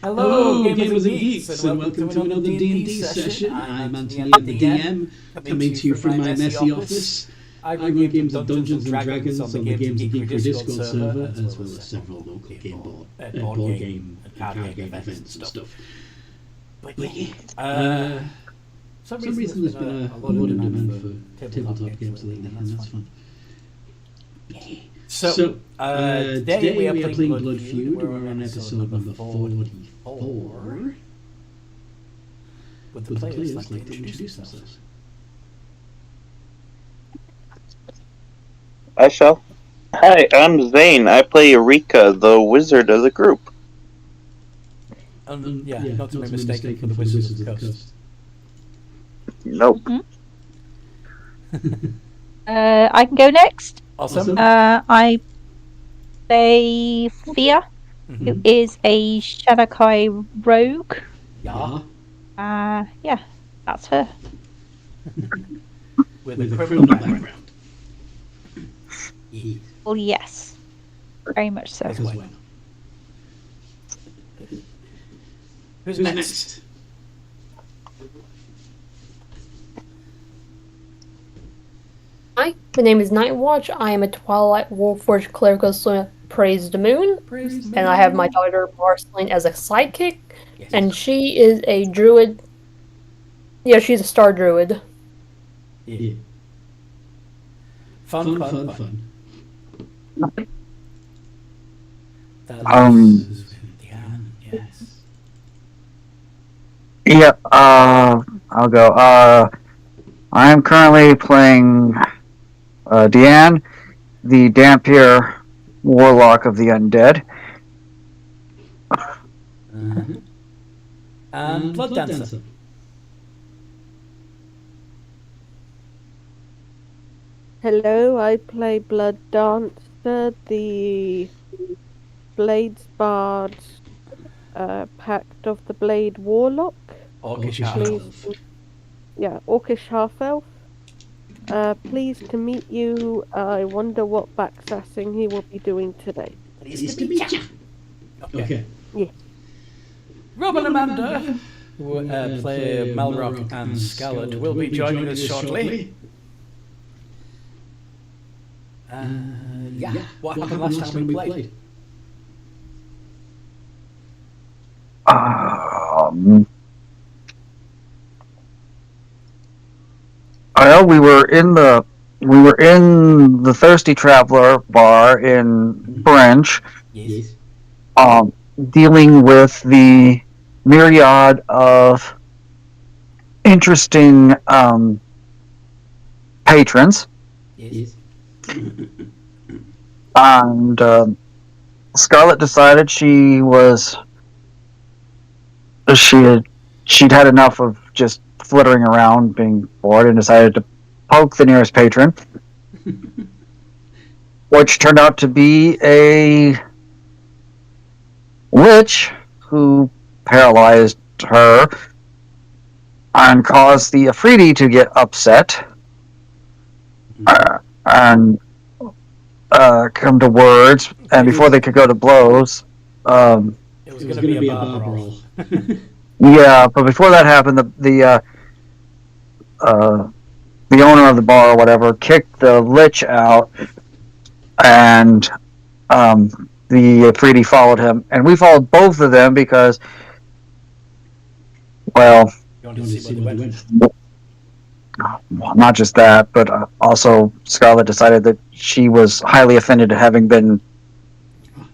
Hello, gamers and geeks, and welcome to another D&D session. I'm Anthony, the DM, coming to you from my messy office. I run games of Dungeons and Dragons on the Games and Geek Discord server, as well as several local board game and card game events and stuff. But yeah, for some reason there's been a lot of demand for tabletop games lately, and that's fun. So today we are playing Blood Feud. We're on episode number 44. Would the players like to introduce themselves? I shall. Hi, I'm Zane. I play Eureka, the wizard of the group. Not to be mistaken for the Wizards of the Coast. Nope. I can go next. Awesome. I play Thea, who is a Shadakai rogue. Yeah. Yeah, that's her. With a criminal background. Well, yes. Very much so. Who's next? Hi, my name is NightWatch. I am a Twilight Warforged cleric of Praise the Moon, and I have my daughter Marceline as a sidekick, and she is a druid. Yeah, she's a star druid. Yeah. Fun. Deann, yes. Yeah, I'll go. I am currently playing Deann the Dhampir, warlock of the undead. And Blood Dancer. Hello, I play Blood Dancer, the Blades Bard, Pact of the Blade Warlock. Orcish half-elf. Yeah, Orcish half-elf. Pleased to meet you. I wonder what backsassing he will be doing today. Pleased to meet you. Okay. Yeah. Rob and Amanda, who play Malrock and Scarlet, will be joining us shortly. What happened last time we played? Well, we were in the Thirsty Traveler bar in Branch, Yes. dealing with the myriad of interesting patrons. Yes. And Scarlett decided she'd had enough of just flittering around being bored and decided to poke the nearest patron, which turned out to be a witch who paralyzed her and caused the Afridi to get upset and come to words, and before they could go to blows, It was going to be a bar brawl. yeah, but before that happened, the owner of the bar or whatever kicked the lich out, and the Afridi followed him, and we followed both of them because, well, You wanted to see where they went? not just that, but also Scarlett decided that she was highly offended at having been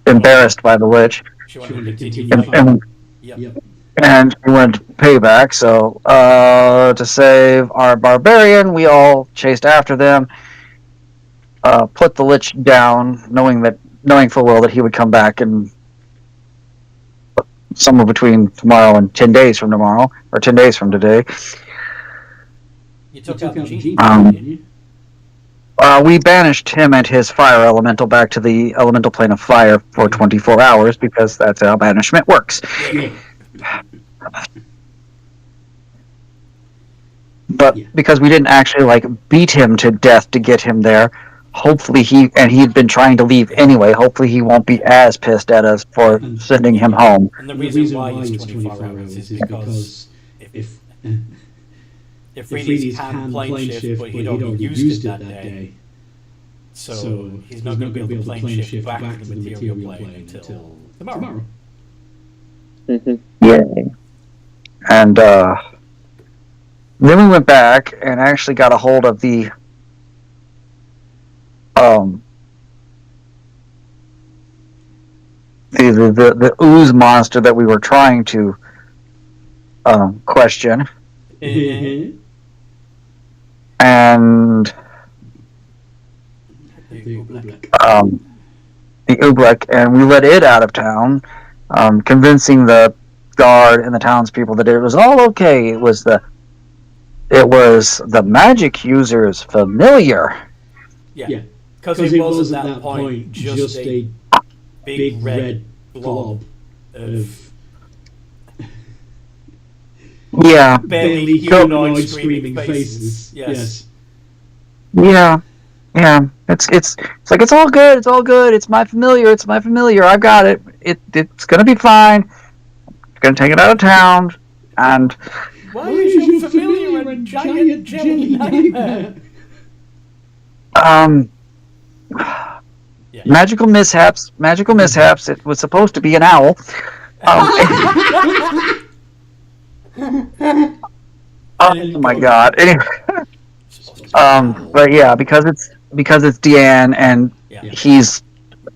embarrassed by the lich, She wanted to continue. and and we wanted to pay back. So to save our barbarian, we all chased after them, put the lich down, knowing full well that he would come back in somewhere between tomorrow and 10 days from tomorrow, or 10 days from today. You took out the genie, didn't you? We banished him and his fire elemental back to the elemental plane of fire for 24 hours because that's how banishment works. Yeah. But because we didn't actually beat him to death to get him there, hopefully he'd been trying to leave anyway. Hopefully he won't be as pissed at us for sending him home. And the reason why it's 24 hours is because if Reedy's can plane shift, but he'd already used it that day, so he's not going to be able to plane shift back to the material plane until tomorrow. Yeah. And then we went back and actually got a hold of the ooze monster that we were trying to question. And the Oobleck, and we let it out of town, convincing the guard and the townspeople that it was all okay. It was the magic user's familiar. Yeah, because it was at that point just a big red blob of barely humanoid screaming faces. Yes. Yeah. It's like it's all good. It's my familiar. I've got it. It's gonna be fine. I'm gonna take it out of town. And why is your familiar a giant jelly nightmare? Magical mishaps. It was supposed to be an owl. Oh my god. Anyway, but yeah, because it's Deann and he's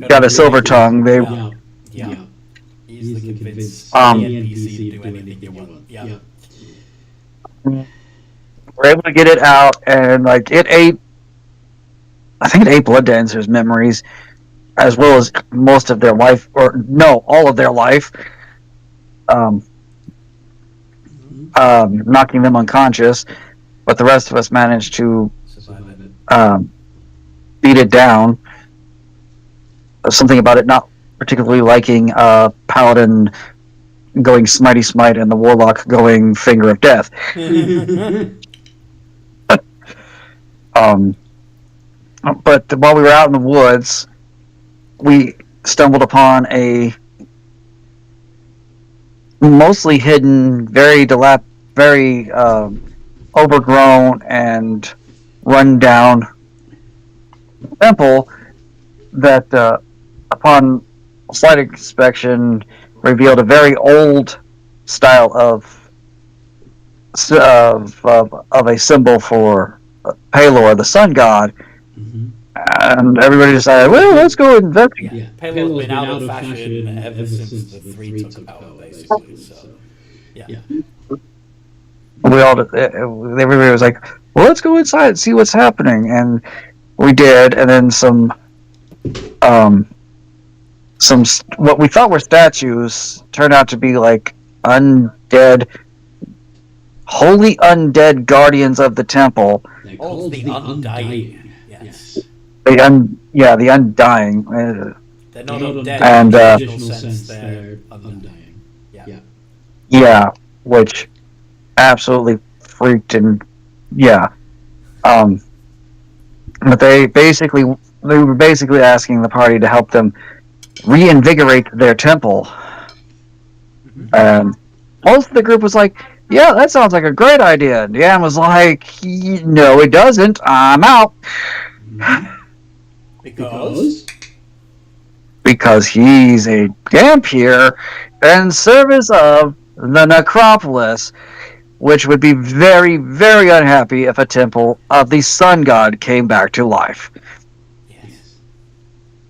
got a silver tongue. They easily convince the NPC to do anything you want. We're able to get it out, and like it ate. I think it ate Blood Dancer's memories, as well as most of their life, or no, all of their life. Knocking them unconscious, but the rest of us managed to beat it down. Something about it not particularly liking Paladin going Smitey Smite and the Warlock going Finger of Death. But while we were out in the woods, we stumbled upon a mostly hidden, very overgrown and run-down temple that, upon slight inspection, revealed a very old style of a symbol for Palor, the sun god. And everybody decided, well, let's go investigate. Yeah, Palor's been out of fashion ever since the three took power, basically. So, yeah. Everybody was like, well, let's go inside and see what's happening. And we did, and then some what we thought were statues turned out to be like undead, holy undead guardians of the temple. They're called the Undying. Yes. The Undying. They're not undead and, in the traditional sense, they're undying. Yeah, which absolutely freaked and but they were basically asking the party to help them reinvigorate their temple. And most of the group was like, yeah, that sounds like a great idea. And Deann was like, no, it doesn't. I'm out. Because he's a Dhampir in service of the necropolis, which would be very, very unhappy if a temple of the sun god came back to life. Yes.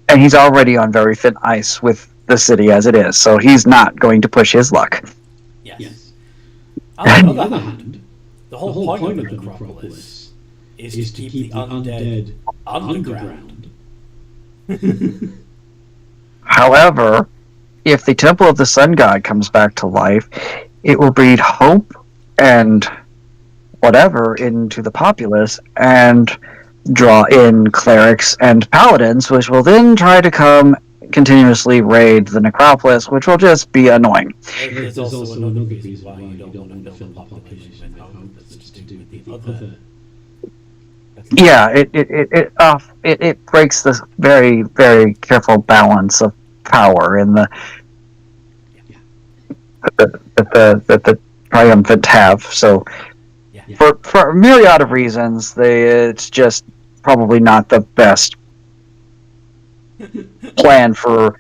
And he's already on very thin ice with the city as it is, so he's not going to push his luck. Yes. On the other hand, the whole point of the necropolis is to keep the undead underground. However, if the temple of the sun god comes back to life, it will breed hope and whatever into the populace and draw in clerics and paladins, which will then try to come continuously raid the necropolis, which will just be annoying. There's also another reason why you don't want to build a population with hope, that's to do with the other it breaks this very, very careful balance of power in that the triumphant have. So for a myriad of reasons, it's just probably not the best plan for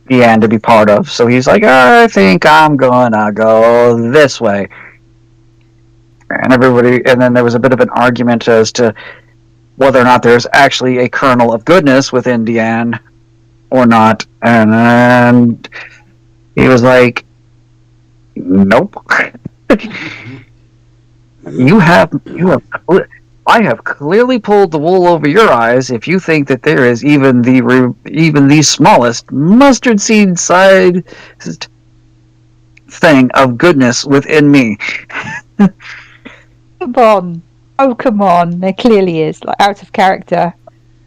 Deann to be part of. So he's like, I think I'm gonna go this way. And then there was a bit of an argument as to whether or not there's actually a kernel of goodness within Deann or not. And he was like, nope. I have clearly pulled the wool over your eyes if you think that there is even the smallest mustard seed sized thing of goodness within me. Come on. Oh, come on. There clearly is, like, out of character.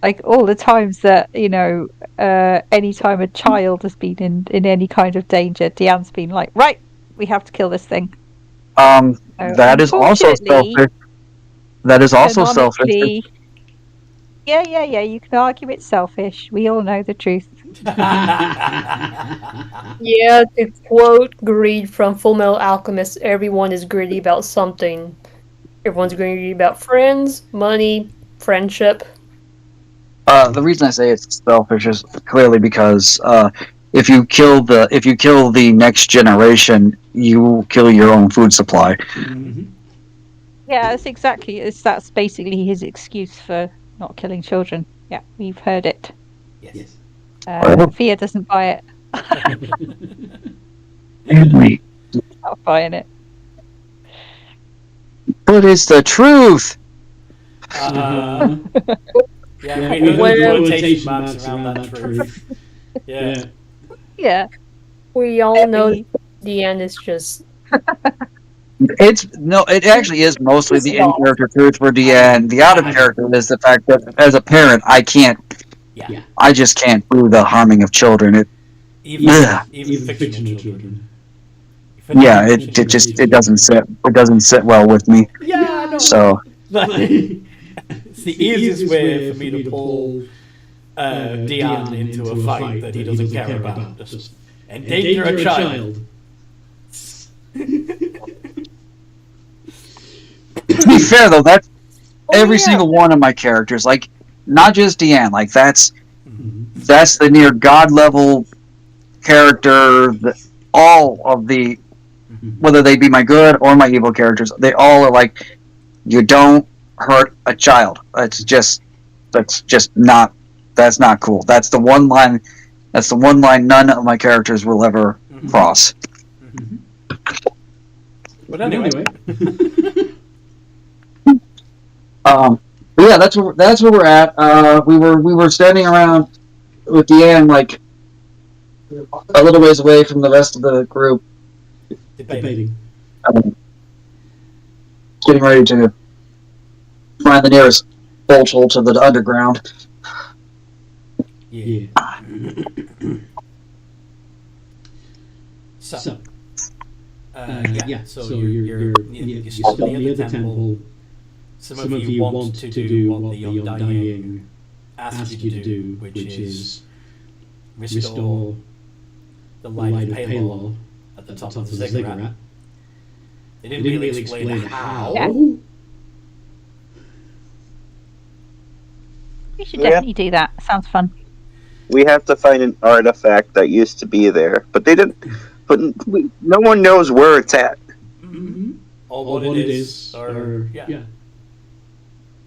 Like, all the times that, any time a child has been in any kind of danger, Deann's been like, right, we have to kill this thing. That is also selfish. That is also selfish. Yeah, you can argue it's selfish. We all know the truth. Yeah, to quote Greed from Full Metal Alchemist, everyone is greedy about something. Everyone's greedy about friends, money, friendship. The reason I say it's selfish is clearly because if you kill the next generation, you kill your own food supply. Mm-hmm. Yeah, that's basically his excuse for not killing children. Yeah, we've heard it. Yes. Fia doesn't buy it. Not buying it. But it's the truth. Yeah, we quotation marks around that truth. Yeah. Yeah. We all know Deann is just... It actually is mostly the in-character truth for Deann. The out-of-character is the fact that as a parent, I just can't do the harming of children. Even fictional children. Yeah, it doesn't sit well with me. Yeah, I know. So it's the easiest way for me to pull Deann into a fight that he doesn't care about. Just endanger a child. To be fair, though, that's every single one of my characters. Like, not just Deann. Like, that's the near god level character. All of the, whether they be my good or my evil characters, they all are like, you don't hurt a child. That's not cool. That's the one line none of my characters will ever cross. But anyway. But yeah, that's where we're at. We were standing around with Deann, like a little ways away from the rest of the group, Debating. Getting ready to find the nearest bolt hole to the underground. Yeah. So you're still near the temple. Some of you want to do what the Undying asked you to do, which is restore the light of Palor at the top of the ziggurat. They didn't really explain how. Yeah. We should definitely do that. Sounds fun. We have to find an artifact that used to be there, but they didn't. But no one knows where it's at. Mm-hmm. Or what it is, or yeah.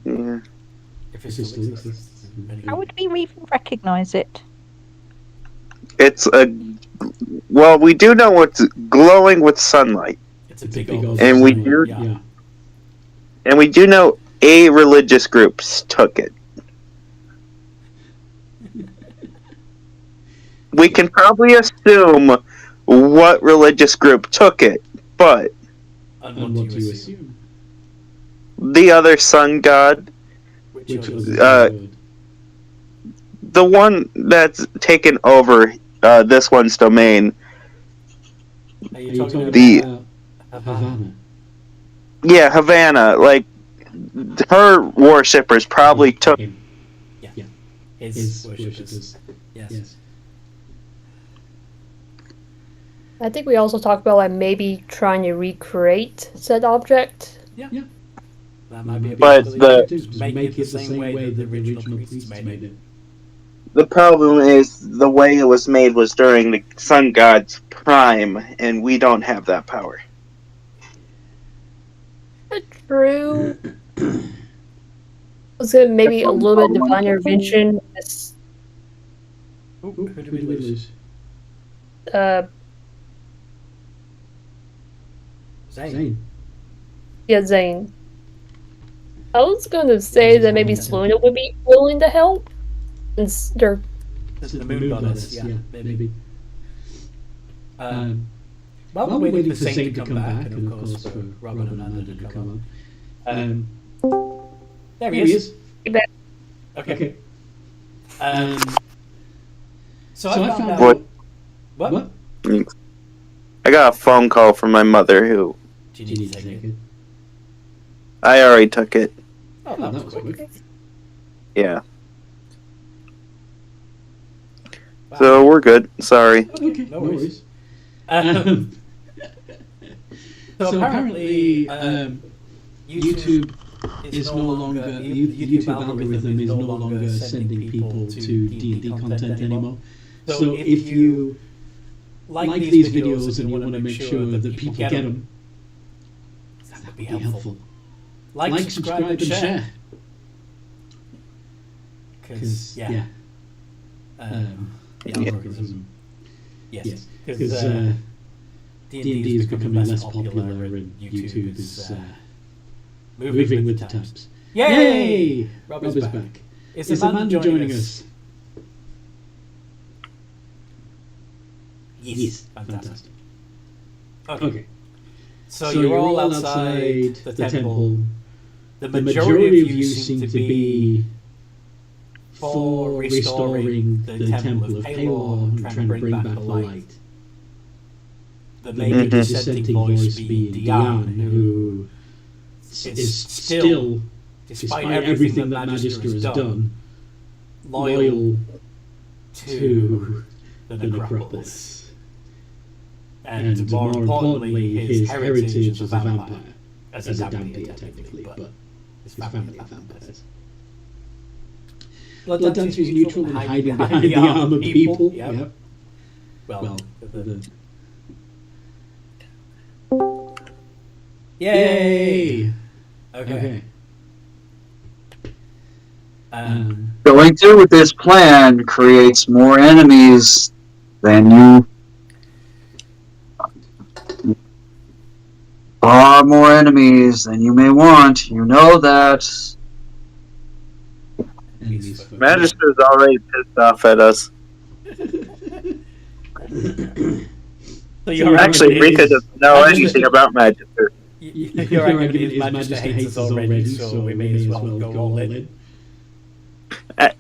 If it still exists. How would we even recognise it? It's well, we do know it's glowing with sunlight. It's a big old and we do, and we do know a religious group took it. We can probably assume what religious group took it, but what do you assume? The other sun god, Which was the one that's taken over this one's domain. Are you talking the about Havana? Yeah, Havana. Like, her worshippers probably took. Him. Yeah. His worshippers. Yes. I think we also talked about like maybe trying to recreate said object. Yeah. That might be a But possibility. Just make it the same way that the original priests made it. The problem is the way it was made was during the sun god's prime, and we don't have that power. True. Was it maybe a little bit divine intervention? Who did we lose? Zane. Yeah, Zane. I was gonna say that maybe Selena would be willing to help. Since they're The moon goddess, yeah, maybe. While While we're waiting for Zane to come back, and of course for Robin and Anna to come on. There he is. Okay. So I found out. What? I got a phone call from my mother who Do you need to take it? I already took it. Oh, that was quick. Yeah. So we're good. Sorry. Okay, no worries. So apparently, YouTube is no longer the YouTube algorithm is no longer sending people to D&D content anymore. So if you like these videos and you want to make sure that people get them, that would be helpful. Like, subscribe, and share. Because the algorithm. Yes. Because D&D is becoming less popular and YouTube is moving with the times. Yay! Rob is back. Is Amanda joining us? Yes. Fantastic. Okay. So you're all outside the temple. The majority of you seem to be for restoring the temple of Palor and trying to bring back the light. The main dissenting voice being Deann, who is still, despite everything that Magister has done, loyal to the Necropolis. And more importantly, his heritage as a vampire. As a Dhampir, technically, but his family are vampires. Blood Dancer is neutral and hiding behind the armored people. Yep. Well, Yay! Okay. Going through with this plan creates more enemies than you. Far more enemies than you may want. You know that. Magister's already pissed off at us. So Actually, Rika doesn't know anything about Magister. Your argument is Magister hates us already, so we may as well go all in.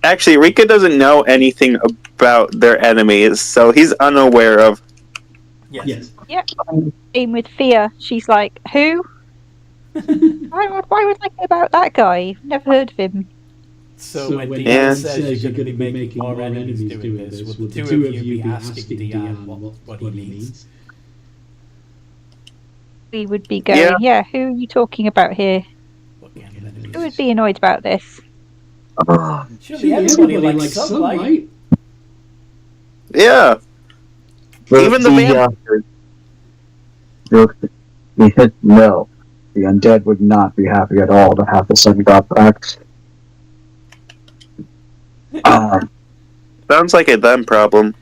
Actually, Rika doesn't know anything about their enemies, so he's unaware of. Yes. Yeah. Same with Fia. She's like, who? why would I know about that guy? Never heard of him. So when Deann says you're going to be making more enemies doing this, will the two of you be asking Deann what he means? We would be going, yeah, who are you talking about here? Who would be annoyed about this? Surely everybody likes sunlight. Yeah. Even the vampires. No. The undead would not be happy at all to have the sun god back. Sounds like a them problem.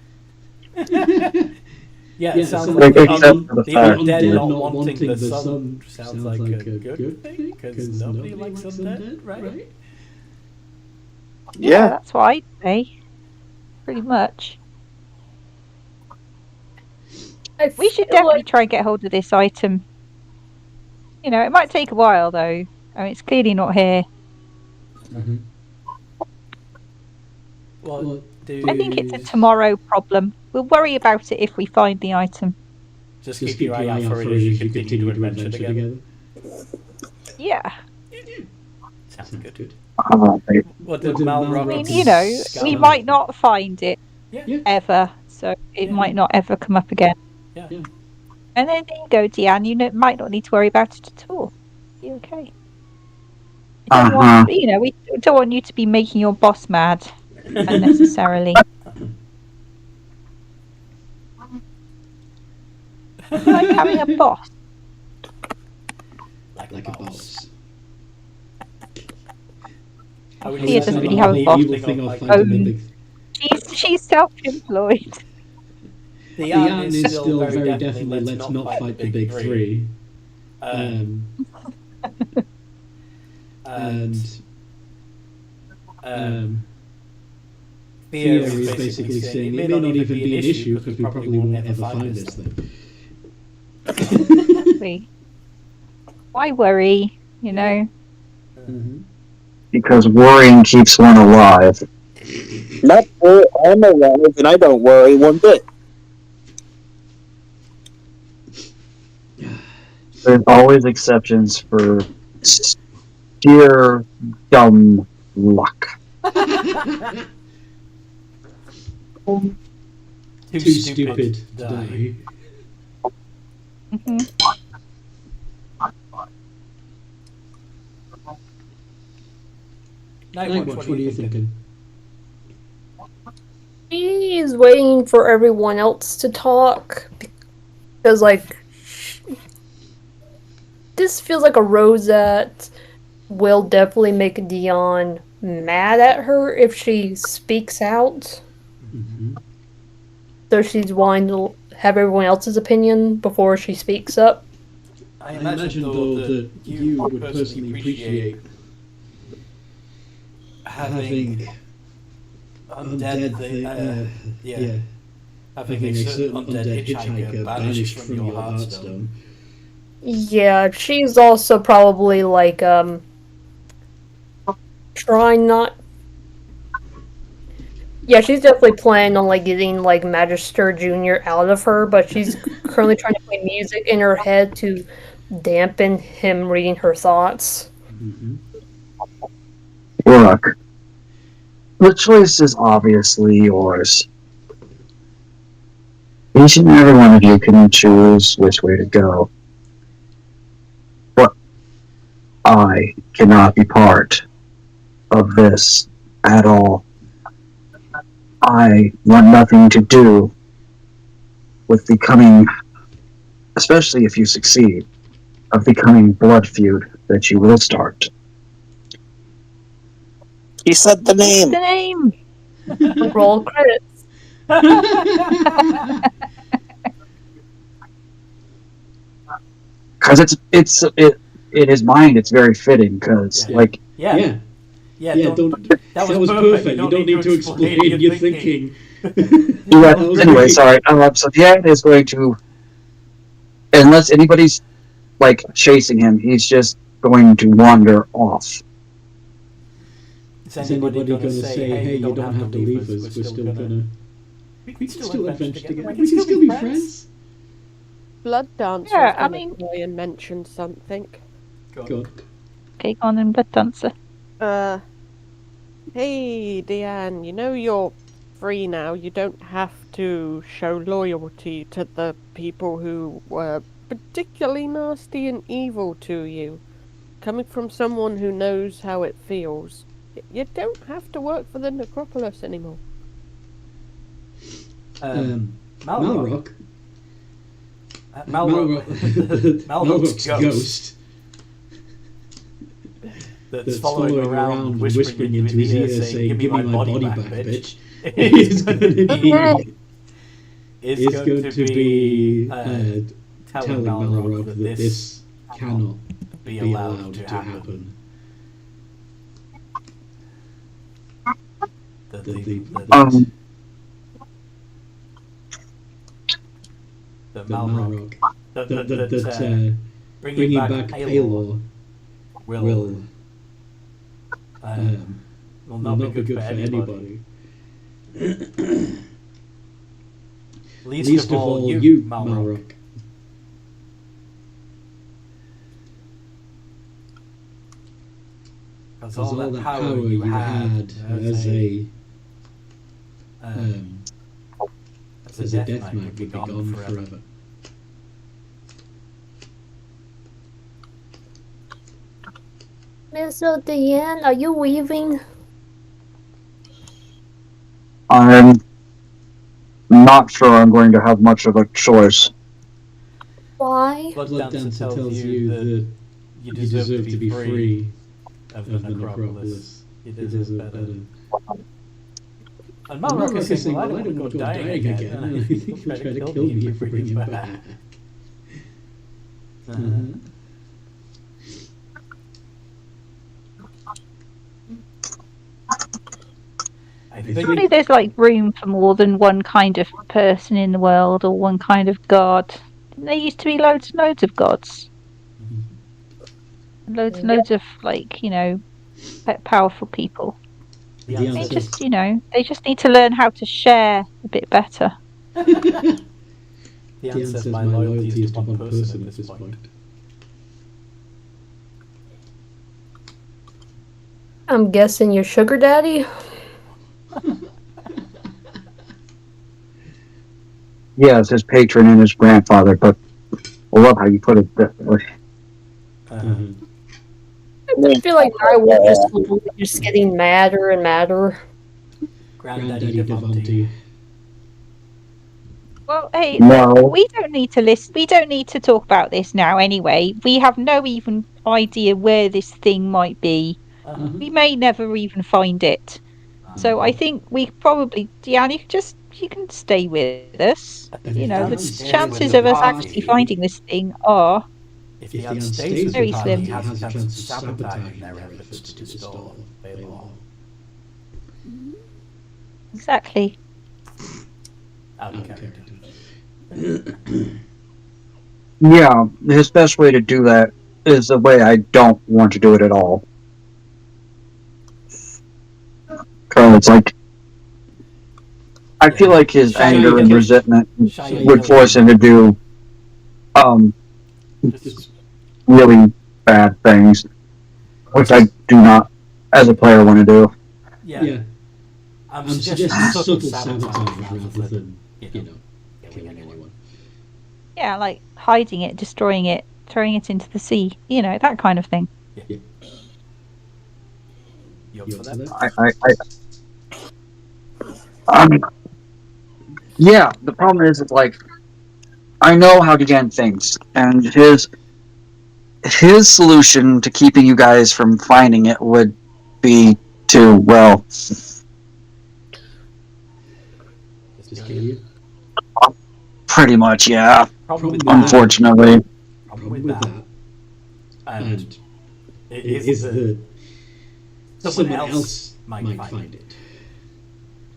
Yeah, it sounds like like except for the the fact undead that not wanting the sun sounds like a good thing, because nobody likes undead, right? Yeah, that's what I'd say. Pretty much. We should definitely try and get hold of this item. You know, it might take a while though. I mean, it's clearly not here. Mm-hmm. Well, I think it's a tomorrow problem. We'll worry about it if we find the item. Just keep your eye out for it as you continue to adventure together. Yeah. Sounds good. What did I mean, you know, we might not find it ever, so it might not ever come up again. Yeah. And then there you go, Deanne. You might not need to worry about it at all. You okay? You know, we don't want you to be making your boss mad unnecessarily. Like having a boss. Like a boss. He doesn't really have a boss. She's self-employed. Deann is still very definitely let's not fight the big three. And Thea is basically saying it may not even be an issue because we probably won't ever find this thing. Why worry, you know? Because worrying keeps one alive. Not sure I'm alive, and I don't worry one bit. There's always exceptions for sheer dumb luck. Too stupid to die. NightWatch, what are you thinking? He's waiting for everyone else to talk because, like, this feels like a rose that will definitely make Deann mad at her if she speaks out. So she's wanting to have everyone else's opinion before she speaks up. I imagine though that you would personally appreciate having undead, having a certain undead hitchhiker banished from your heartstone. Yeah, she's also probably like trying not. Yeah, she's definitely planning on like getting like Magister Junior out of her, but she's currently trying to play music in her head to dampen him reading her thoughts. Look, the choice is obviously yours. Each and every one of you can choose which way to go. But I cannot be part of this at all. I want nothing to do with becoming, especially if you succeed, of becoming Blood Feud that you will start. He said the name. The name. Roll credits. Because in his mind, it's very fitting. Because that was perfect. You don't need to explain your thinking. Anyway, sorry. So Deann is going to, unless anybody's like chasing him, he's just going to wander off. Is anybody going to say, hey, you don't have to leave us, we're still gonna... We can still adventure together. We can still be friends. Blood Dancer. Yeah, I mean... and mentioned something. Go on. Okay, go on then, Blood Dancer. Hey, Deann, you know you're free now. You don't have to show loyalty to the people who were particularly nasty and evil to you. Coming from someone who knows how it feels, you don't have to work for the Necropolis anymore. Malrock. Malrock's ghost. That's following around, whispering into his ear, saying, "Give me my body back, bitch." Is going to be telling Malrock that this cannot be allowed to happen. Malrock, bringing back Palor will not be good for anybody. Least of all you, Malrock. Because all that power you had as a death knight would be gone forever. Mr. Deann, are you leaving? I'm not sure I'm going to have much of a choice. Why? Blood Dancer tells you that you deserve to be free of the necropolis. You deserve better. And Malrock is saying, well, I don't want to go dying again. I think he'll try to kill me if we bring him back. Surely there's like room for more than one kind of person in the world or one kind of god. Didn't there used to be loads and loads of gods? Loads and loads of, like, you know, powerful people. They just, you know, they just need to learn how to share a bit better. The answer says my loyalty is to one person at this point. I'm guessing your sugar daddy? Yes, his patron and his grandfather, but I love how you put it that way. I feel like NightWatch is just getting madder and madder. Granddaddy Dhampir. Well, hey, No. we don't need to list. We don't need to talk about this now. Anyway, we have no even idea where this thing might be. We may never even find it. So I think we probably, Deann, you can stay with us. You know, the chances of us actually finding this thing are If Deann stays with very the party, slim. he has a chance of sabotaging their efforts to restore Palor. Exactly. Out of character. Yeah, his best way to do that is the way I don't want to do it at all. Because it's like, I feel like his anger and resentment would force him to do really bad things, which I do not, as a player, want to do. Yeah. I'm suggesting subtle sabotage rather than, you know, killing anyone. Yeah, like hiding it, destroying it, throwing it into the sea. You know, that kind of thing. Yeah. You up for that? Yeah, the problem is, it's like, I know how Deann thinks, and his solution to keeping you guys from finding it would be to, well, Just kill you? pretty much, yeah. Problem with Unfortunately. Problem with that. And it is that someone else might find it.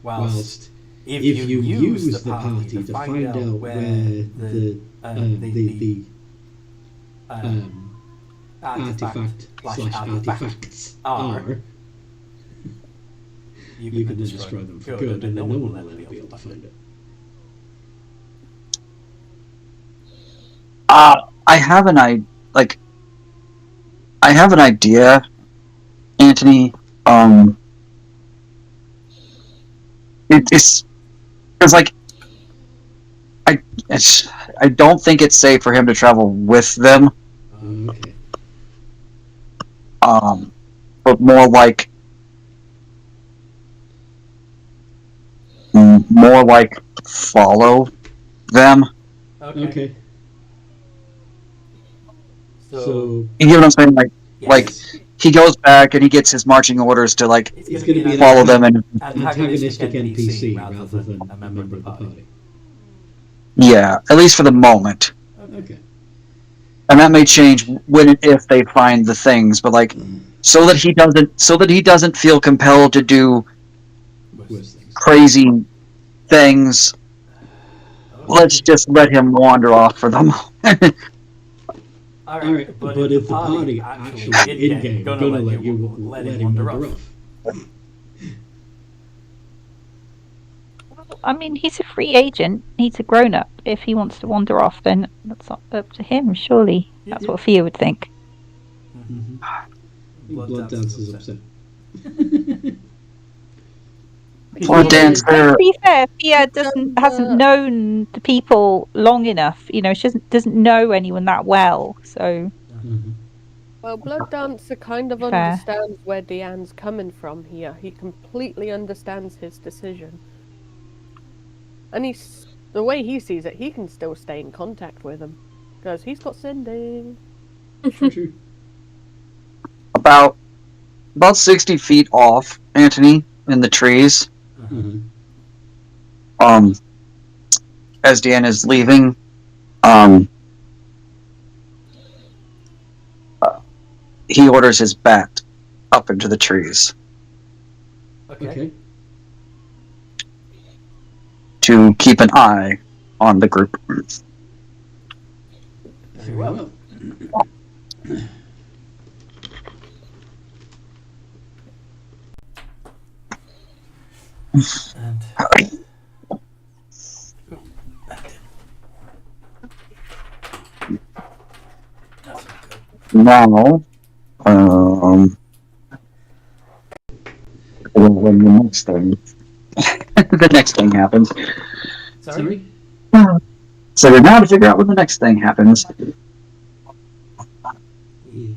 Whilst if you use the party to find out where the artifact/artifacts are, you can destroy them for good, and no one will ever be able to find it. I have an idea, Anthony. It's like I don't think it's safe for him to travel with them. Okay. But more like follow them. Okay. So You get what I'm saying? yes. Like he goes back and he gets his marching orders to like It's going to be follow them, and antagonistic NPC rather than a member of the party. yeah, at least for the moment. Okay. And that may change when and if they find the things, but like so that he doesn't feel compelled to do Worse things. crazy things. Let's just let him wander off for the moment. Alright, but if the party actually in-game gonna let him wander off. I mean, he's a free agent. He's a grown-up. If he wants to wander off, then that's up to him, surely. That's what Thea would think. Blood Dancer's upset. Blood Dancer. To be fair, Fia hasn't known the people long enough. You know, she doesn't know anyone that well. So, Well, Blood Dancer kind of Fair. understands where Deann's coming from here. He completely understands his decision. And the way he sees it, he can still stay in contact with him. Because he's got sending. True. About 60 feet off, Anthony, in the trees. As Deann is leaving, he orders his bat up into the trees Okay. to keep an eye on the group. Very well. And Now, when the next thing, the next thing happens. sorry. So we're now to figure out when the next thing happens. Yeah.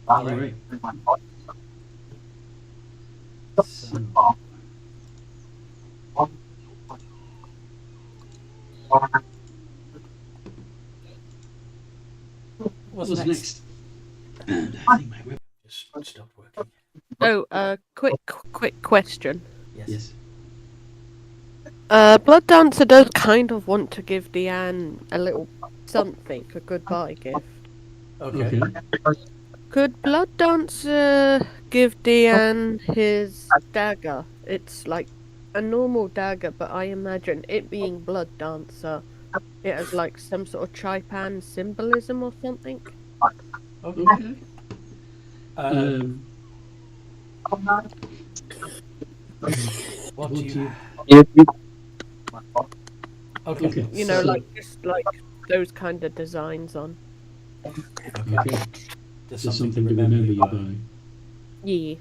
All right. So, what's next? And I think my web just stopped working. Oh, quick question. Yes. Blood Dancer does kind of want to give Deann a little something, a goodbye gift. Okay. Could Blood Dancer give Deann his dagger? It's like a normal dagger, but I imagine it being Blood Dancer, it has like some sort of Chaipan symbolism or something. Okay. What do you? Okay. You know, So- like just like those kind of designs on. Okay. There's Something to remember you by. Yeah.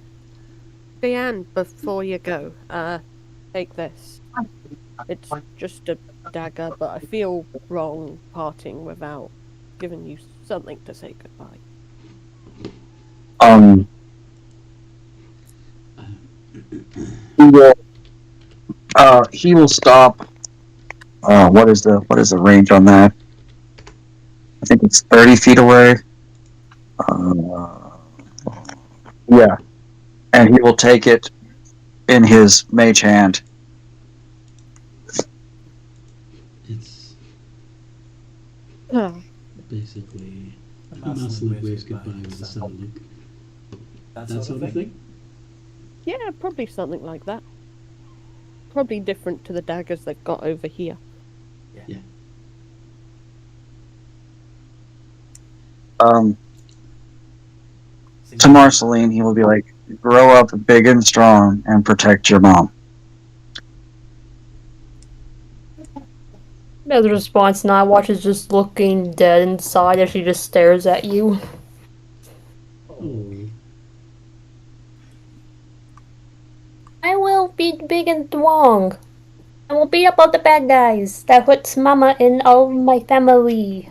Deann, before you go, take this. It's just a dagger, but I feel wrong parting without giving you something to say goodbye. He will stop. What is the range on that? I think it's 30 feet away. Yeah, and he will take it in his mage hand. It's Oh. basically a massive waves goodbye with a sad look. That sort of thing? Yeah, probably something like that. Probably different to the daggers they've got over here. Yeah. To Marceline, he will be like, grow up big and strong and protect your mom. As a response, NightWatch is just looking dead inside as she just stares at you. Oh. I will be big and strong. I will beat up all the bad guys that hurts Mama and all my family.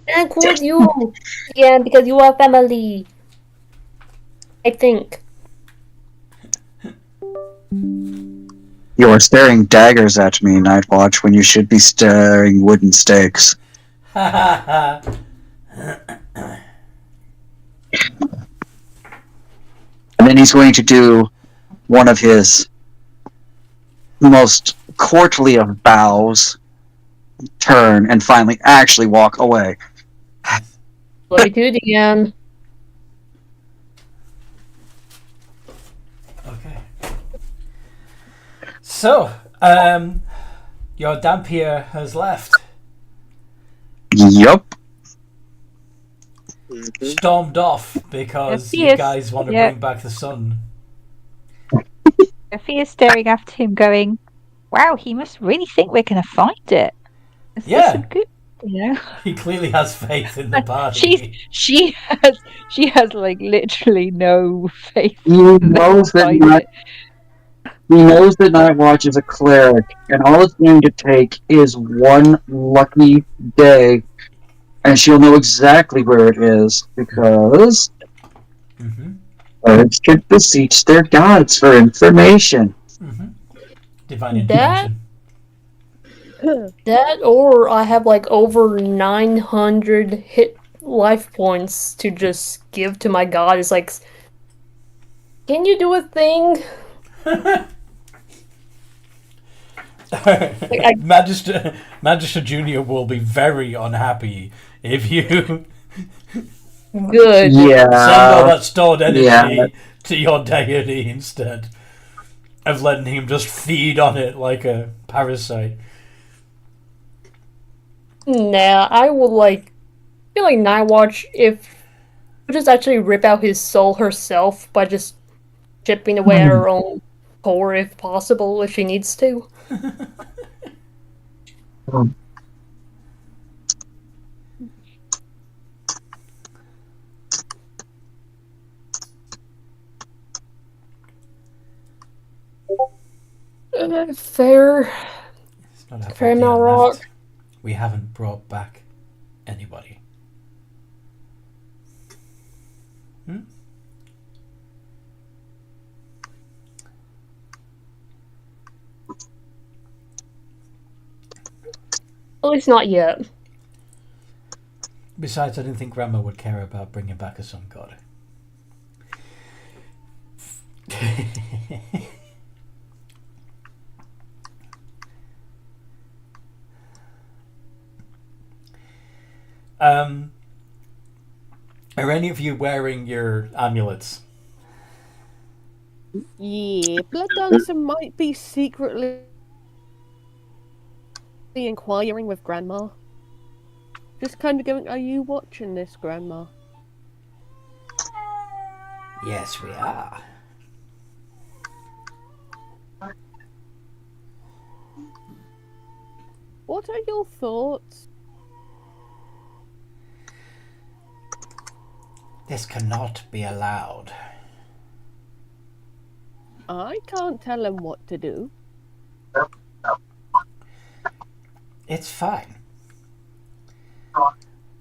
And include you. Yeah, because you are family. I think. You are staring daggers at me, NightWatch, when you should be staring wooden stakes. And then he's going to do one of his most courtly of bows, turn, and finally actually walk away. Glory to Deann. Okay. So, your Dhampir has left. Yup. Stormed off because you Yes, guys want to yeah. bring back the sun. Fia's staring after him, going, wow, he must really think we're going to find it. Yeah. Some good, you know. He clearly has faith in the party. She has like literally no faith. He knows that NightWatch is a cleric, and all it's going to take is one lucky day, and she'll know exactly where it is, because clerics can beseech their gods for information. Divine intervention. That or I have like over 900 hit life points to just give to my god. It's like, can you do a thing? Magister Junior will be very unhappy if you Good. Yeah. send all that stored energy to your deity instead of letting him just feed on it like a parasite. Nah, I would feel like NightWatch if would just actually rip out his soul herself by just chipping away at her own core if possible, if she needs to. Fair. It's not our Fair fault amount Deann rock. left. We haven't brought back anybody. At least not yet. Besides, I didn't think Grandma would care about bringing back a sun god. Are any of you wearing your amulets? Yeah, Blood Dancer might be secretly inquiring with Grandma. Just kind of going, are you watching this, Grandma? Yes, we are. What are your thoughts? This cannot be allowed. I can't tell him what to do. It's fine.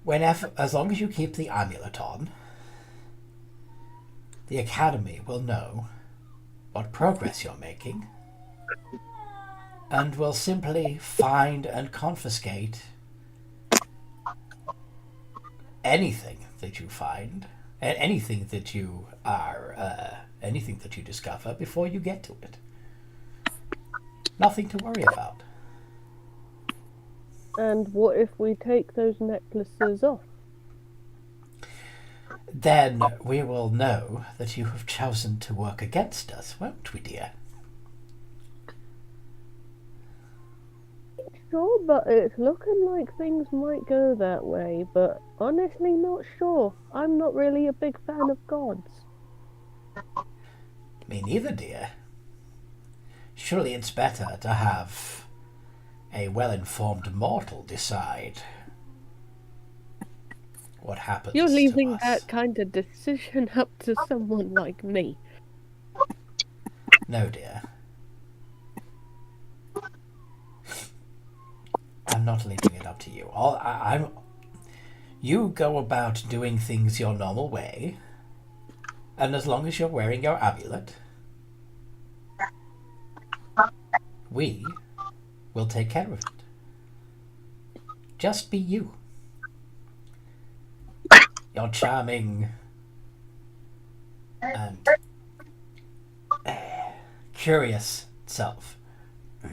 As long as you keep the amulet on, the Academy will know what progress you're making, and will simply find and confiscate anything that you find, and anything that you discover before you get to it. Nothing to worry about. And what if we take those necklaces off? Then we will know that you have chosen to work against us, won't we, dear? Sure, but it's looking like things might go that way, but honestly not sure. I'm not really a big fan of gods. Me neither, dear. Surely it's better to have a well-informed mortal decide what happens. You're leaving to us. that kind of decision up to someone like me. No, dear. I'm not leaving it up to you. You go about doing things your normal way, and as long as you're wearing your amulet, we will take care of it. Just be you. Your charming and curious self. You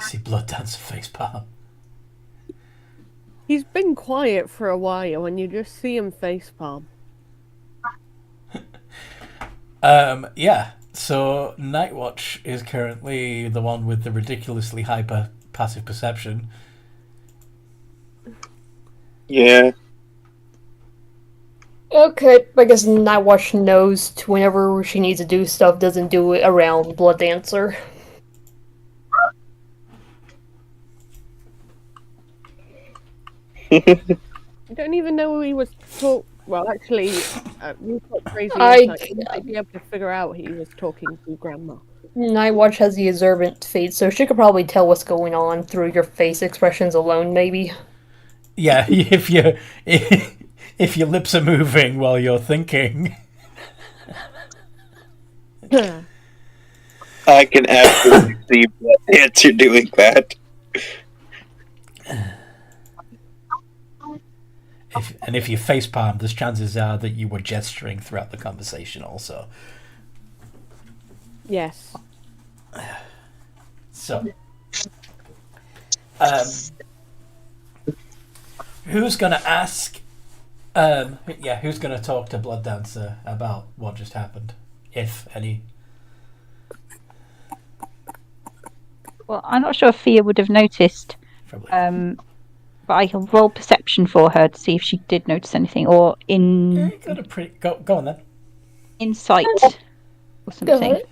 see Blood Dancer facepalm. He's been quiet for a while and you just see him facepalm. Yeah, so NightWatch is currently the one with the ridiculously hyper passive perception. Yeah. Okay, I guess NightWatch knows to whenever she needs to do stuff, doesn't do it around Blood Dancer. I don't even know who he was talking. Well, actually, you've got crazy insight. You might be able to figure out he was talking to Grandma. NightWatch has the observant feat, so she could probably tell what's going on through your face expressions alone, maybe. Yeah, if your lips are moving while you're thinking. I can absolutely see Blood Dancer doing that. If you facepalm, there's chances are that you were gesturing throughout the conversation also. Yes. So, who's gonna ask? Who's gonna talk to Blood Dancer about what just happened, if any? Well, I'm not sure if Fia would have noticed. Probably. But I can roll perception for her to see if she did notice anything, or You got a pretty go on then. Insight or something. Go ahead.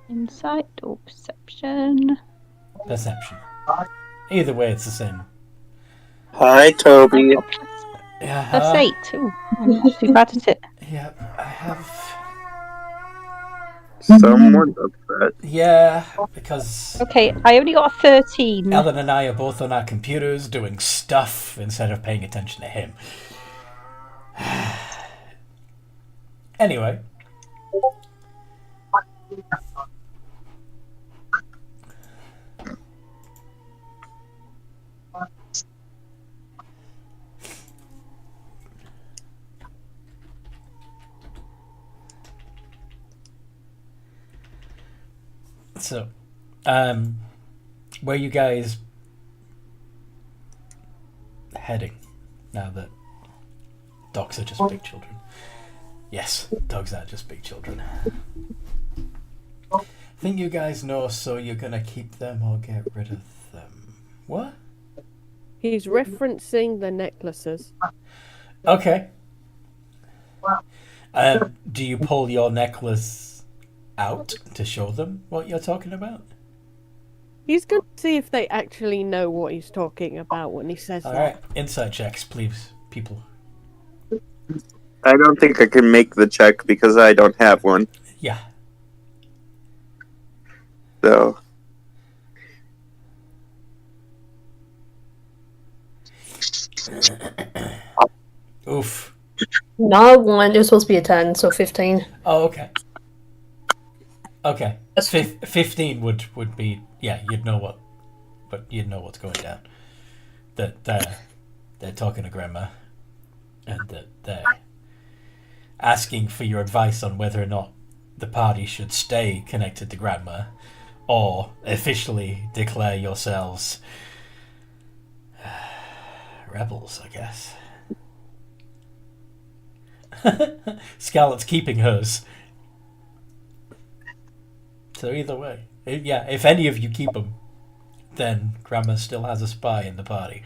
Insight or perception. Perception. Either way, it's the same. Hi, Toby. Yeah. That's 8. Ooh, I'm not too bad at it. Yeah, I have. Someone upset. Yeah, because Okay, I only got a 13. Ellen and I are both on our computers doing stuff instead of paying attention to him. Anyway. So, where you guys heading now that dogs are just big children? Yes, dogs are just big children. Think you guys know, so you're gonna keep them or get rid of them? What? He's referencing the necklaces. Okay. Do you pull your necklace out to show them what you're talking about? He's going to see if they actually know what he's talking about when he says that. Alright, insight checks, please, people. I don't think I can make the check because I don't have one. Yeah. So. Oof. Not 1, it was supposed to be a 10, so 15. Oh, okay. Okay. That's 15 would be, yeah, you'd know what's going down. That they're talking to Grandma, and that they're asking for your advice on whether or not the party should stay connected to Grandma, or officially declare yourselves rebels, I guess. Scarlett's keeping hers. So either way, if any of you keep them, then Grandma still has a spy in the party.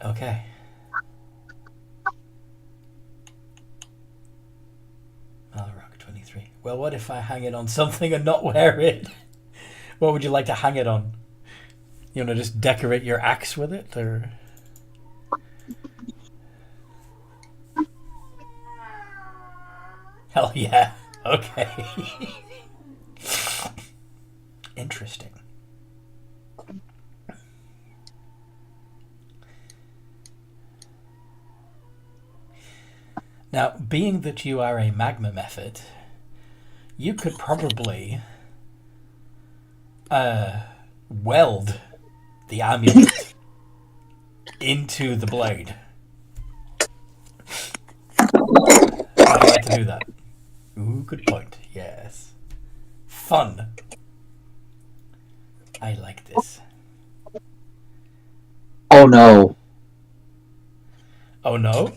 Okay. Rock 23. Well, what if I hang it on something and not wear it? What would you like to hang it on? You want to just decorate your axe with it, or? Hell yeah. Okay. Interesting. Now, being that you are a magma method, you could probably weld the amulet into the blade. I'd like to do that. Ooh, good point. Yes. Fun. I like this. Oh no. Oh no?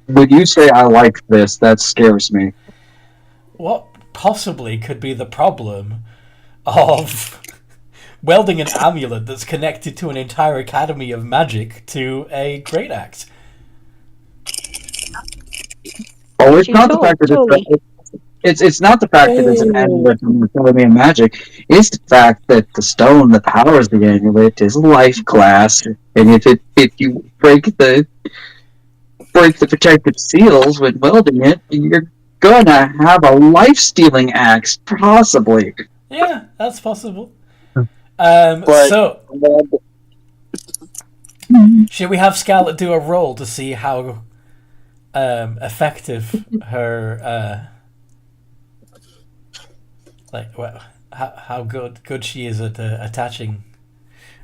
When you say I like this, that scares me. What possibly could be the problem of welding an amulet that's connected to an entire academy of magic to a great axe? Oh, it's not the fact that it's not the fact that it's an amulet from the academy of magic. It's the fact that the stone that powers the amulet is life glass, and if you break the protective seals when welding it, you're gonna have a life-stealing axe, possibly. Yeah, that's possible. But- So, should we have Scarlet do a roll to see how effective her how good she is at attaching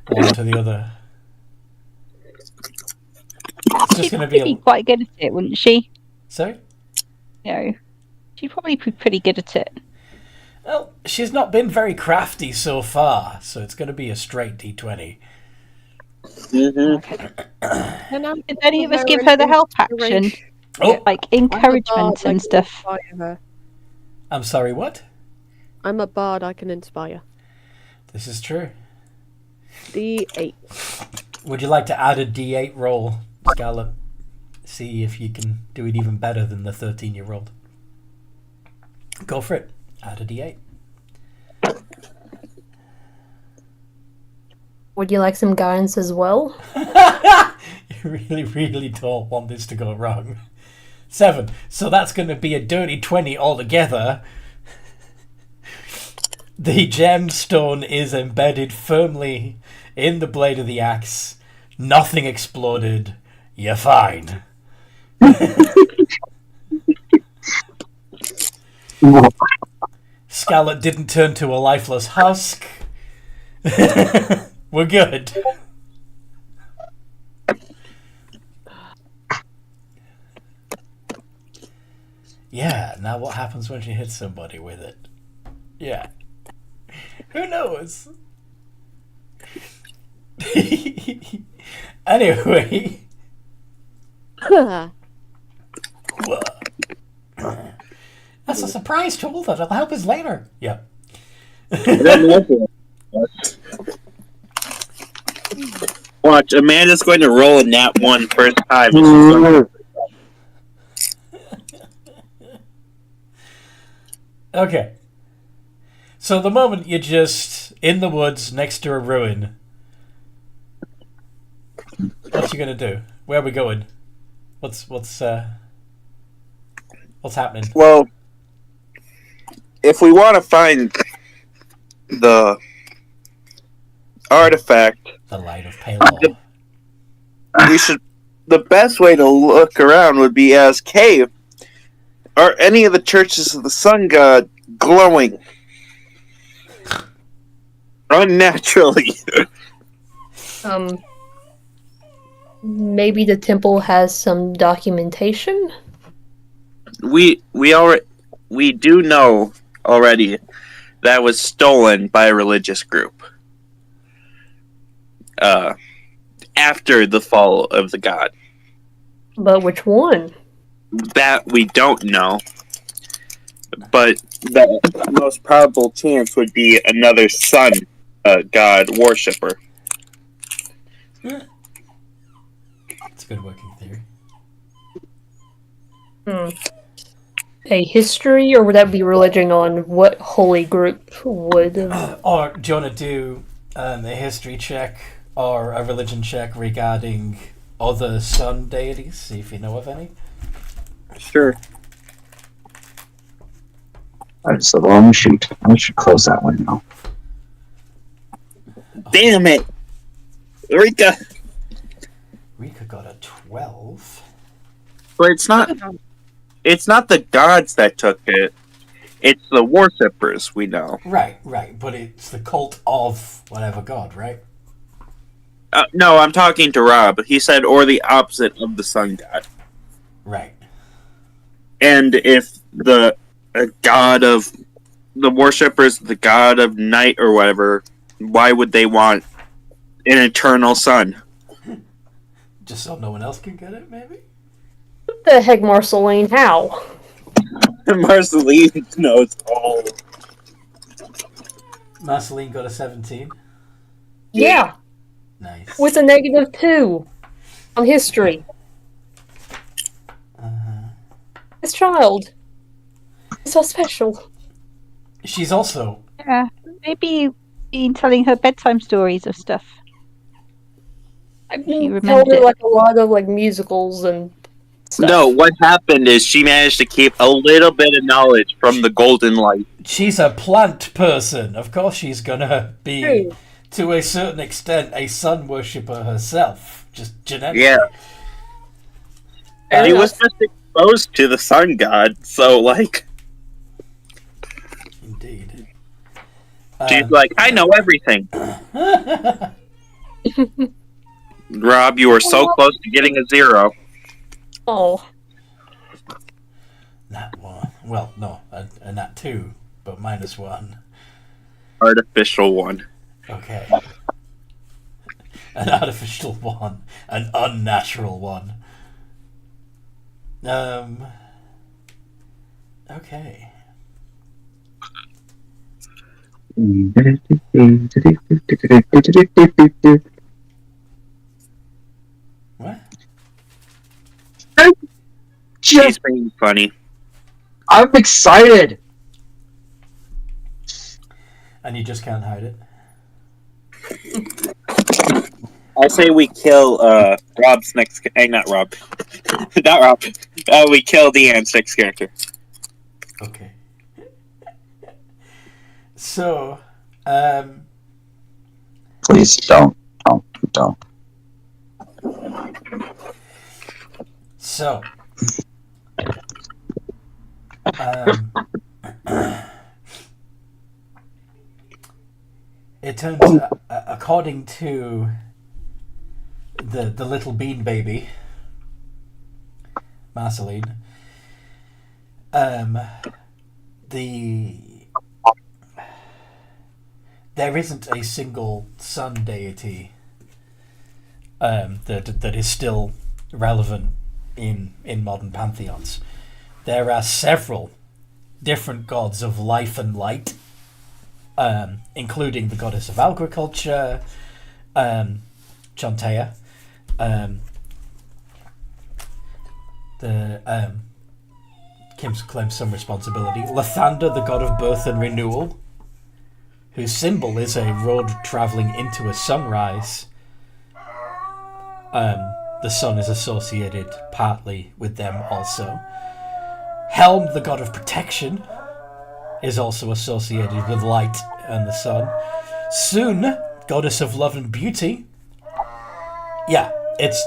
one to the other? It's just going to be quite good at it, wouldn't she? Sorry? No, she'd probably be pretty good at it. Well, she's not been very crafty so far, so it's going to be a straight D20. Did any of us give her the help action? Oh, Like encouragement and stuff. I'm sorry, what? I'm a bard, I can inspire. This is true. D8. Would you like to add a D8 roll, Scarlet? See if you can do it even better than the 13 you rolled. Go for it. Add a D8. Would you like some guidance as well? You really, really don't want this to go wrong. 7. So that's going to be a dirty 20 altogether. The gemstone is embedded firmly in the blade of the axe. Nothing exploded. You're fine. Scarlet didn't turn to a lifeless husk. We're good. Yeah, now what happens when she hits somebody with it? Yeah. Who knows? Anyway. That's a surprise tool that'll help us later. Yeah. Watch, Amanda's going to roll a nat 1 first time. Okay. So the moment you're just in the woods next to a ruin, what you gonna do? Where are we going? What's happening? Well, if we want to find the artifact, The light of Palor. we should. The best way to look around would be ask, "Hey, are any of the churches of the sun god glowing unnaturally?" Maybe the temple has some documentation? We do know already that was stolen by a religious group after the fall of the god. But which one? That we don't know, but the most probable chance would be another sun god worshipper. It's a good working theory. A history, or would that be religion on what holy group would? Or do you want to do a history check or a religion check regarding other sun deities? See if you know of any. Sure. Alright, so the long sheet. I should close that one now. Damn it, Rika! Rika got a 12. But it's not the gods that took it. It's the worshippers, we know. Right, but it's the cult of whatever god, right? No, I'm talking to Rob. He said, or the opposite of the sun god. Right. And if the god of the worshippers, the god of night or whatever, why would they want an eternal sun? Just so no one else can get it, maybe? What the heck, Marceline? How? Marceline knows all. Marceline got a 17. Yeah, Nice. with a -2 on history. This child is so special. She's also... Yeah, maybe been telling her bedtime stories of stuff. I've She been remembered telling her it. like a lot of like musicals and stuff. No, what happened is she managed to keep a little bit of knowledge from the Golden Light. She's a plant person. Of course she's gonna be, True. to a certain extent, a sun worshipper herself. Just genetically. Yeah. Fair She enough. was just exposed to the sun god, so, like, Indeed. she's like, I know everything. Rob, you were so close to getting a 0. Oh, Nat 1. Well, no, a nat 2, but -1. Artificial 1. Okay. An artificial 1. An unnatural 1. Okay. What? She's being funny. I'm excited. And you just can't hide it? I say we kill Rob's next. Not Rob. Not Rob. We kill Deann's next character. Okay. So, Please don't. So, it turns out, according to the little bean baby, Marceline, there isn't a single sun deity that is still relevant in modern pantheons. There are several different gods of life and light, including the goddess of agriculture, Chantea, Kim claims some responsibility. Lathander, the god of birth and renewal, whose symbol is a road travelling into a sunrise. The sun is associated partly with them also. Helm, the god of protection, is also associated with light and the sun. Sun, goddess of love and beauty. Yeah,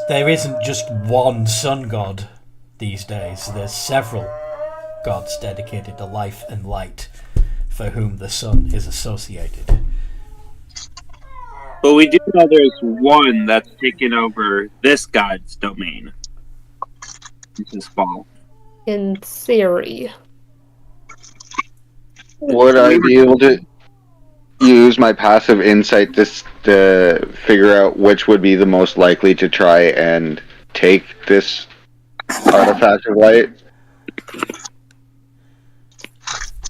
there isn't just one sun god these days. There's several gods dedicated to life and light for whom the sun is associated. But we do know there's one that's taken over this god's domain. This is Fall. in theory. Would I be able to use my passive insight to figure out which would be the most likely to try and take this artifact of light?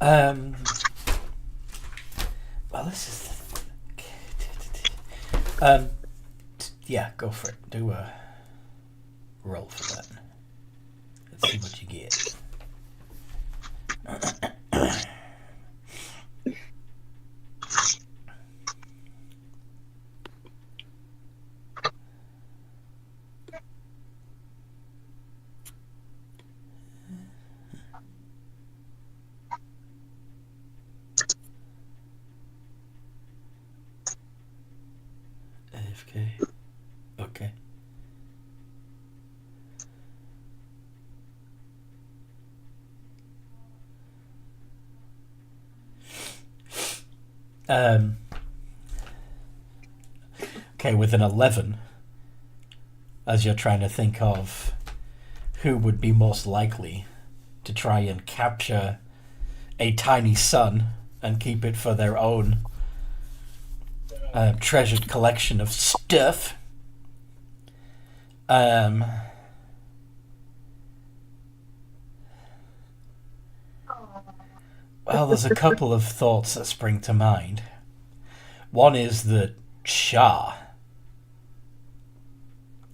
Well, this is... yeah, go for it. Do a roll for that. Let's see what you get. AFK. Okay. Okay, with an 11, as you're trying to think of who would be most likely to try and capture a tiny sun and keep it for their own treasured collection of stuff, Well, there's a couple of thoughts that spring to mind. One is that Shah,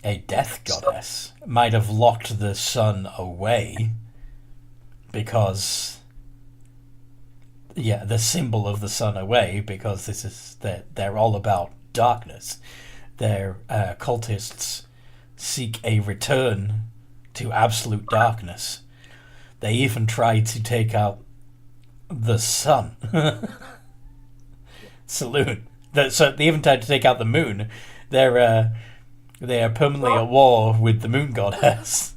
a death goddess, might have locked the sun away because, yeah, the symbol of the sun away, because this is they're all about darkness. Their cultists seek a return to absolute darkness. They even tried to take out the sun. Saloon. So they even tried to take out the moon. They are permanently at war with the moon goddess.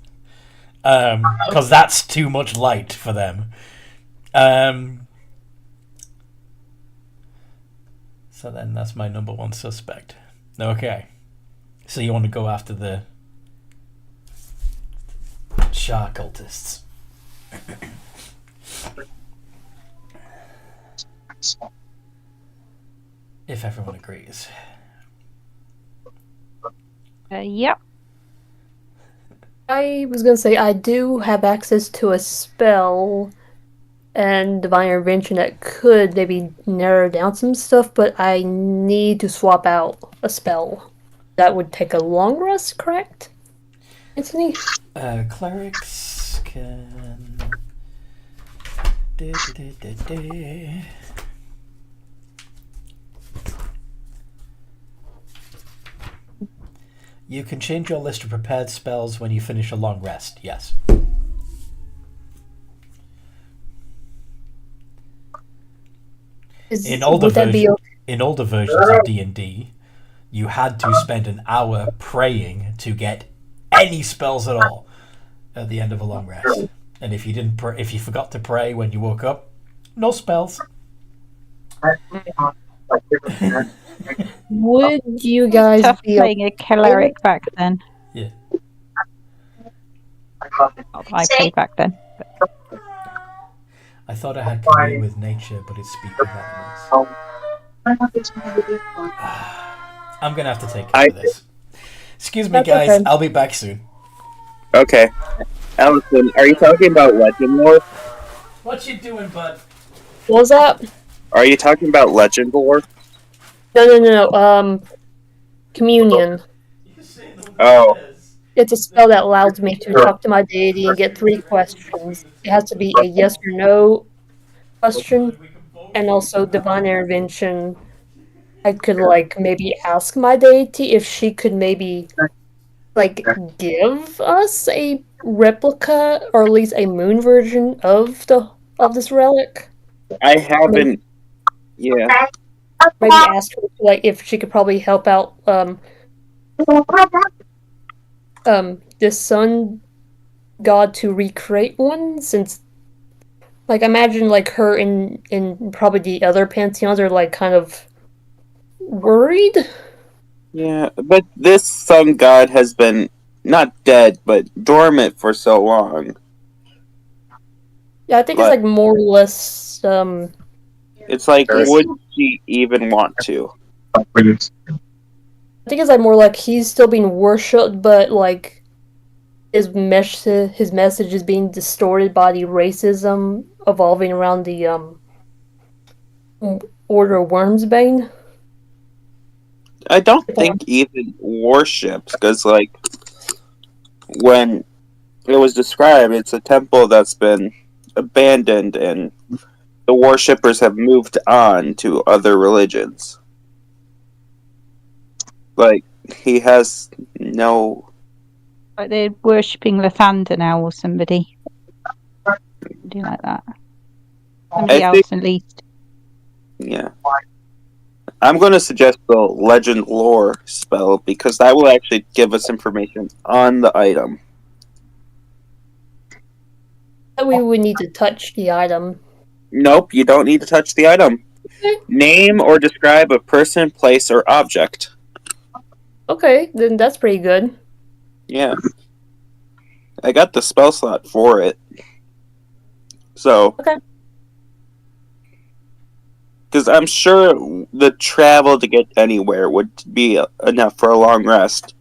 Because that's too much light for them. So then that's my number one suspect. Okay. So you want to go after the Shah cultists. If everyone agrees. Yep. I was gonna say I do have access to a spell and divine intervention that could maybe narrow down some stuff, but I need to swap out a spell. That would take a long rest, correct, Anthony? Clerics can... You can change your list of prepared spells when you finish a long rest, yes. In older versions of D&D, you had to spend an hour praying to get any spells at all at the end of a long rest. And if you forgot to pray when you woke up, no spells. Would you guys Tough be playing a cleric back then. Yeah. I played back then. I thought I had commune with nature, but it's speak with animals. I'm gonna have to take care of this. Excuse me, guys. Okay. I'll be back soon. Okay. Allison, are you talking about legend lore? What you doing, bud? What was that? Are you talking about legend lore? No. Communion. Oh. It's a spell that allows me to talk to my deity and get 3 questions. It has to be a yes or no question, and also divine intervention. I could maybe ask my deity if she could maybe give us a replica or at least a moon version of this relic. I haven't. Yeah. Maybe ask her if she could probably help out this sun god to recreate one, since imagine her in probably the other pantheons are kind of worried. Yeah, but this sun god has been not dead, but dormant for so long. Yeah, I think it's more or less. It's would she even want to? I think it's more he's still being worshipped, but his message is being distorted by the racism evolving around the Order of Wormsbane. I don't think even worships, because when it was described, it's a temple that's been abandoned and the worshippers have moved on to other religions. He has no... They're worshipping Lathander now, or somebody. Something like that. Somebody else, at least. Yeah. I'm going to suggest the legend lore spell, because that will actually give us information on the item. We would need to touch the item. Nope, you don't need to touch the item. Okay. Name or describe a person, place, or object. Okay, then that's pretty good. Yeah. I got the spell slot for it. So. Okay. Because I'm sure the travel to get anywhere would be enough for a long rest.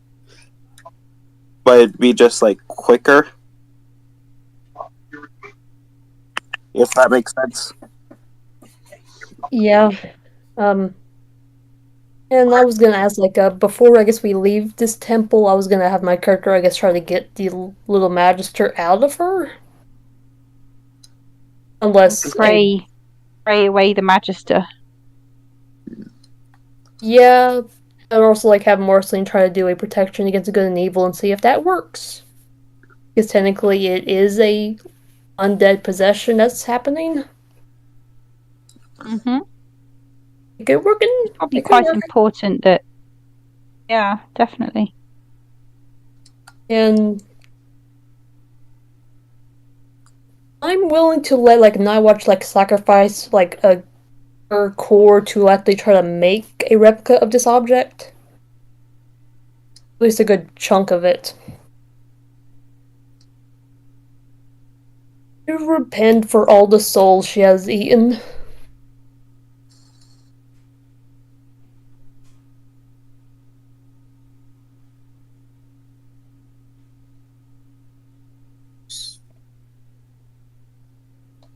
but it'd be just like quicker. If that makes sense. Yeah. And I was gonna ask, like, before I guess we leave this temple, I was gonna have my character, I guess, try to get the little magister out of her. Unless pray away the magister. Yeah, and also like have Marceline try to do a protection against good and evil and see if that works. Because technically, it is a undead possession that's happening. Mm-hmm. Good working. Probably quite important that. Yeah, definitely. And I'm willing to let like NightWatch like sacrifice like her core to actually try to make a replica of this object. At least a good chunk of it. To repent for all the souls she has eaten.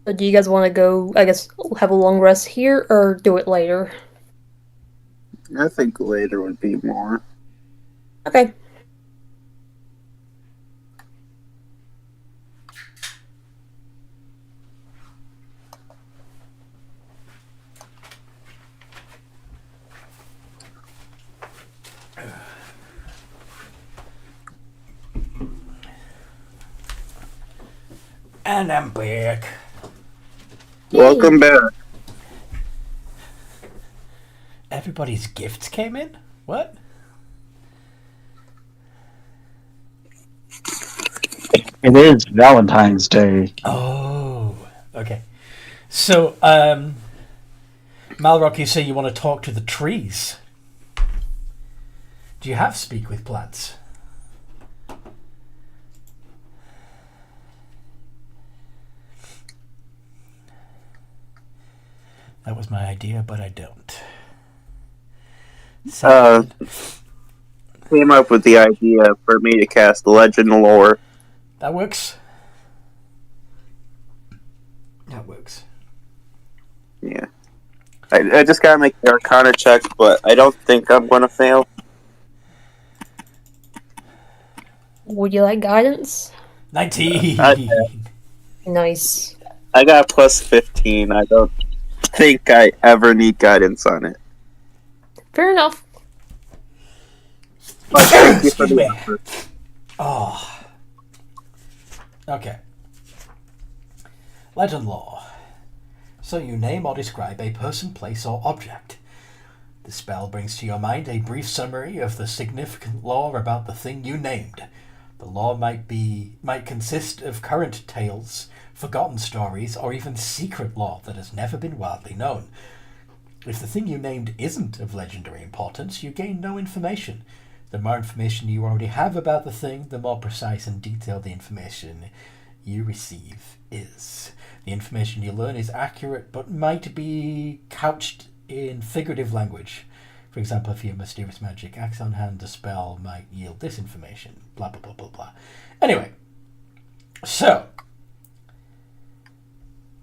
So do you guys want to go, I guess, have a long rest here, or do it later? I think later would be more. Okay. And I'm back. Welcome back. Everybody's gifts came in? What? It is Valentine's Day. Oh, okay. So, Malrock, you say you want to talk to the trees. Do you have speak with plants? That was my idea, but I don't. Came up with the idea for me to cast Legend Lore. That works. That works. Yeah. I just gotta make the Arcana check, but I don't think I'm gonna fail. Would you like guidance? 19! Nice. I got plus 15. I don't think I ever need guidance on it. Fair enough. But thank you for Excuse the me. effort. Oh. Okay. Legend lore. So you name or describe a person, place, or object. The spell brings to your mind a brief summary of the significant lore about the thing you named. The lore might consist of current tales, forgotten stories, or even secret lore that has never been widely known. If the thing you named isn't of legendary importance, you gain no information. The more information you already have about the thing, the more precise and detailed the information you receive is. The information you learn is accurate, but might be couched in figurative language. For example, if you have mysterious magic axe on hand, the spell might yield this information. Blah, blah, blah, blah, blah. Anyway, so,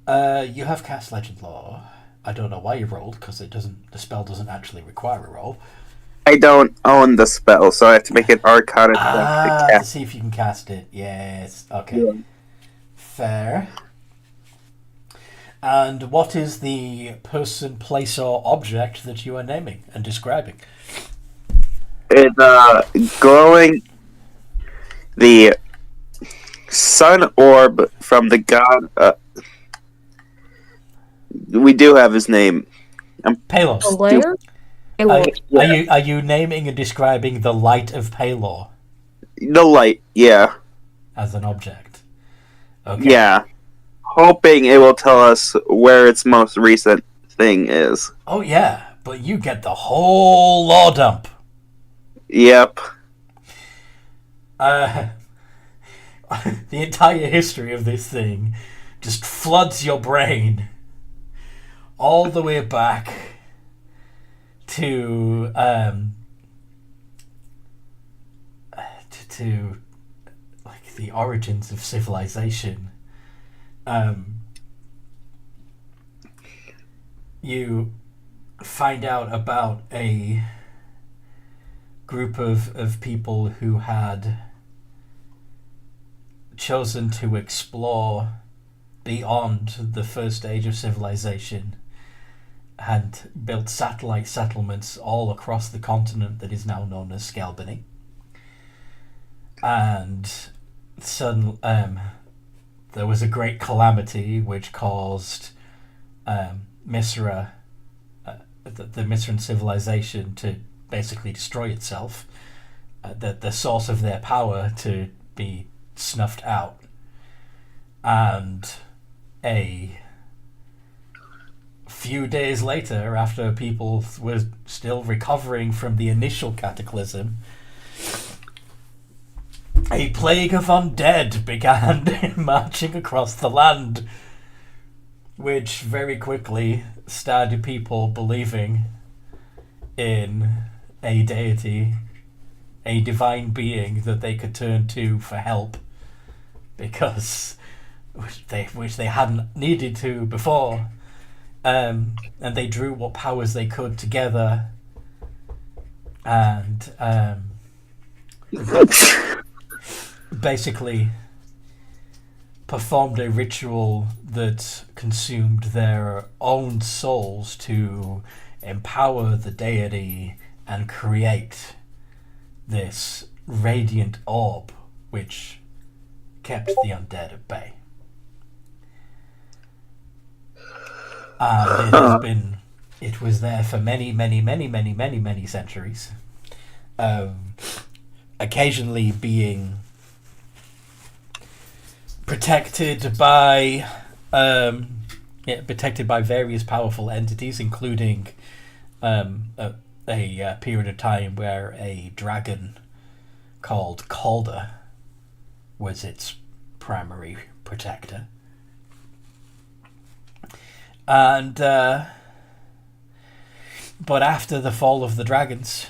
you have cast Legend Lore. I don't know why you rolled, because the spell doesn't actually require a roll. I don't own the spell, so I have to make an Arcana check to To cast. see if you can cast it. Yes, okay. Yeah. Fair. And what is the person, place, or object that you are naming and describing? It's glowing the sun orb from the god. We do have his name. Palos. Palor? Are you naming and describing the light of Palor The light, yeah. as an object? Okay. Yeah. Hoping it will tell us where its most recent thing is. Oh yeah, but you get the whole lore dump. Yep. The entire history of this thing just floods your brain all the way back to the origins of civilization, you find out about a group of people who had chosen to explore beyond the first stage of civilization and built satellite settlements all across the continent that is now known as Skelbany. And suddenly there was a great calamity which caused Misra, the Misran civilization, to basically destroy itself, the source of their power to be snuffed out, and a few days later, after people were still recovering from the initial cataclysm, a plague of undead began marching across the land, which very quickly started people believing in a deity, a divine being that they could turn to for help, because which they hadn't needed to before, and they drew what powers they could together, and basically performed a ritual that consumed their own souls to empower the deity and create this radiant orb which kept the undead at bay. And it was there for many centuries, occasionally being protected by various powerful entities, including a period of time where a dragon called Calder was its primary protector. And but after the fall of the dragons,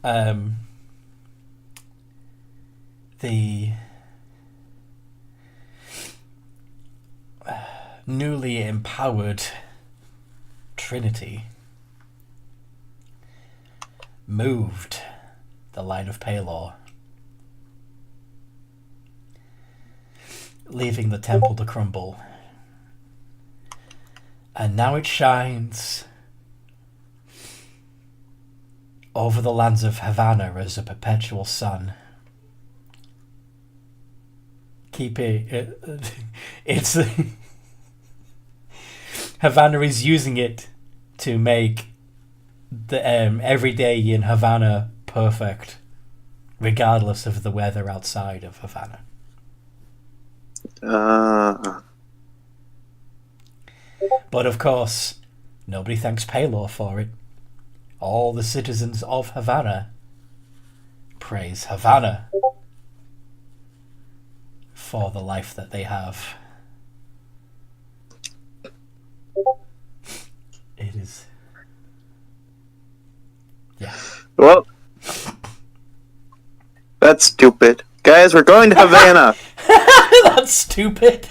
the newly empowered Trinity moved the light of Palor, leaving the temple to crumble. And now it shines over the lands of Havana as a perpetual sun. It's Havana is using it to make the every day in Havana perfect, regardless of the weather outside of Havana. But of course, nobody thanks Palor for it. All the citizens of Havana praise Havana for the life that they have. It is... yeah. Well, that's stupid. Guys, we're going to Havana. That's stupid.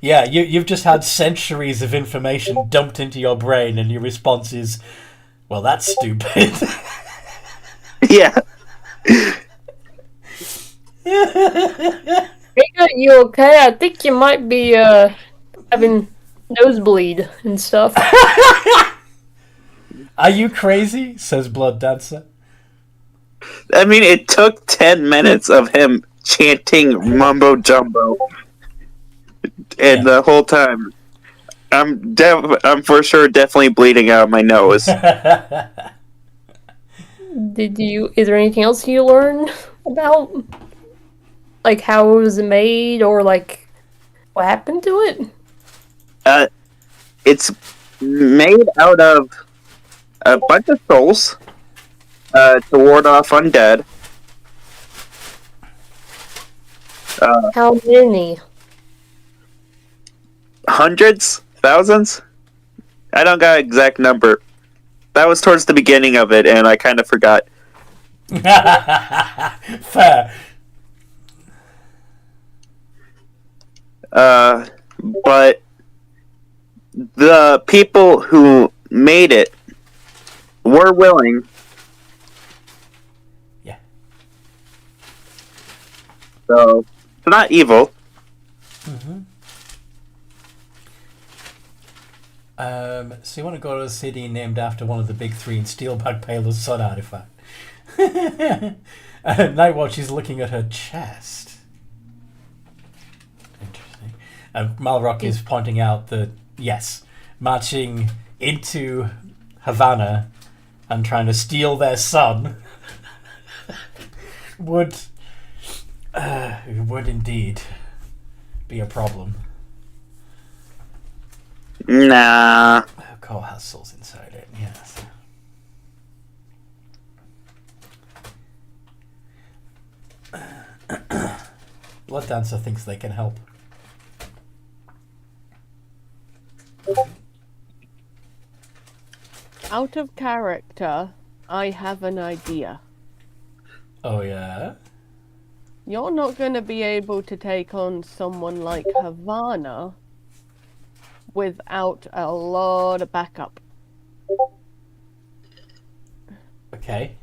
Yeah, you've just had centuries of information dumped into your brain, and your response is, well, that's stupid. Yeah. Vega, you okay? I think you might be having nosebleed and stuff. Are you crazy? Says Blood Dancer. I mean, it took 10 minutes of him chanting mumbo jumbo, and the whole time, I'm for sure definitely bleeding out of my nose. Is there anything else you learned about? Like, how it was made, or, like, what happened to it? It's made out of a bunch of souls to ward off undead. How many? Hundreds? Thousands? I don't got an exact number. that was towards the beginning of it, and I kind of forgot. Fair. But the people who made it were willing. Yeah. So it's not evil. Mm-hmm. So you want to go to a city named after one of the big three and steal back Palor's sun artifact. NightWatch is looking at her chest. Interesting. And Malrock is pointing out that, yes, marching into Havana and trying to steal their sun would indeed be a problem. Nah. Core has souls inside it, yes. Blood Dancer thinks they can help. Out of character, I have an idea. Oh, yeah? You're not going to be able to take on someone like Havana without a lot of backup. Okay.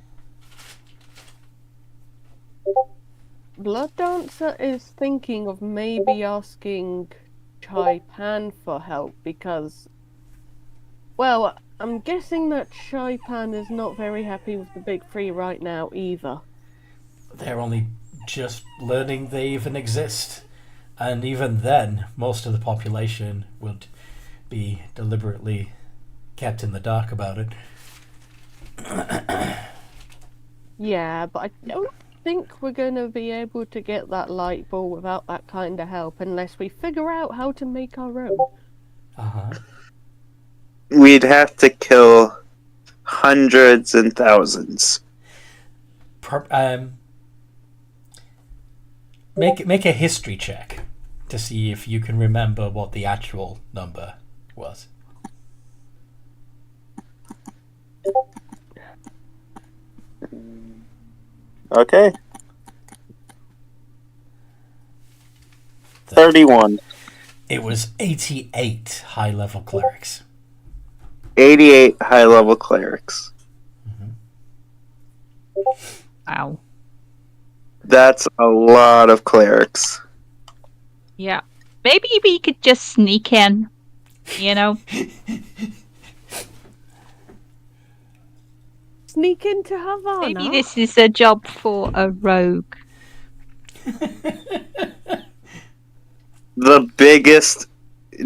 Blood Dancer is thinking of maybe asking Chai Pan for help because, well, I'm guessing that Chai Pan is not very happy with the big three right now either. They're only just learning they even exist. And even then, most of the population would be deliberately kept in the dark about it. Yeah, but I don't think we're going to be able to get that light ball without that kind of help unless we figure out how to make our own. Uh-huh. We'd have to kill hundreds and thousands. Make a history check to see if you can remember what the actual number was. Okay. 31. It was 88 high-level clerics. 88 high-level clerics. Wow. That's a lot of clerics. Yeah. Maybe we could just sneak in, you know? Sneak into Havana? Maybe this is a job for a rogue. The biggest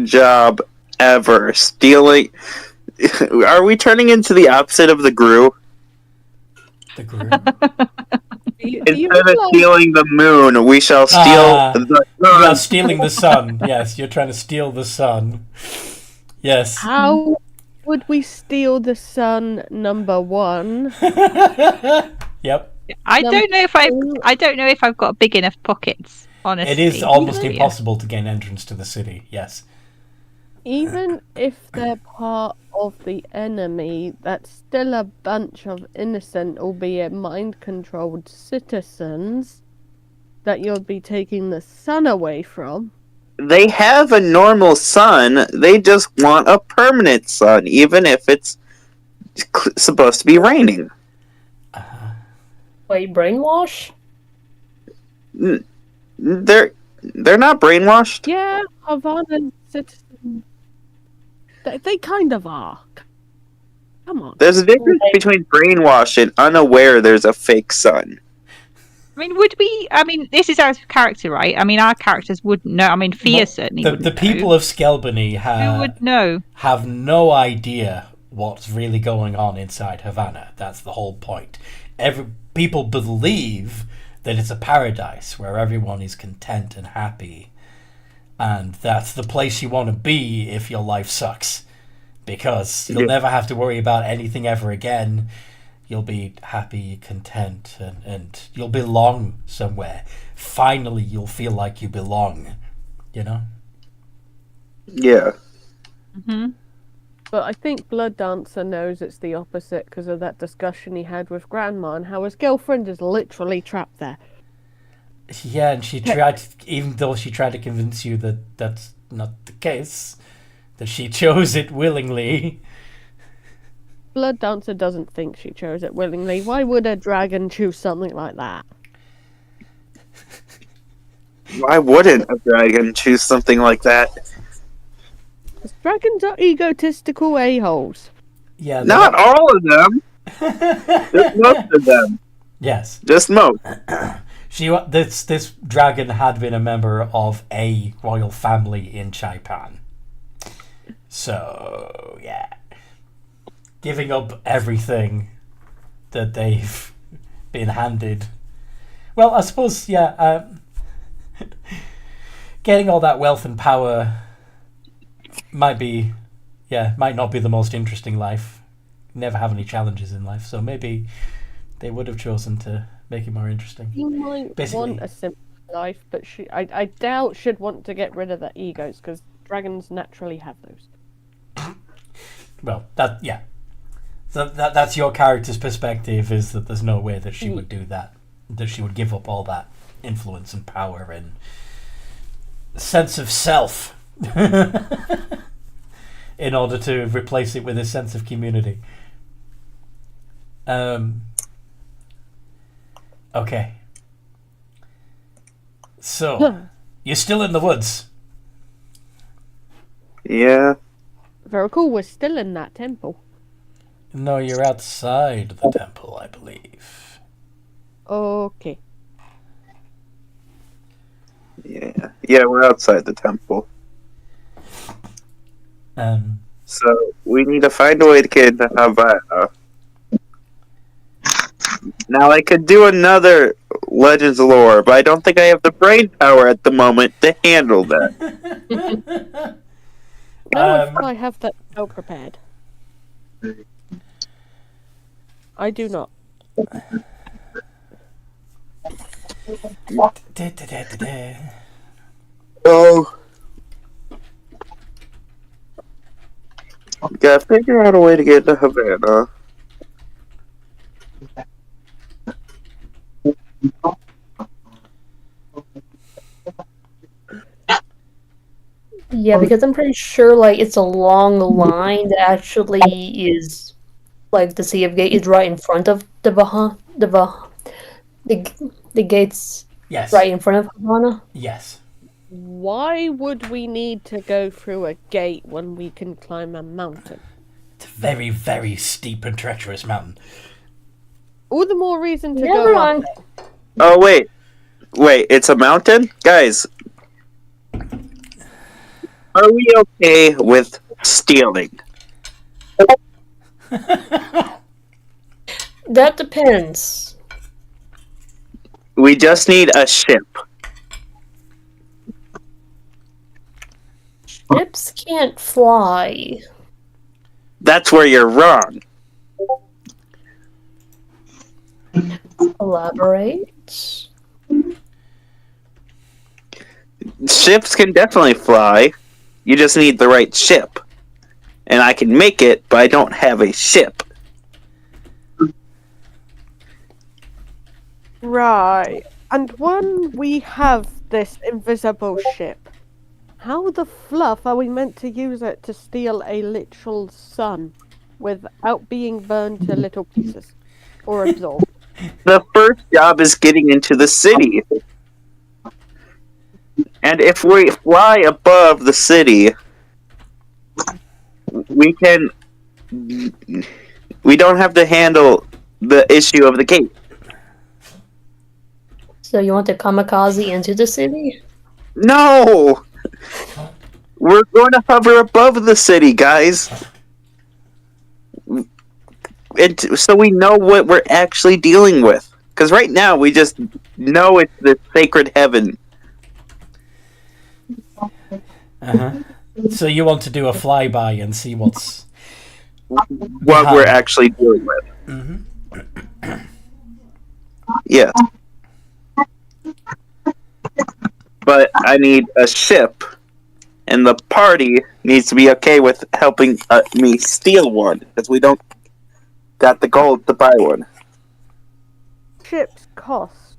job ever. Stealing. Are we turning into the opposite of the Gru? The Gru? Instead of stealing the moon, we shall steal the You are sun. stealing the sun. Yes, you're trying to steal the sun. Yes. How would we steal the sun, number one? Yep. I don't know if I've got big enough pockets, honestly. It is almost impossible to gain entrance to the city, yes. Even if they're part of the enemy, that's still a bunch of innocent, albeit mind-controlled citizens that you'll be taking the sun away from. They have a normal sun. They just want a permanent sun, even if it's supposed to be raining. Wait, brainwash? They're not brainwashed. Yeah, Havana citizens. They kind of are. Come on. There's a difference between brainwashed and unaware there's a fake sun. I mean, this is out of character, right? I mean, our characters wouldn't know. I mean, Fia certainly wouldn't The people know. of Skelbany Who would know? have no idea what's really going on inside Havana. That's the whole point. People believe that it's a paradise where everyone is content and happy. And that's the place you want to be if your life sucks. Because you'll never have to worry about anything ever again. You'll be happy, content, and you'll belong somewhere. Finally, you'll feel like you belong. You know? Yeah. Mm-hmm. But I think Blood Dancer knows it's the opposite because of that discussion he had with Grandma and how his girlfriend is literally trapped there. Yeah, and she tried, even though she tried to convince you that that's not the case, that she chose it willingly. Blood Dancer doesn't think she chose it willingly. Why would a dragon choose something like that? Why wouldn't a dragon choose something like that? Because dragons are egotistical a-holes. Yeah, Not all of them. Just most of them. Yes. Just most. This dragon had been a member of a royal family in Chaipan. So, yeah. Giving up everything that they've been handed. Well, I suppose, yeah, getting all that wealth and power might not be the most interesting life. Never have any challenges in life, so maybe they would have chosen to make it more interesting. He might want a simple life, but I doubt she'd want to get rid of their egos, because dragons naturally have those. Well, So that's your character's perspective, is that there's no way that she would do that. That she would give up all that influence and power and sense of self in order to replace it with a sense of community. Okay. So, you're still in the woods. Yeah. Very cool, we're still in that temple. No, you're outside the temple, I believe. Okay. Yeah, we're outside the temple. So, we need to find a way to get into Havana. Now, I could do another Legends lore, but I don't think I have the brain power at the moment to handle that. No, if I have that well prepared. I do not. Oh. Gotta figure out a way to get to Havana. Yeah, because I'm pretty sure like it's a long line that actually is like the Sea of Gate is right in front of the gates. Yes. Right in front of Havana. Yes. Why would we need to go through a gate when we can climb a mountain? It's a very, very steep and treacherous mountain. All the more reason to Never go mind. up there. Oh, wait, it's a mountain? Guys, are we okay with stealing? That depends. We just need a ship. Ships can't fly. That's where you're wrong. Elaborate. Ships can definitely fly. You just need the right ship. And I can make it, but I don't have a ship. Right. And when we have this invisible ship, how the fluff are we meant to use it to steal a literal sun without being burned to little pieces? Or absorbed? The first job is getting into the city. And if we fly above the city, we don't have to handle the issue of the gate. So you want to kamikaze into the city? No! We're going to hover above the city, guys. So we know what we're actually dealing with. Because right now, we just know it's the sacred heaven. Uh-huh. So you want to do a flyby and see what we're actually dealing with. Mm-hmm. Yeah. But I need a ship, and the party needs to be okay with helping me steal one, because we don't got the gold to buy one. Ships cost.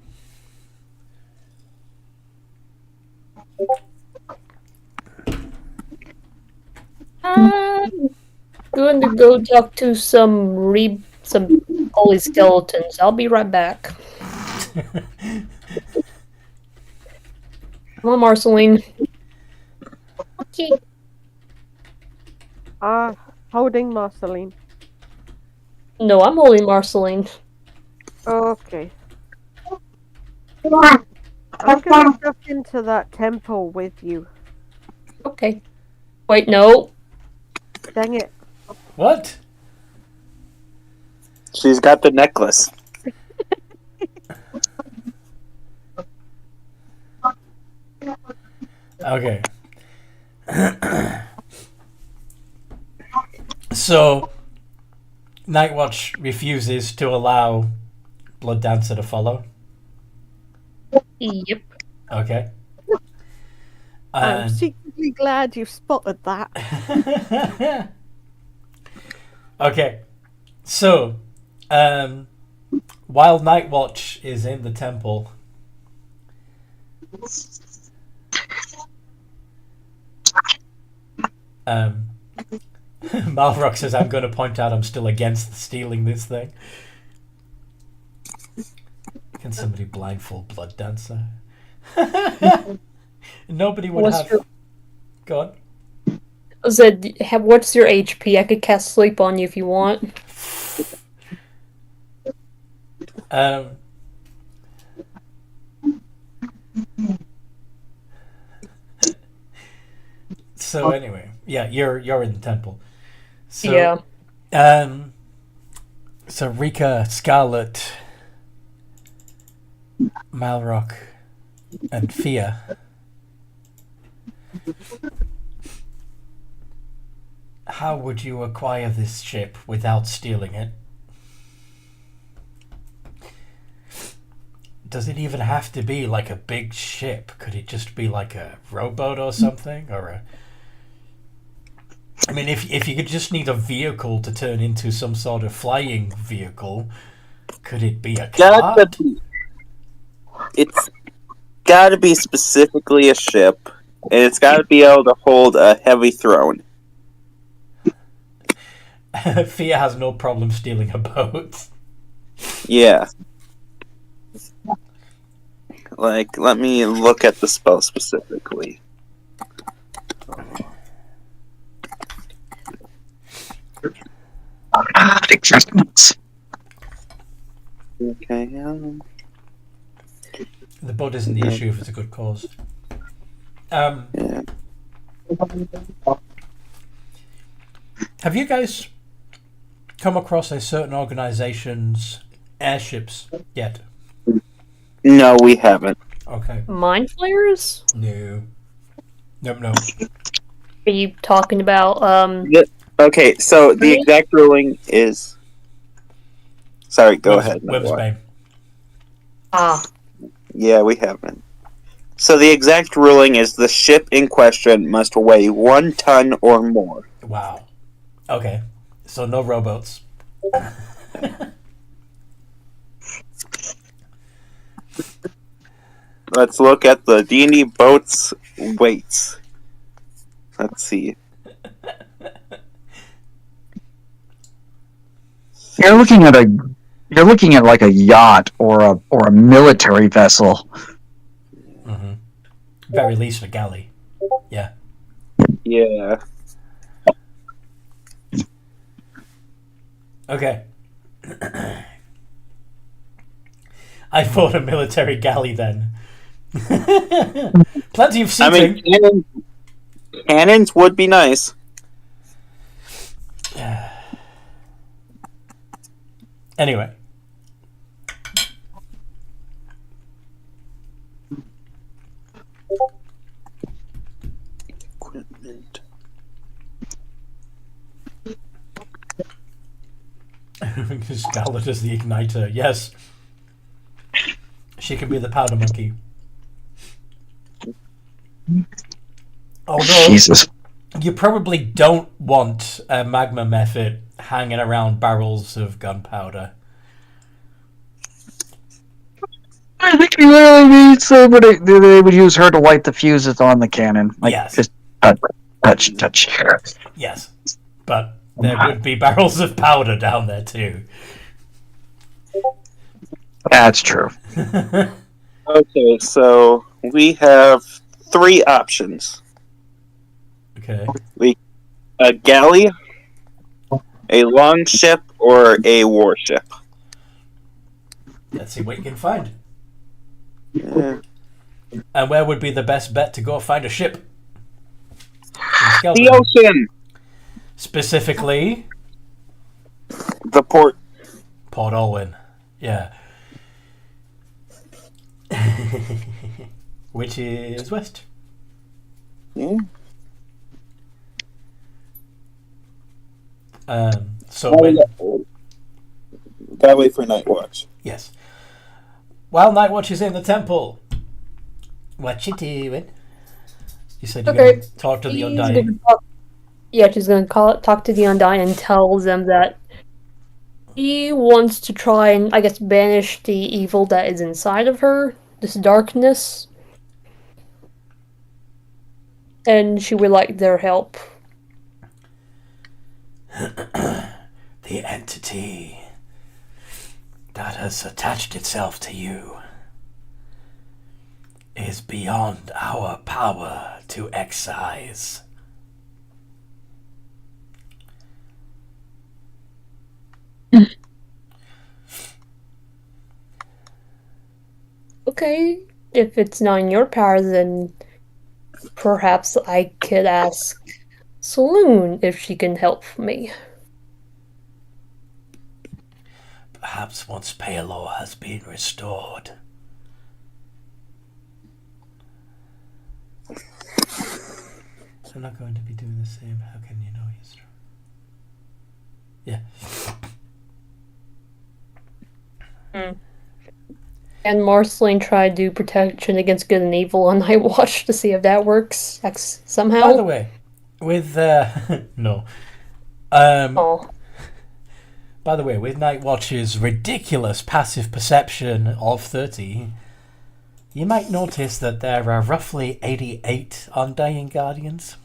Going to go talk to some holy skeletons. I'll be right back. Come on, Marceline. Okay. Holding Marceline. No, I'm holding Marceline. Okay. I'm gonna duck into that temple with you. Okay. Wait, no. Dang it. What? She's got the necklace. Okay. So, NightWatch refuses to allow Blood Dancer to follow. Yep. Okay. I'm secretly glad you spotted that. Okay. So, while NightWatch is in the temple, Malrock says, I'm going to point out I'm still against stealing this thing. Can somebody blindfold Blood Dancer? Nobody would have... Go on. I said, what's your HP? I could cast sleep on you if you want. So anyway, yeah, you're in the temple. So, yeah. So Rika, Scarlet, Malrock, and Fia. How would you acquire this ship without stealing it? Does it even have to be like a big ship? Could it just be like a rowboat or something? Or a... I mean, if you could just need a vehicle to turn into some sort of flying vehicle, could it be a car? It's got to be specifically a ship, and it's got to be able to hold a heavy throne. Fia has no problem stealing a boat. Yeah. Like, let me look at the spell specifically. Okay. The boat isn't the issue if it's a good cause. Yeah. Have you guys come across a certain organization's airships yet? No, we haven't. Okay. Mind flayers? No. Nope. Are you talking about, Okay, so the exact ruling is... Sorry, go ahead. Websbane. Yeah, we haven't. So the exact ruling is the ship in question must weigh 1 ton or more. Wow. Okay. So no rowboats. Let's look at the D&D boat's weights. Let's see. You're looking at like a yacht or a military vessel. Mm-hmm. Very least a galley. Yeah. Yeah. Okay. I thought a military galley then. Plenty of seating. I mean, cannons would be nice. Anyway. Equipment. Scarlet is the igniter. Yes. She can be the powder monkey. Oh no! Jesus. You probably don't want a magma method hanging around barrels of gunpowder. I think he really needs somebody. They would use her to light the fuses on the cannon. Like, Yes. just touch. Yes, but there would be barrels of powder down there too. That's true. Okay, so we have 3 options. Okay. A galley, a longship, or a warship. Let's see what you can find. Yeah. And where would be the best bet to go find a ship? The ocean! Specifically, The port. Port Alwyn. Yeah. Which is west. Yeah. So when... That way for NightWatch. Yes. While NightWatch is in the temple, what you doing? You said you're going to talk to the Undying. She's going to talk to the Undying and tell them that he wants to try and, I guess, banish the evil that is inside of her, this darkness. And she would like their help. The entity that has attached itself to you is beyond our power to excise. Okay, if it's not in your power, then perhaps I could ask Saloon if she can help me. Perhaps once Palor has been restored. I'm not going to be doing the same. How can you know you're strong? Yeah. And Marceline tried to do protection against good and evil on NightWatch to see if that works somehow. By the way, with no. Oh. By the way, with NightWatch's ridiculous passive perception of 30, you might notice that there are roughly 88 Undying Guardians.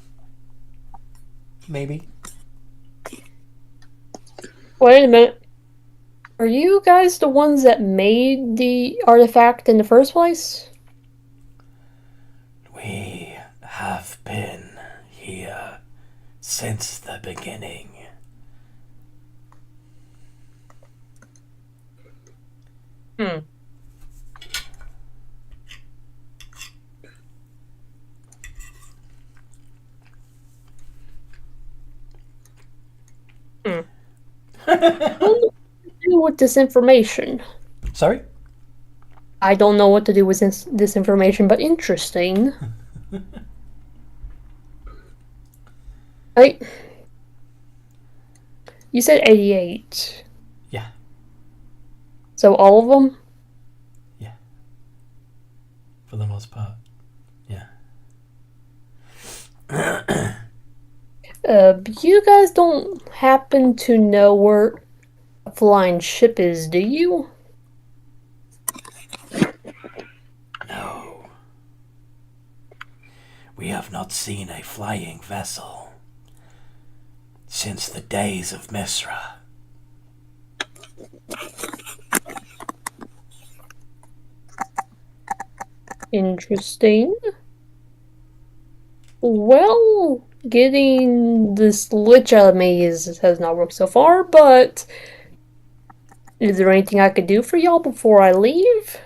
Maybe. Wait a minute. Are you guys the ones that made the artifact in the first place? We have been here since the beginning. What do do with this information? Sorry? I don't know what to do with this information, but interesting. You said 88. Yeah. So all of them? Yeah. For the most part. Yeah. You guys don't happen to know where a flying ship is, do you? No. We have not seen a flying vessel since the days of Misra. Interesting. Well, getting this lich out of me has not worked so far, but is there anything I could do for y'all before I leave?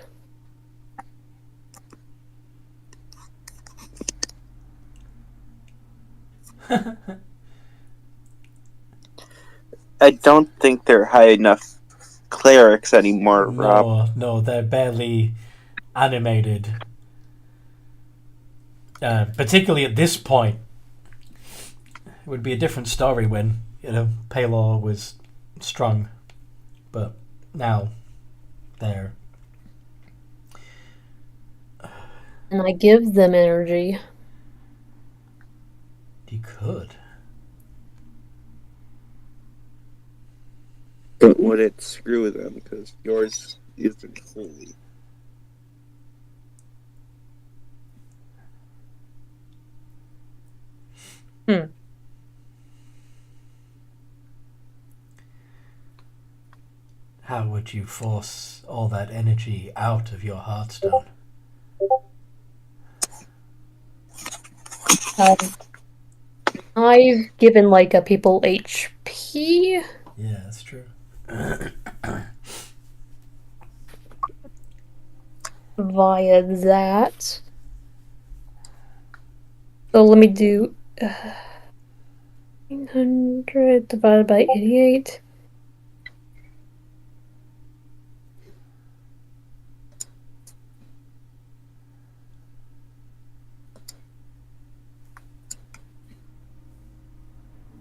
I don't think they're high enough clerics anymore, Rob. No, they're barely animated. Particularly at this point. It would be a different story when, Palor was strong. But now, they're... And I give them energy. You could. But would it screw them? Because yours isn't holy. How would you force all that energy out of your heartstone? I've given like a people HP. Yeah, that's true. Via that. So let me do 900 divided by 88.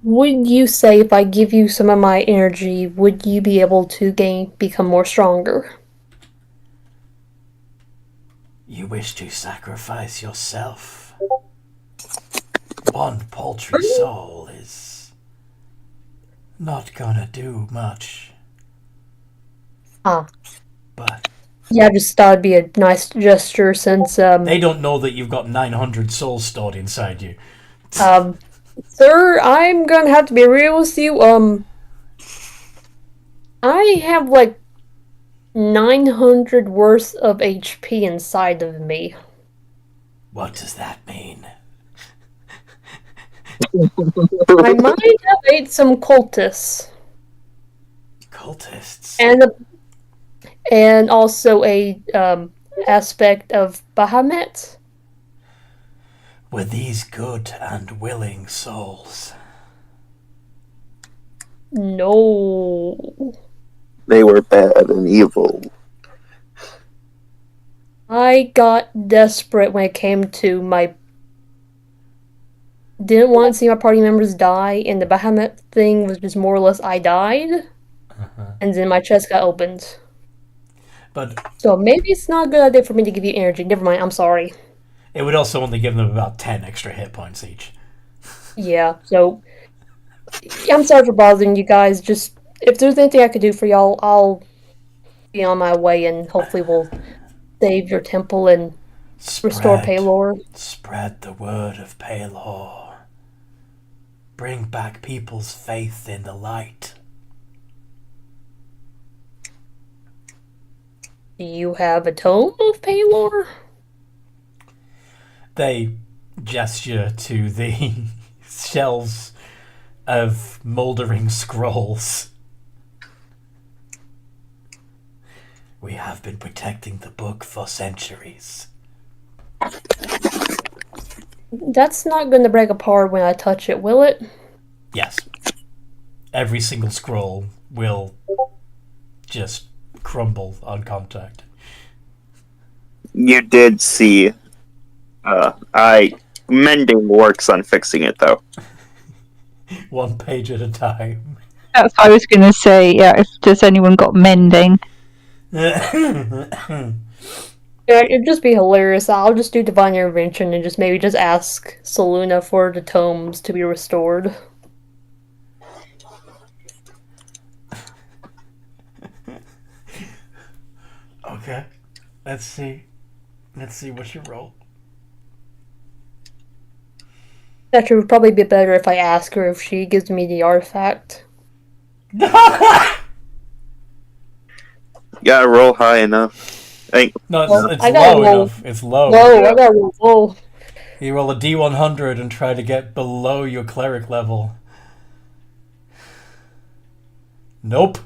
Would you say if I give you some of my energy, would you be able to become more stronger? You wish to sacrifice yourself. One paltry soul is not gonna do much. But yeah, I just thought it'd be a nice gesture since they don't know that you've got 900 souls stored inside you. Sir, I'm gonna have to be real with you. I have like 900 worth of HP inside of me. What does that mean? I might have ate some cultists. Cultists? And also a aspect of Bahamut. Were these good and willing souls? No. They were bad and evil. I got desperate when it came to my... Didn't want to see my party members die, and the Bahamut thing was just more or less I died. And then my chest got opened. So maybe it's not a good idea for me to give you energy. Never mind, I'm sorry. It would also only give them about 10 extra hit points each. Yeah, so... I'm sorry for bothering you guys. Just, if there's anything I could do for y'all, I'll be on my way, and hopefully we'll save your temple and restore Palor. Spread the word of Palor. Bring back people's faith in the light. Do you have a tome of Palor? They gesture to the shelves of mouldering scrolls. We have been protecting the book for centuries. That's not going to break apart when I touch it, will it? Yes. Every single scroll will just crumble on contact. You did see... mending works on fixing it, though. One page at a time. That's what I was going to say, yeah, if does anyone got mending? Yeah, it'd just be hilarious. I'll just do Divine Intervention and maybe just ask Seluna for the tomes to be restored. Okay. Let's see what you roll. Actually, it would probably be better if I ask her if she gives me the artifact. You gotta roll high enough. No, it's low enough. It's low. Low, I gotta roll low. You roll a D100 and try to get below your cleric level. Nope.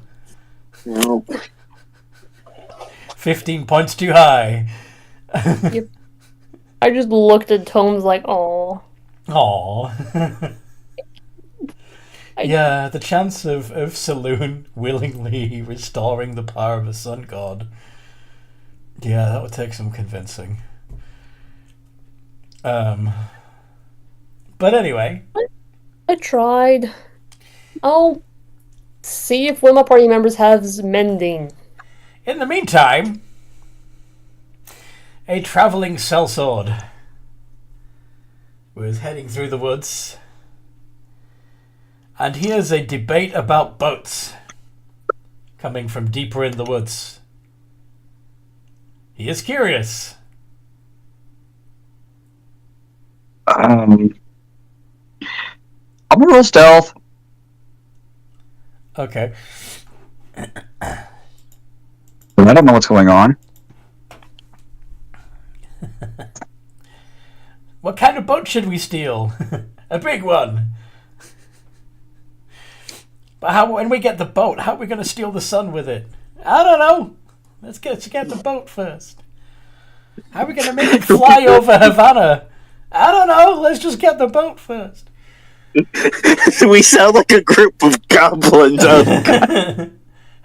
15 points too high. Yep. I just looked at tomes like, aww. Aww. Yeah, the chance of Saloon willingly restoring the power of a sun god. Yeah, that would take some convincing. But anyway. I tried. I'll see if one of my party members has mending. In the meantime, a traveling sellsword was heading through the woods And here's a debate about boats. Coming from deeper in the woods. He is curious. I'm gonna roll stealth. Okay. I don't know what's going on. What kind of boat should we steal? A big one. But when we get the boat, how are we going to steal the sun with it? I don't know. Let's get the boat first. How are we going to make it fly over Havana? I don't know. Let's just get the boat first. We sound like a group of goblins. How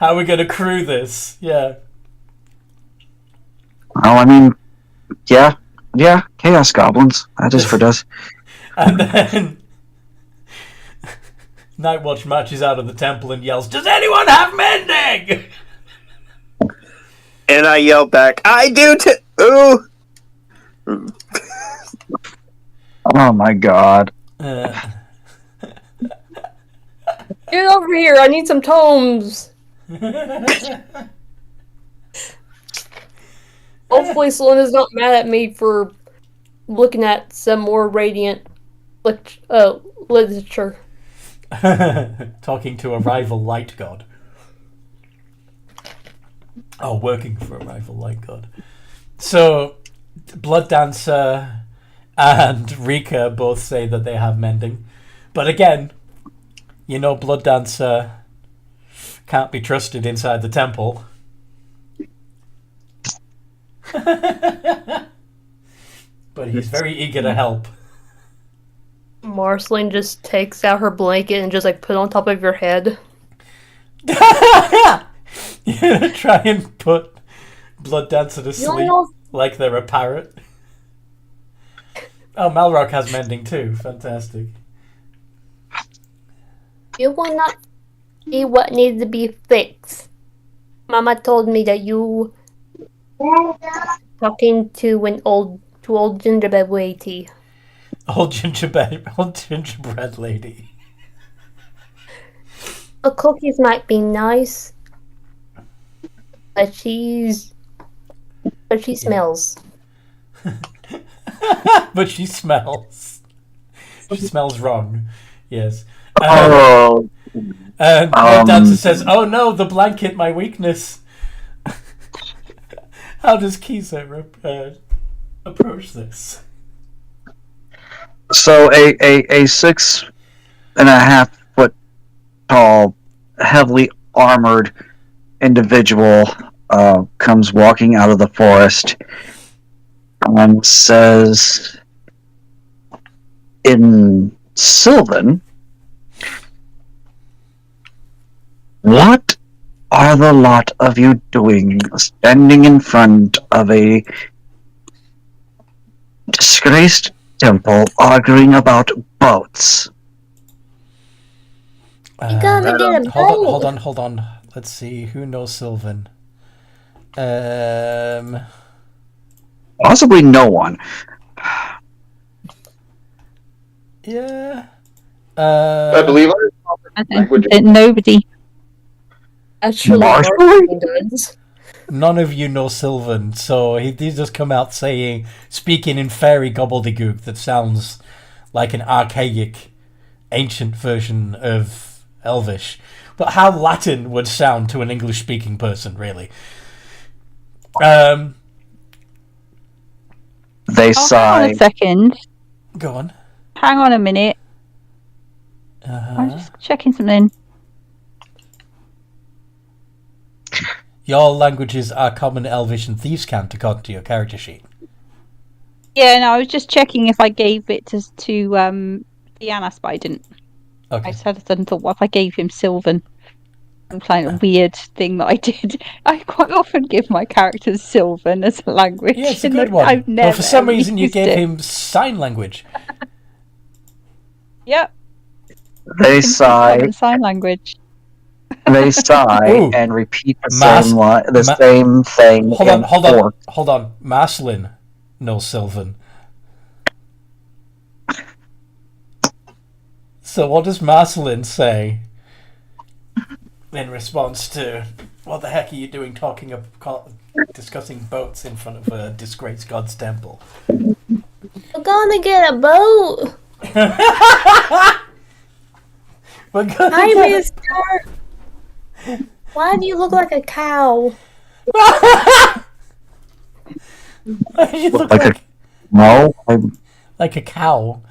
are we going to crew this? Yeah. Oh, I mean, yeah, chaos goblins. That is for us. And then NightWatch marches out of the temple and yells, "Does anyone have mending?" And I yell back, "I do too." Ooh. Oh my god. Get over here! I need some tomes! Hopefully Selena's not mad at me for looking at some more radiant literature. Talking to a rival light god. Oh, working for a rival light god. So, Blood Dancer and Rika both say that they have mending. But again, you know Blood Dancer can't be trusted inside the temple. But he's very eager to help. Marceline just takes out her blanket and just put it on top of your head. You're gonna try and put Blood Dancer to sleep like they're a parrot. Oh, Malrock has mending too. Fantastic. You will not see what needs to be fixed. Mama told me that you talking to old gingerbread lady. Old gingerbread lady. The cookies might be nice, but she smells. But she smells. She smells wrong. Yes. Oh. And Blood Dancer says, "Oh no, the blanket, my weakness." How does Kisa approach this? So a 6.5 foot tall, heavily armored individual comes walking out of the forest and says in Sylvan, "What are the lot of you doing standing in front of a disgraced temple arguing about boats?" Hold on. Let's see. Who knows Sylvan? Possibly no one. Yeah. I believe Nobody. Actually, Marshall? Marceline does. None of you know Sylvan, so he just come out speaking in fairy gobbledygook that sounds like an archaic, ancient version of Elvish. But how Latin would sound to an English-speaking person, really. They Hang on sigh. a second. Go on. Hang on a minute. I'm just checking something. Your languages are Common, Elvish, and Thieves' Cant according to your character sheet. Yeah, no, I was just checking if I gave it to Deanna, but I didn't. Okay. I just had a sudden thought, what if I gave him Sylvan? I'm playing a weird thing that I did. I quite often give my characters Sylvan as a language. Yeah, it's a good one. I've never But for some reason you used gave it. him sign language. Yep. They sigh. Sign language. They sigh Ooh. and repeat the Mas- same thing. Hold on. Marceline knows Sylvan. So what does Marceline say in response to, what the heck are you doing discussing boats in front of a disgraced god's temple? We're gonna get a boat. Hi, mister. Why do you look like a cow? You look like a cow.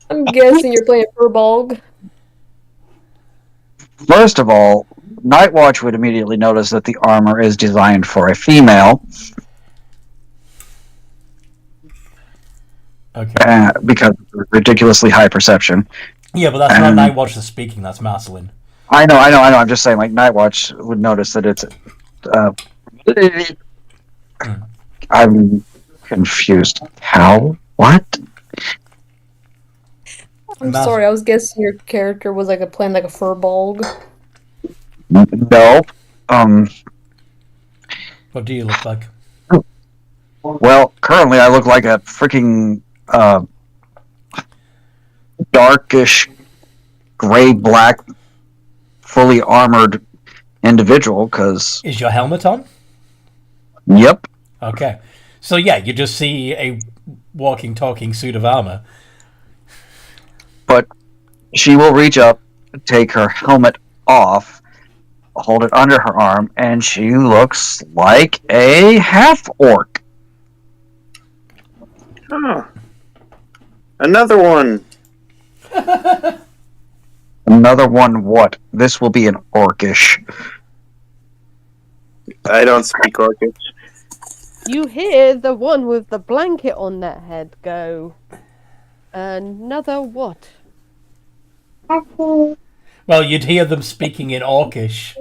I'm guessing you're playing Furbolg. First of all, NightWatch would immediately notice that the armor is designed for a female. Okay. Because of ridiculously high perception. Yeah, but that's not NightWatch that's speaking, that's Marceline. I know. I'm just saying, like, NightWatch would notice that it's... I'm confused. How? What? I'm sorry, I was guessing your character was playing like a Furbolg. No. What do you look like? Well, currently I look like a freaking darkish gray-black, fully armored individual, because... Is your helmet on? Yep. Okay. So yeah, you just see a walking, talking suit of armor. But she will reach up, take her helmet off, hold it under her arm, and she looks like a half-orc. Huh. Another one. Another one what? This will be an orcish. I don't speak Orcish. You hear the one with the blanket on their head go, another what? Well, you'd hear them speaking in Orcish.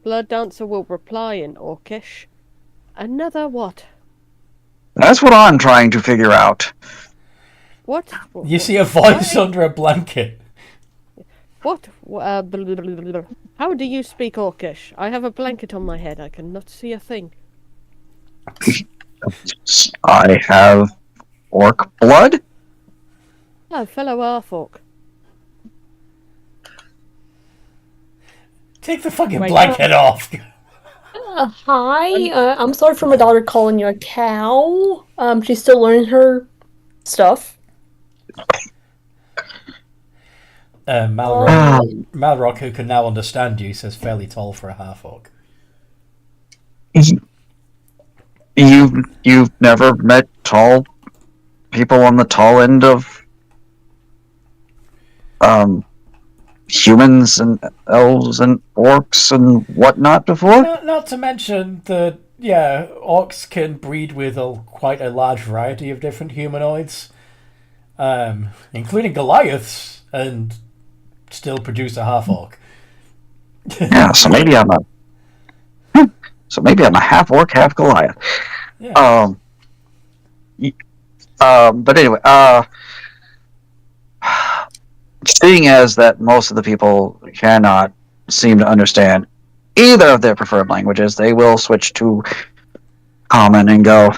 Blood Dancer will reply in Orcish, another what? That's what I'm trying to figure out. What? You see a voice under a blanket. What? How do you speak Orcish? I have a blanket on my head. I cannot see a thing. I have orc blood. Oh, fellow half-orc. Take the fucking blanket off. Hi, I'm sorry for my daughter calling you a cow. She's still learning her stuff. Malrock, who can now understand you, says fairly tall for a half-orc. You've never met tall people on the tall end of humans and elves and orcs and whatnot before? Not to mention that, yeah, orcs can breed with quite a large variety of different humanoids, including Goliaths, and still produce a half-orc. Yeah, so maybe I'm a half orc, half Goliath. Yeah. But anyway, seeing as that most of the people cannot seem to understand either of their preferred languages, they will switch to common and go,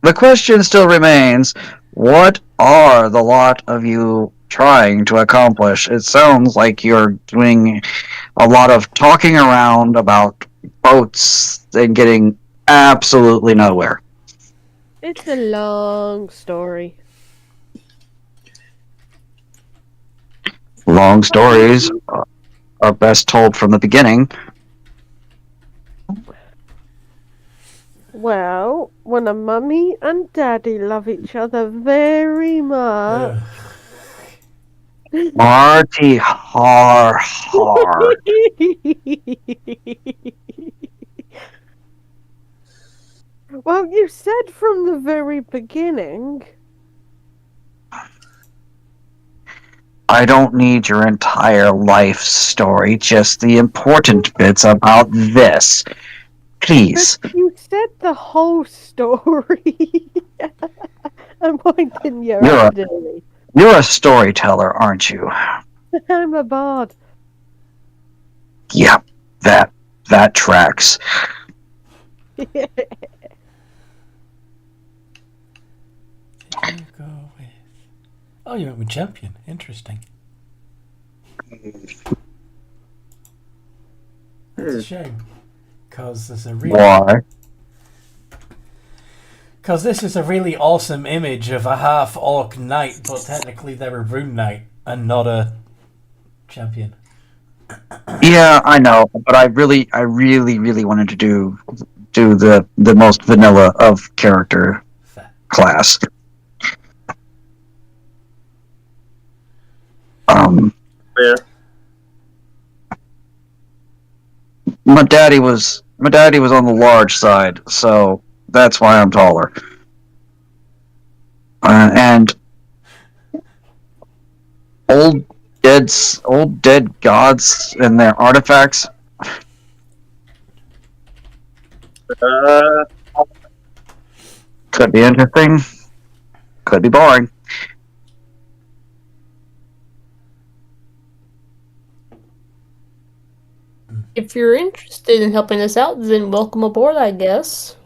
the question still remains, what are the lot of you trying to accomplish? It sounds like you're doing a lot of talking around about boats and getting absolutely nowhere. It's a long story. Long stories are best told from the beginning. Well, when a mummy and daddy love each other very much. Marty, har. Well, you said from the very beginning. I don't need your entire life story, just the important bits about this. Please. But you said the whole story. And why didn't you do? You're a storyteller, aren't you? I'm a bard. Yep, that tracks. You go with... Oh, you went with champion. Interesting. That's a shame. Because there's a really... Why? Because this is a really awesome image of a half-orc knight, but technically they're a rune knight and not a champion. Yeah, I know, but I really wanted to do the most vanilla of character Fair. class. Fair. My daddy was on the large side, so that's why I'm taller. And old dead gods and their artifacts. Could be interesting. Could be boring. If you're interested in helping us out, then welcome aboard, I guess.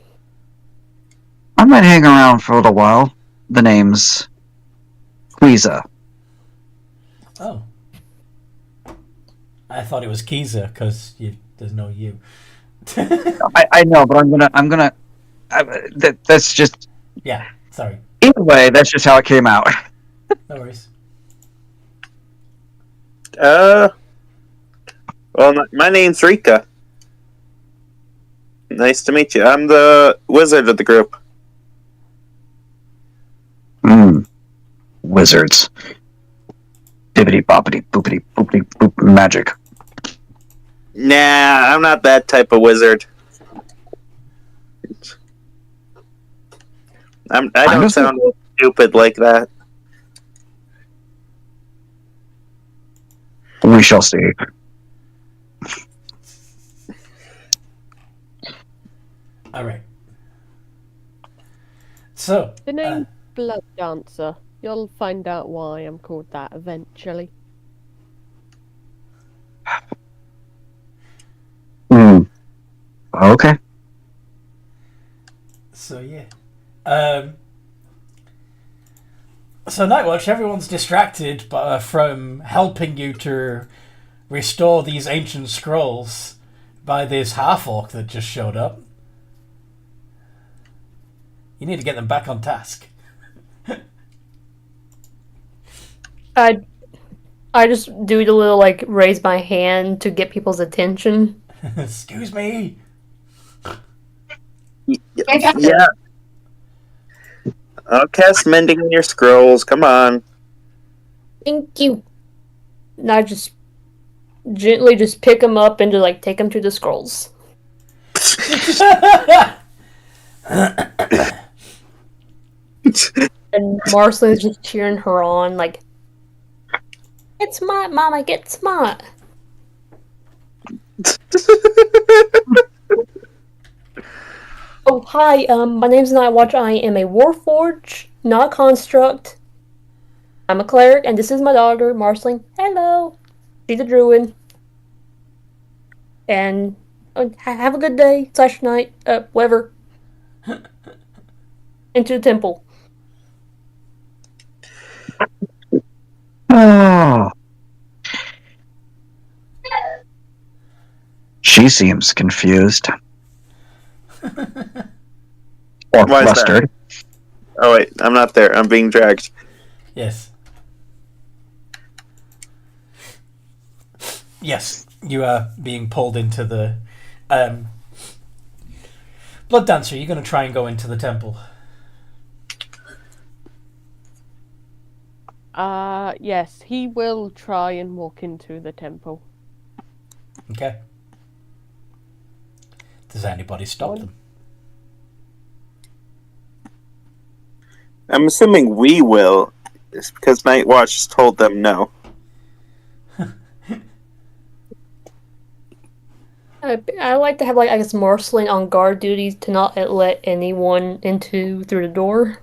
I might hang around for a little while. The name's Quiza. Oh. I thought it was Kiza, because there's no you. I know, but that's just... Yeah, sorry. Either way, that's just how it came out. No worries. Well, my name's Rika. Nice to meet you. I'm the wizard of the group. Wizards. Bibbity boppity boopity boopity boop magic. Nah, I'm not that type of wizard. I don't sound stupid like that. We shall see. Alright. So... The name Blood Dancer. You'll find out why I'm called that eventually. Okay. So, yeah. So, NightWatch, everyone's distracted from helping you to restore these ancient scrolls by this half-orc that just showed up. You need to get them back on task. I just do the little, raise my hand to get people's attention. Excuse me. Yeah. I'll cast mending in your scrolls. Come on. Thank you. And I just gently just pick them up and just, take them to the scrolls. And Marcelin's just cheering her on, get smart, Mama, get smart. Oh, hi, my name's NightWatch. I am a Warforged, not a construct. I'm a cleric, and this is my daughter, Marceline. Hello. She's a druid. And have a good day, / night, whatever. Into the temple. Oh. She seems confused. Or Why is that? flustered. Oh wait, I'm not there. I'm being dragged. Yes. Yes, you are being pulled into the... Blood Dancer, you're going to try and go into the temple. Yes, he will try and walk into the temple. Okay. Does anybody stop them? I'm assuming we will. It's because NightWatch told them no. I like to have, I guess, Marceline on guard duties to not let anyone through the door.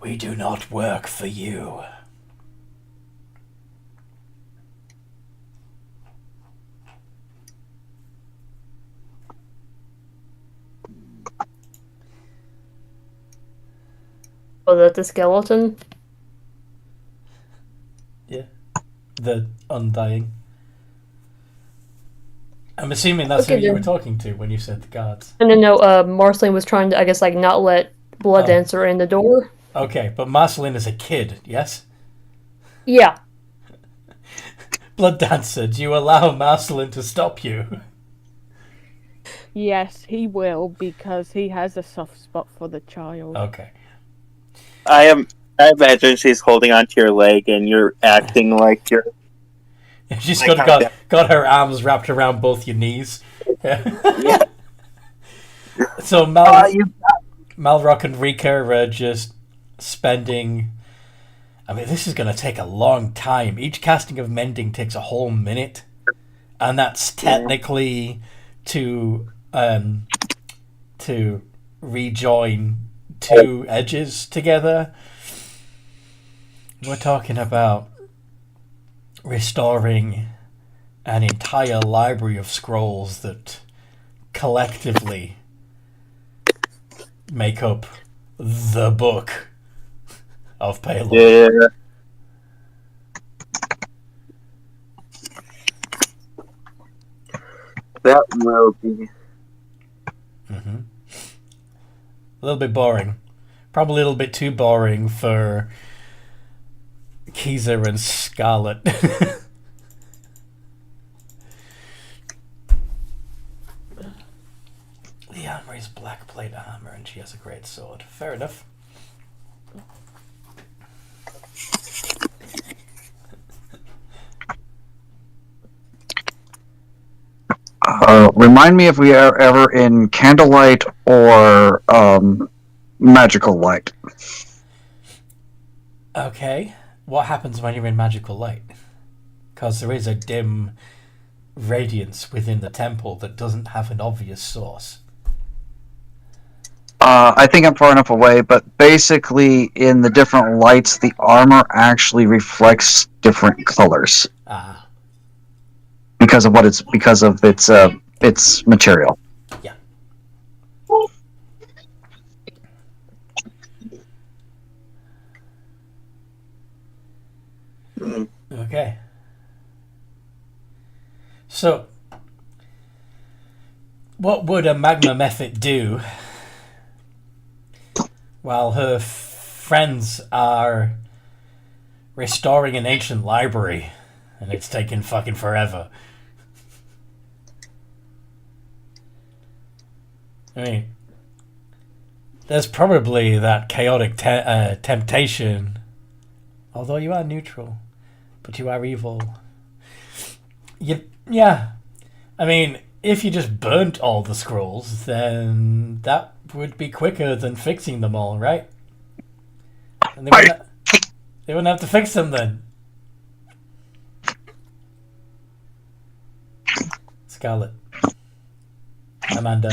We do not work for you. Oh, that's the skeleton? Yeah. The Undying. I'm assuming that's who you were talking to when you said the guards. No, Marceline was trying to, I guess, like, not let Blood Dancer in the door. Okay, but Marceline is a kid, yes? Yeah. Blood Dancer, do you allow Marceline to stop you? Yes, he will, because he has a soft spot for the child. Okay. I imagine she's holding onto your leg and you're acting like you're... She's got her arms wrapped around both your knees. Yeah. So Malrock and Rika are just spending... I mean, this is going to take a long time. Each casting of Mending takes a whole minute. And that's technically to rejoin two edges together. We're talking about restoring an entire library of scrolls that collectively make up the book of Palor. Yeah. That will be... Mm-hmm. A little bit boring. Probably a little bit too boring for Keezer and Scarlet. The armor is black plate armor and she has a great sword. Fair enough. Remind me if we are ever in candlelight or magical light. Okay. What happens when you're in magical light? Because there is a dim radiance within the temple that doesn't have an obvious source. I think I'm far enough away, but basically in the different lights, the armor actually reflects different colors. Ah. Because of its material. Yeah. Okay. So, what would a magma method do while her friends are restoring an ancient library and it's taken fucking forever? I mean, there's probably that chaotic temptation, although you are neutral, but you are evil. Yeah. I mean, if you just burnt all the scrolls, then that would be quicker than fixing them all, right? And they wouldn't have to fix them then. Scarlet. Amanda.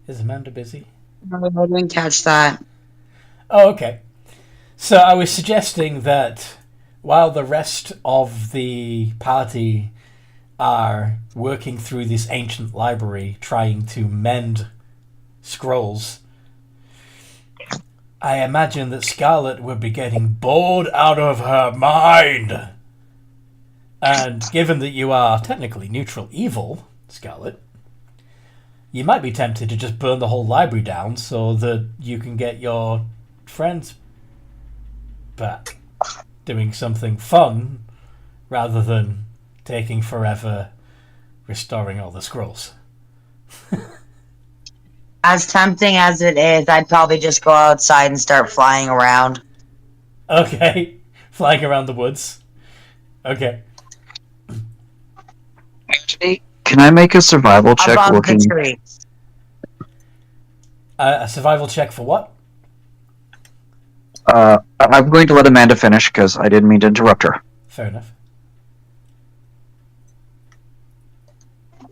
Is Amanda busy? No, I didn't catch that. Oh, okay. So I was suggesting that while the rest of the party are working through this ancient library trying to mend scrolls, I imagine that Scarlet would be getting bored out of her mind. And given that you are technically neutral evil, Scarlet, you might be tempted to just burn the whole library down so that you can get your friends back doing something fun rather than taking forever restoring all the scrolls. As tempting as it is, I'd probably just go outside and start flying around. Okay. Flying around the woods. Okay. Actually, can I make a survival check Above looking? the tree. A survival check for what? I'm going to let Amanda finish because I didn't mean to interrupt her. Fair enough.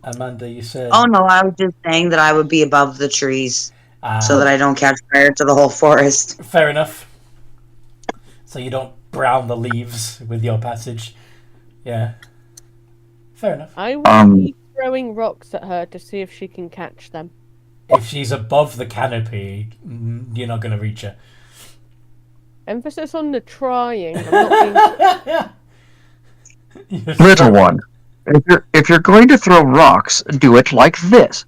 Amanda, you said... Oh no, I was just saying that I would be above the trees so that I don't catch fire to the whole forest. Fair enough. so you don't brown the leaves with your passage. Yeah. Fair enough. I will be throwing rocks at her to see if she can catch them. If she's above the canopy, you're not going to reach her. Emphasis on the trying. I'm not being... Little one, if you're going to throw rocks, do it like this.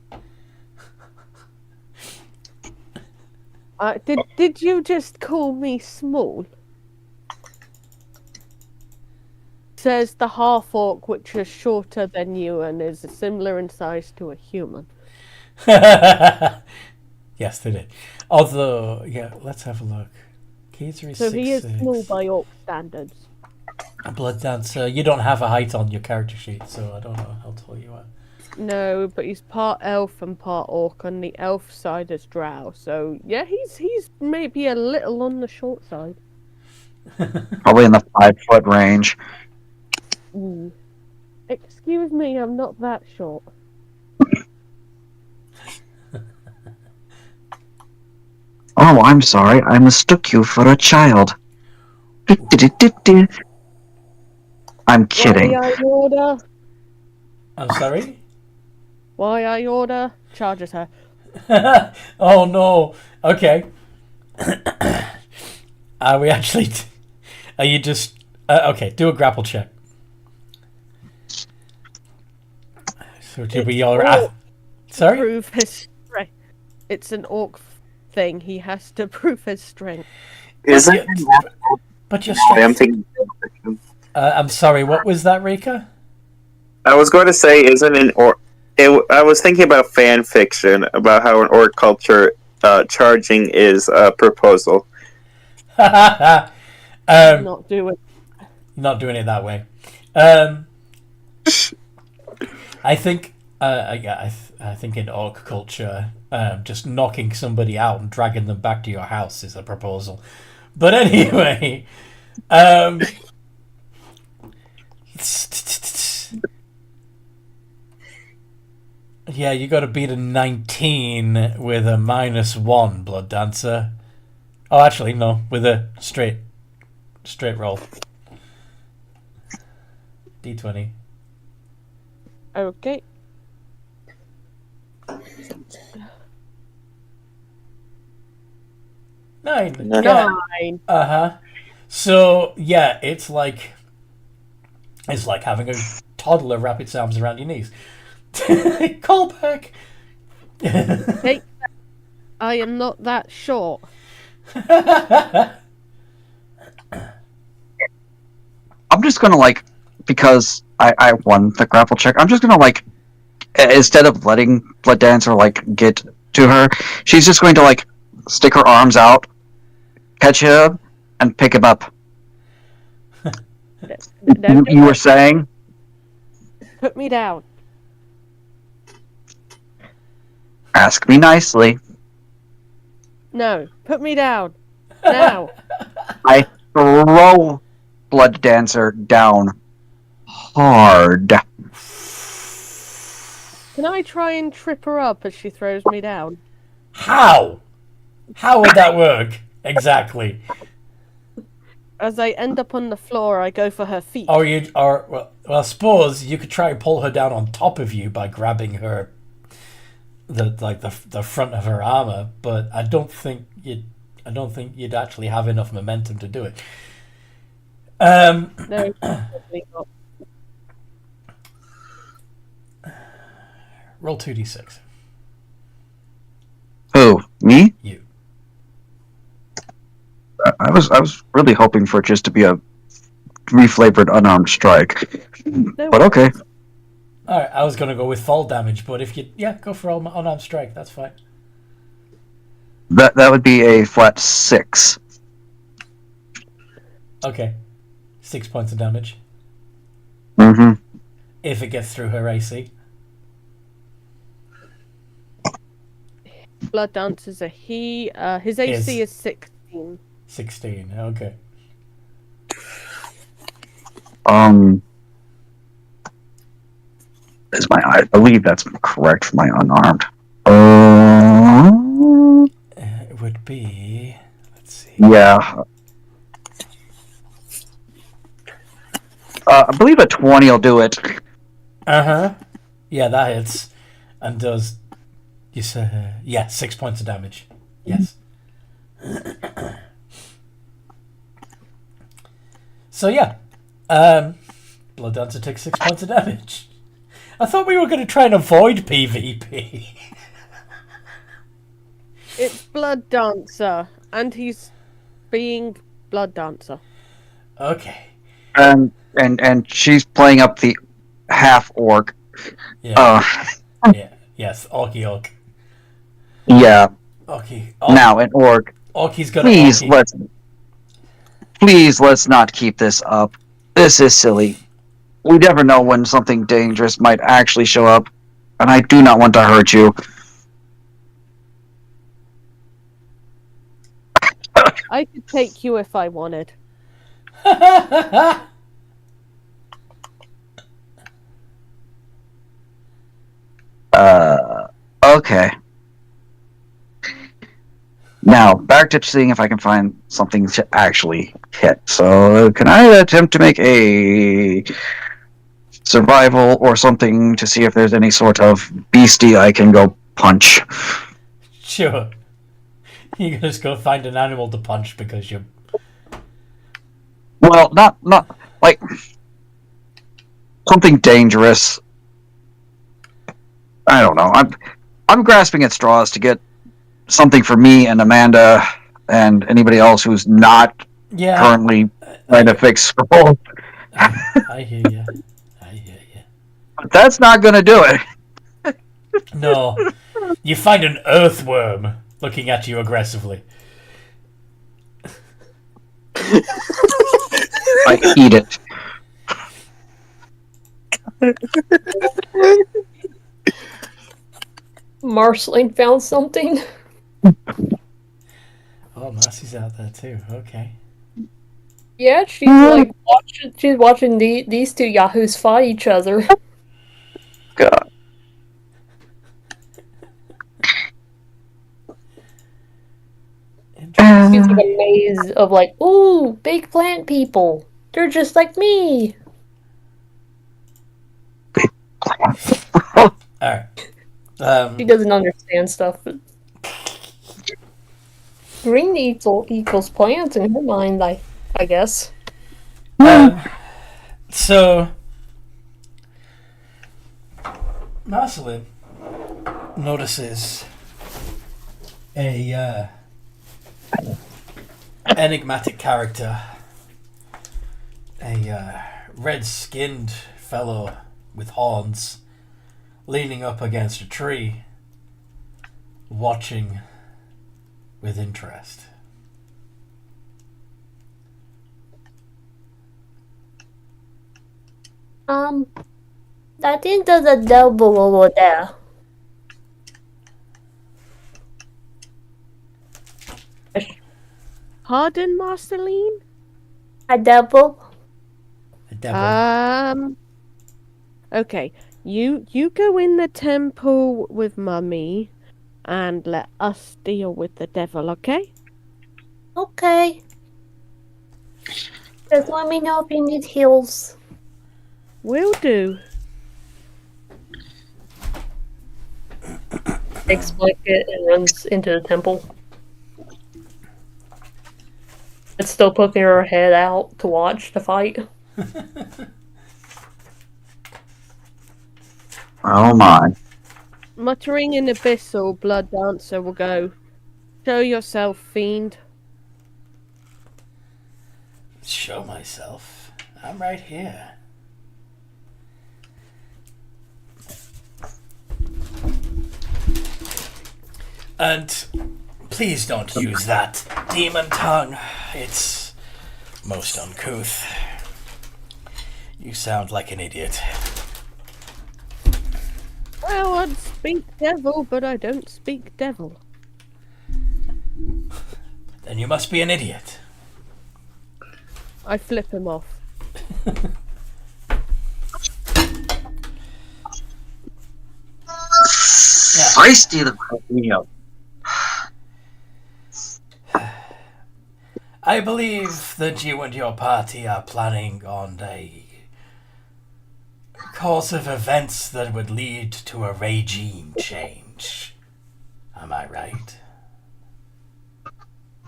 Did you just call me small? Says the half-orc, which is shorter than you and is similar in size to a human. Yes, they did. Although, yeah, let's have a look. K3 So he is small by orc standards. Blood Dancer, you don't have a height on your character sheet, so I don't know how tall you are. No, but he's part elf and part orc. On the elf side is drow, so yeah, he's maybe a little on the short side. Probably in the 5-foot range. Excuse me, I'm not that short. Oh, I'm sorry. I mistook you for a child. I'm kidding. Why I order? I'm sorry? Why I order? Charges her. Oh no. Okay. Are we actually... Are you just... okay, do a grapple check. So did we all... Sorry? Prove his strength. It's an orc thing. He has to prove his strength. Isn't it? But you're I'm strong. thinking. I'm sorry, what was that, Rika? I was going to say, isn't an orc? I was thinking about fan fiction about how an orc culture charging is a proposal. Not doing. Not doing it that way. I think, I think in orc culture, just knocking somebody out and dragging them back to your house is a proposal. But anyway, yeah, you got to beat a 19 with a -1, Blood Dancer. Oh, actually, no, with a straight roll. D20. Okay. Nine. So yeah, it's like having a toddler wrap its arms around your knees. Call back. Hey, I am not that short. I'm just gonna because I won the grapple check, I'm just gonna instead of letting Blood Dancer get to her, she's just going to stick her arms out, catch him, and pick him up. You were saying? Put me down. Ask me nicely. No, put me down. Now. I throw Blood Dancer down hard. Can I try and trip her up as she throws me down? How? How would that work? Exactly. As I end up on the floor, I go for her feet. Well, I suppose you could try and pull her down on top of you by grabbing her, the front of her armor, but I don't think you'd actually have enough momentum to do it. No, probably not. Roll 2d6. Who? Me? You. I was really hoping for it just to be a reflavored unarmed strike. No. But okay. Alright, I was going to go with fall damage, but if you... Yeah, go for unarmed strike, that's fine. That would be a flat 6. Okay. 6 points of damage. Mm-hmm. If it gets through her AC. Blood Dancer's a he. His AC is 16. 16, okay. I believe that's correct for my unarmed. It would be... Let's see. Yeah. I believe a 20 will do it. Uh-huh. Yeah, that hits. And does... You say... 6 points of damage. Yes. So, yeah. Blood Dancer takes 6 points of damage. I thought we were going to try and avoid PvP. It's Blood Dancer, and he's being Blood Dancer. Okay. And she's playing up the half orc. Yeah. Yes, Orky Orc. Yeah. Orky. Now an orc. Orky's got Please let's not keep this up. This is silly. We never know when something dangerous might actually show up, and I do not want to hurt you. I could take you if I wanted. Okay. Now, back to seeing if I can find something to actually hit. So, can I attempt to make a survival or something to see if there's any sort of beastie I can go punch? Sure. You can just go find an animal to punch because you're... Well, not like something dangerous. I don't know. I'm grasping at straws to get something for me and Amanda and anybody else who's not currently trying to fix scrolls. I hear you. But that's not going to do it. No. You find an earthworm looking at you aggressively. I eat it. Marceline found something. Oh, Marcy's out there too. Okay. Yeah, she's watching these two yahoos fight each other. God. She's like a maze of like, ooh, big plant people. They're just like me. Alright. She doesn't understand stuff. But green equals plants in her mind, I guess. So, Marceline notices a enigmatic character, a red-skinned fellow with horns, leaning up against a tree, watching with interest. I think there's a devil over there. Pardon, Marceline? A devil? A devil. Okay. You go in the temple with Mummy and let us deal with the devil, okay? Okay. Just let me know if you need heals. Will do. Takes blanket and runs into the temple. It's still poking her head out to watch the fight. Oh my. Muttering in abyssal, Blood Dancer will go, "Show yourself, fiend." Show myself. I'm right here. And please don't use that demon tongue. It's most uncouth. You sound like an idiot. Well, I'd speak devil, but I don't speak devil. Then you must be an idiot. I flip him off. Feisty the video. I believe that you and your party are planning on a course of events that would lead to a regime change. Am I right?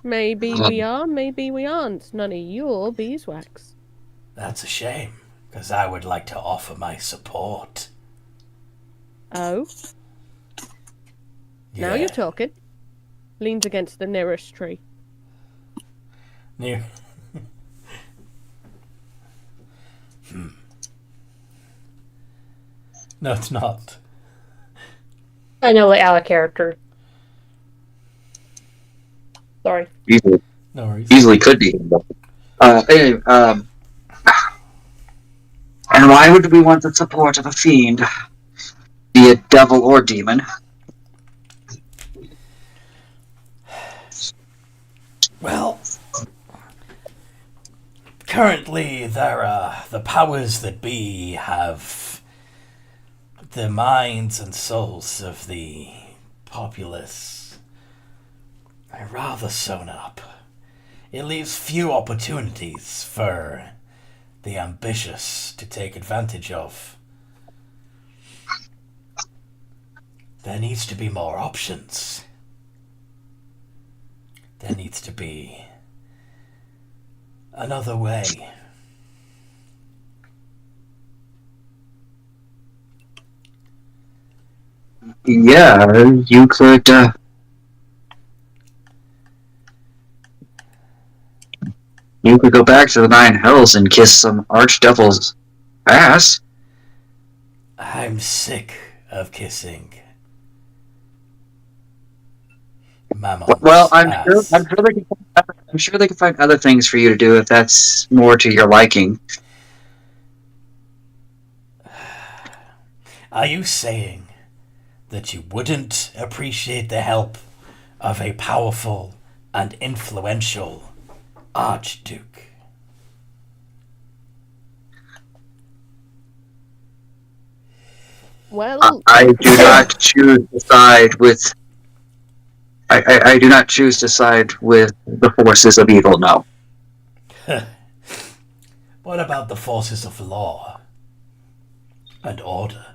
Maybe we are, maybe we aren't. None of your beeswax. That's a shame, because I would like to offer my support. Oh? Yeah. Now you're talking. Leans against the nearest tree. Near. No, it's not. I know, like, out of character. Sorry. No worries. Easily could be. Anyway, and why would we want the support of a fiend? Be it devil or demon? Well, currently the powers that be have the minds and souls of the populace are rather sewn up. It leaves few opportunities for the ambitious to take advantage of. There needs to be more options. There needs to be another way. Yeah, you could, you could go back to the Nine Hells and kiss some archdevil's ass. I'm sick of kissing Mammon's Well, ass. I'm sure they can find other things for you to do if that's more to your liking. Are you saying that you wouldn't appreciate the help of a powerful and influential Archduke? Well, I do not choose to side with. I do not choose to side with the forces of evil. No. What about the forces of law and order?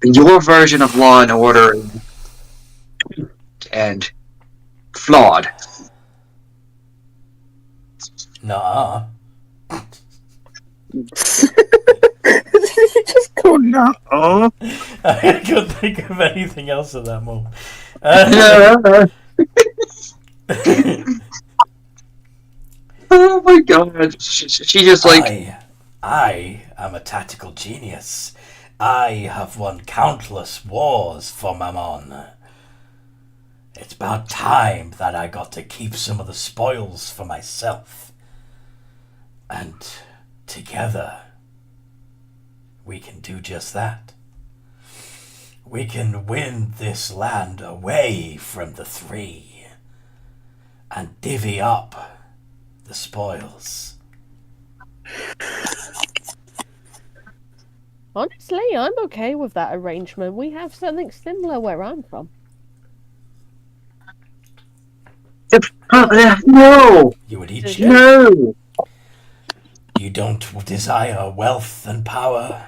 Your version of law and order and flawed. Nuh-uh. Just go no. I couldn't think of anything else at that moment. Oh my god. She just like. I am a tactical genius. I have won countless wars for Mammon. It's about time that I got to keep some of the spoils for myself. And together, we can do just that. We can win this land away from the three and divvy up the spoils. honestly, I'm okay with that arrangement. We have something similar where I'm from. No! You would each No! You don't desire wealth and power.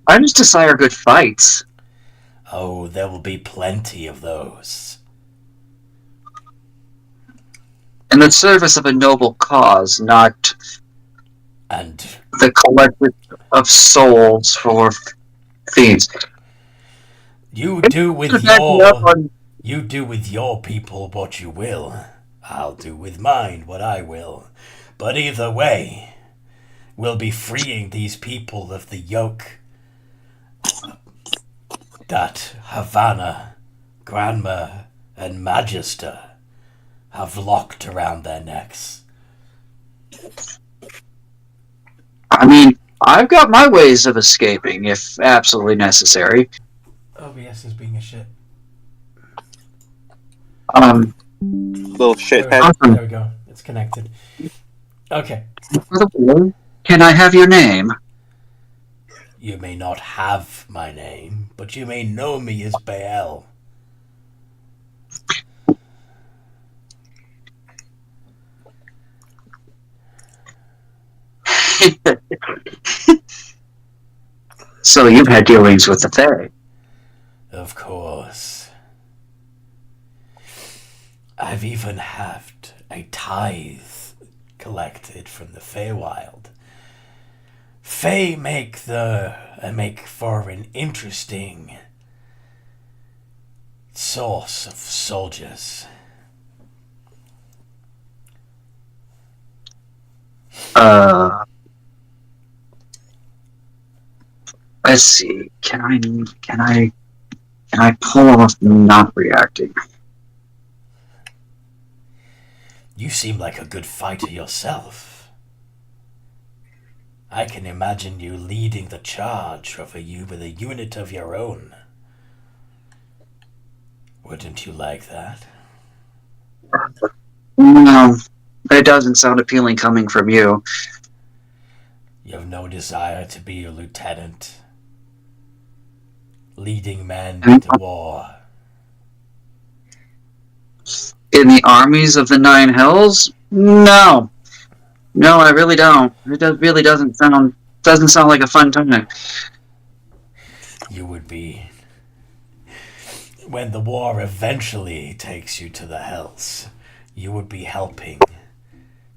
I just desire good fights. Oh, there will be plenty of those. In the service of a noble cause, not And the collective of souls for fiends. you do with your people what you will. I'll do with mine what I will. But either way, we'll be freeing these people of the yoke that Havana, Granma, and Magister have locked around their necks. I mean, I've got my ways of escaping, if absolutely necessary. OBS is being a shit. Little shithead. Awesome. There we go. It's connected. Okay. Can I have your name? You may not have my name, but you may know me as Baal. So you've had dealings with the Fae. Of course. I've even had a tithe collected from the Feywild. Fae make for an interesting source of soldiers. Let's see. Can I pull off not reacting? You seem like a good fighter yourself. I can imagine you leading the charge with a unit of your own. Wouldn't you like that? No, that doesn't sound appealing coming from you. You have no desire to be a lieutenant, leading men to war. In the armies of the Nine Hells? No. No, I really don't. It really doesn't sound like a fun time. You would be. When the war eventually takes you to the Hells, you would be helping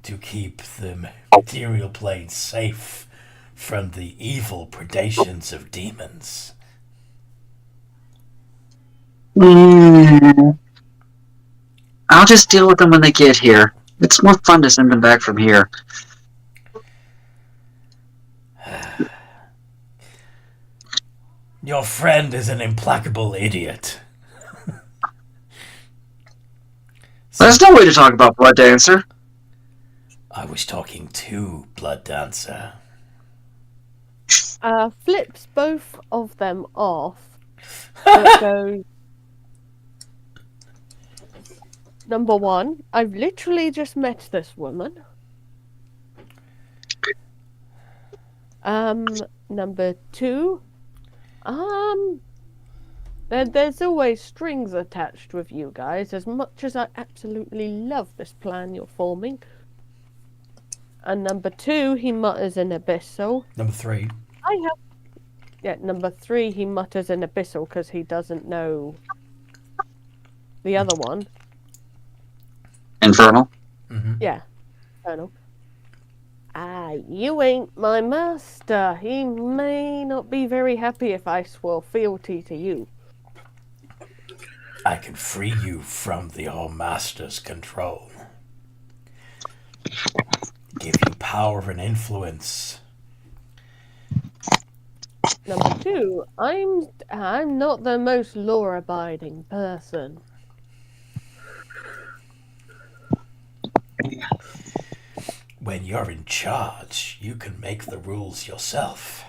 to keep the material plane safe from the evil predations of demons. I'll just deal with them when they get here. It's more fun to send them back from here. Your friend is an implacable idiot. There's no way to talk about Blood Dancer. I was talking to Blood Dancer. Flips both of them off. But goes, number one, I've literally just met this woman. Number two, there's always strings attached with you guys, as much as I absolutely love this plan you're forming. And number two, he mutters in Abyssal. Number three. Number three, he mutters in Abyssal because he doesn't know the other one. Infernal? Mm-hmm. Yeah, Infernal. You ain't my master. He may not be very happy if I swore fealty to you. I can free you from your master's control. Give you power and influence. Number two, I'm not the most law-abiding person. When you're in charge, you can make the rules yourself.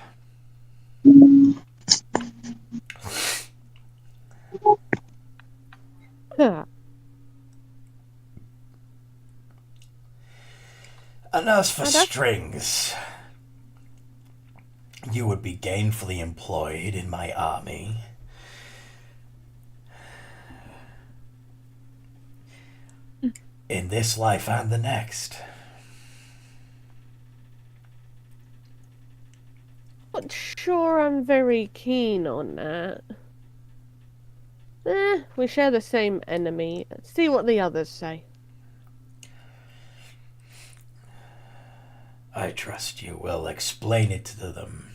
Huh. And as for strings, you would be gainfully employed in my army. In this life and the next. Not sure I'm very keen on that. We share the same enemy. Let's see what the others say. I trust you will explain it to them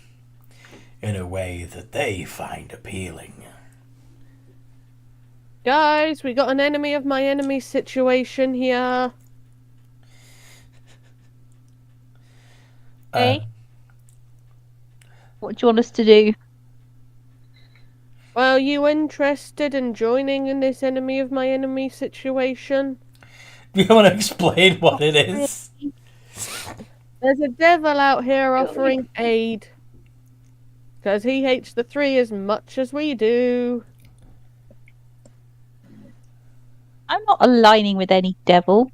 in a way that they find appealing. Guys, we got an enemy of my enemy situation here. Hey? What do you want us to do? Well, you interested in joining in this enemy of my enemy situation? Do you want to explain what it is? There's a devil out here offering aid. Because he hates the three as much as we do. I'm not aligning with any devil.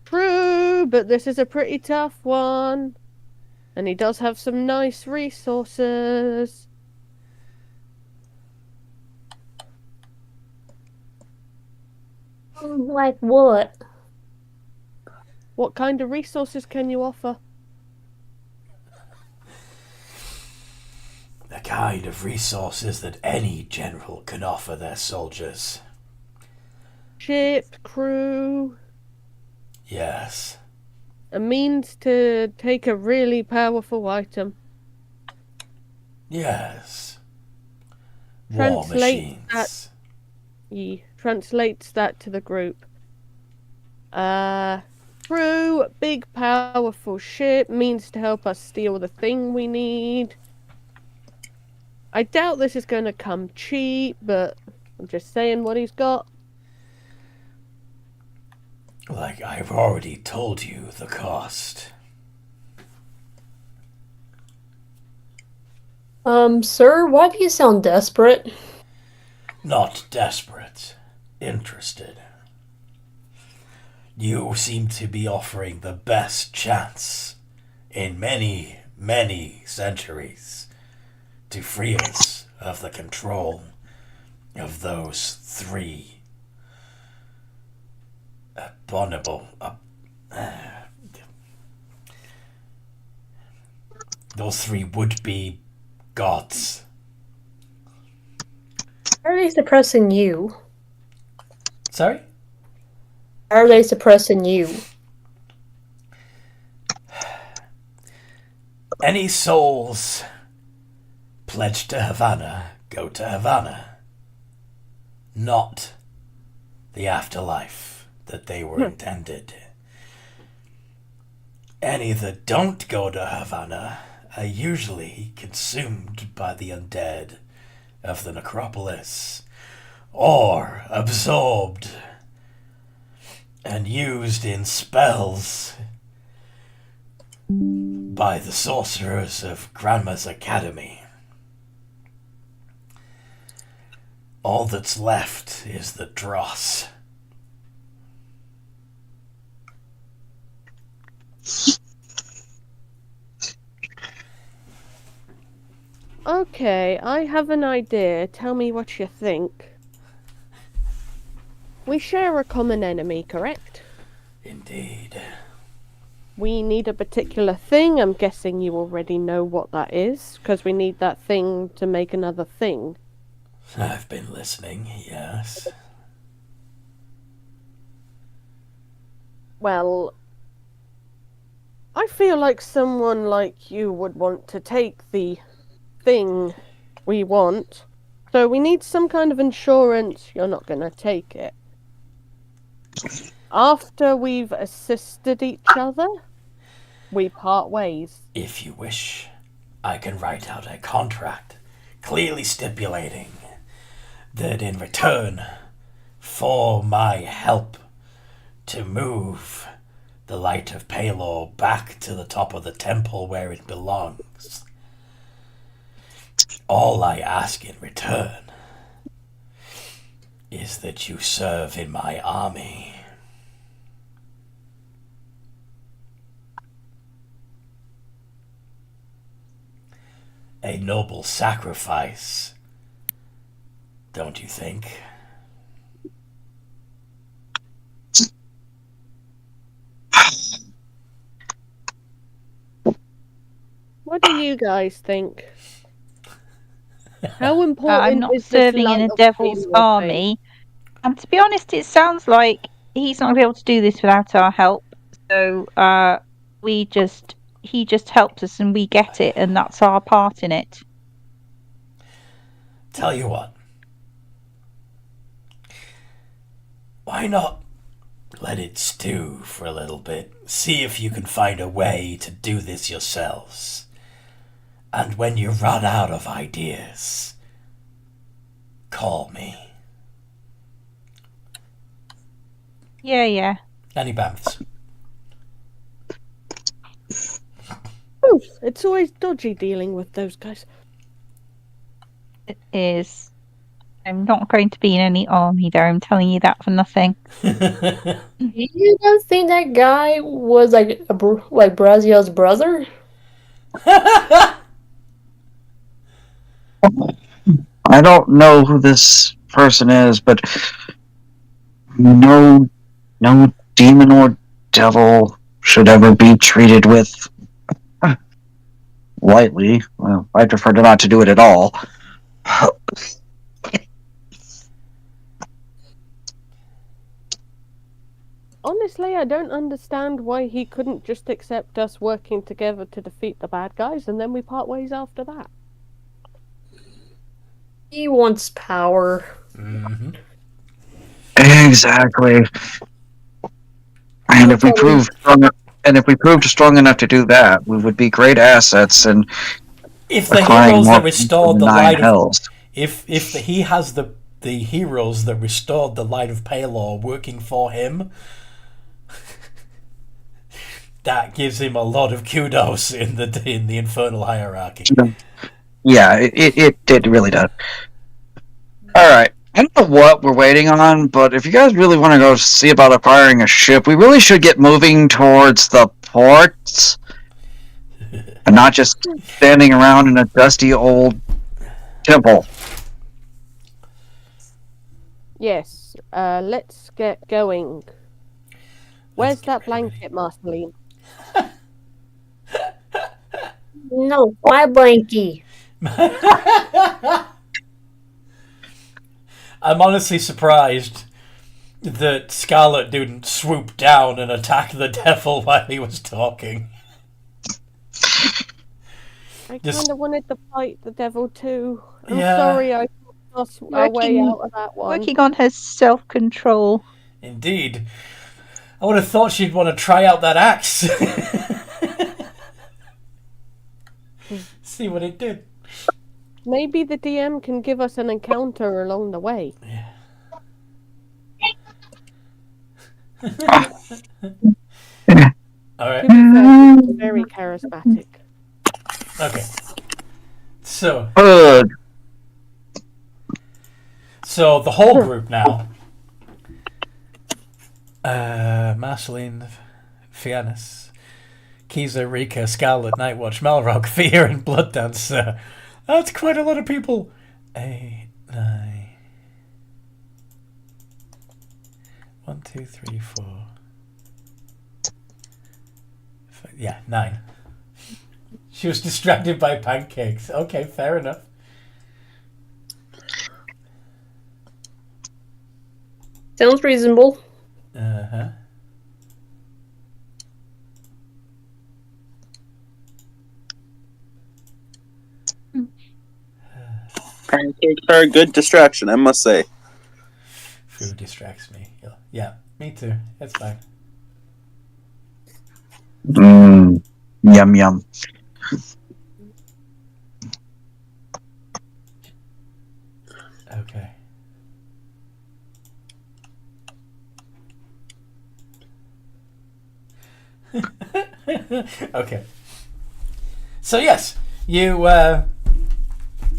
True, but this is a pretty tough one. And he does have some nice resources. Like what? What kind of resources can you offer? kind of resources that any general can offer their soldiers. Ship, crew. Yes. A means to take a really powerful item. Yes. War machines. Translates that to the group. Crew, big powerful ship, means to help us steal the thing we need. I doubt this is going to come cheap, but I'm just saying what he's got. Like I've already told you the cost. Sir, why do you sound desperate? Not desperate. Interested. You seem to be offering the best chance in many, many centuries to free us of the control of those three abominable, those three would-be gods. How are they suppressing you? Sorry? How are they suppressing you? Any souls pledged to Havana go to Havana. Not the afterlife that they were intended. Any that don't go to Havana are usually consumed by the undead of the necropolis, or absorbed and used in spells by the sorcerers of Grandma's Academy. All that's left is the dross. Okay, I have an idea. Tell me what you think. We share a common enemy, correct? Indeed. We need a particular thing. I'm guessing you already know what that is, because we need that thing to make another thing. I've been listening, yes. Well, I feel like someone like you would want to take the thing we want, so we need some kind of insurance you're not going to take it. After we've assisted each other, we part ways. If you wish, I can write out a contract clearly stipulating that in return for my help to move the light of Palor back to the top of the temple where it belongs, all I ask in return is that you serve in my army. A noble sacrifice, don't you think? What do you guys think? How important I'm not is this serving in light a of devil's Palor army. And to be honest, it sounds like he's not going to be able to do this without our help. So he just helps us and we get it, and that's our part in it. Tell you what. Why not let it stew for a little bit? See if you can find a way to do this yourselves. And when you run out of ideas, call me. Yeah. Any bamfs? Oof, it's always dodgy dealing with those guys. It is. I'm not going to be in any army there, I'm telling you that for nothing. You don't think that guy was like Braziel's brother? I don't know who this person is, but no demon or devil should ever be treated with lightly. Well, I prefer not to do it at all. Honestly, I don't understand why he couldn't just accept us working together to defeat the bad guys, and then we part ways after that. He wants power. Mm-hmm. Exactly. And if we proved strong enough to do that, we would be great assets. And if the heroes that restored the light of, if he has the heroes that restored the light of Palor working for him, that gives him a lot of kudos in the infernal hierarchy. Yeah, it really does. All right. I don't know what we're waiting on, but if you guys really want to go see about acquiring a ship, we really should get moving towards the ports and not just standing around in a dusty old temple. Yes, let's get going. Where's that blanket, Marceline? No, my blankie. I'm honestly surprised that Scarlet didn't swoop down and attack the devil while he was talking. I kind of wanted to fight the devil too. I'm Yeah. sorry I lost our way out of that one. Working on her self-control. Indeed. I would have thought she'd want to try out that axe. See what it did. Maybe the DM can give us an encounter along the way. Yeah. Alright. To be fair, he's very charismatic. Okay. So the whole group now. Marceline, Fiannis, Kiza, Rika, Scarlet, Nightwatch, Malrock, Fear, and Blood Dancer. That's quite a lot of people. 8, 9. 1, 2, 3, 4. 5, yeah, 9. She was distracted by pancakes. Okay, fair enough. Sounds reasonable. Uh-huh. Pancakes are a good distraction, I must say. Food distracts me. Yeah, me too. It's fine. Yum yum. Okay. Okay. So yes, you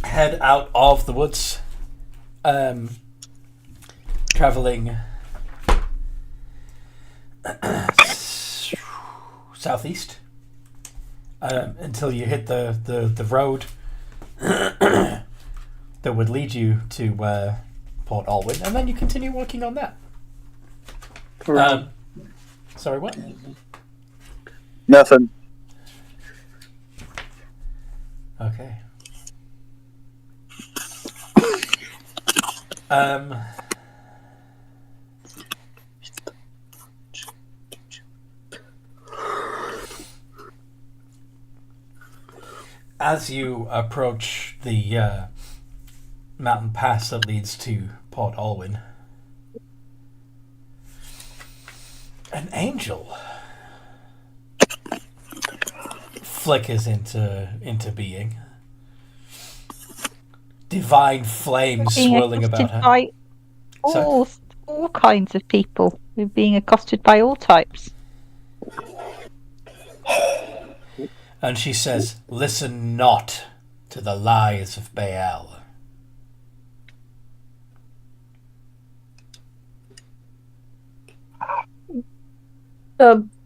head out of the woods, traveling southeast until you hit the road that would lead you to Port Alwyn, and then you continue working on that. Sorry, what? Nothing. Okay. As you approach the mountain pass that leads to Port Alwyn, an angel flickers into being. Divine flames swirling about her. By all kinds of people. We're being accosted by all types. And she says, "Listen not to the lies of Baal."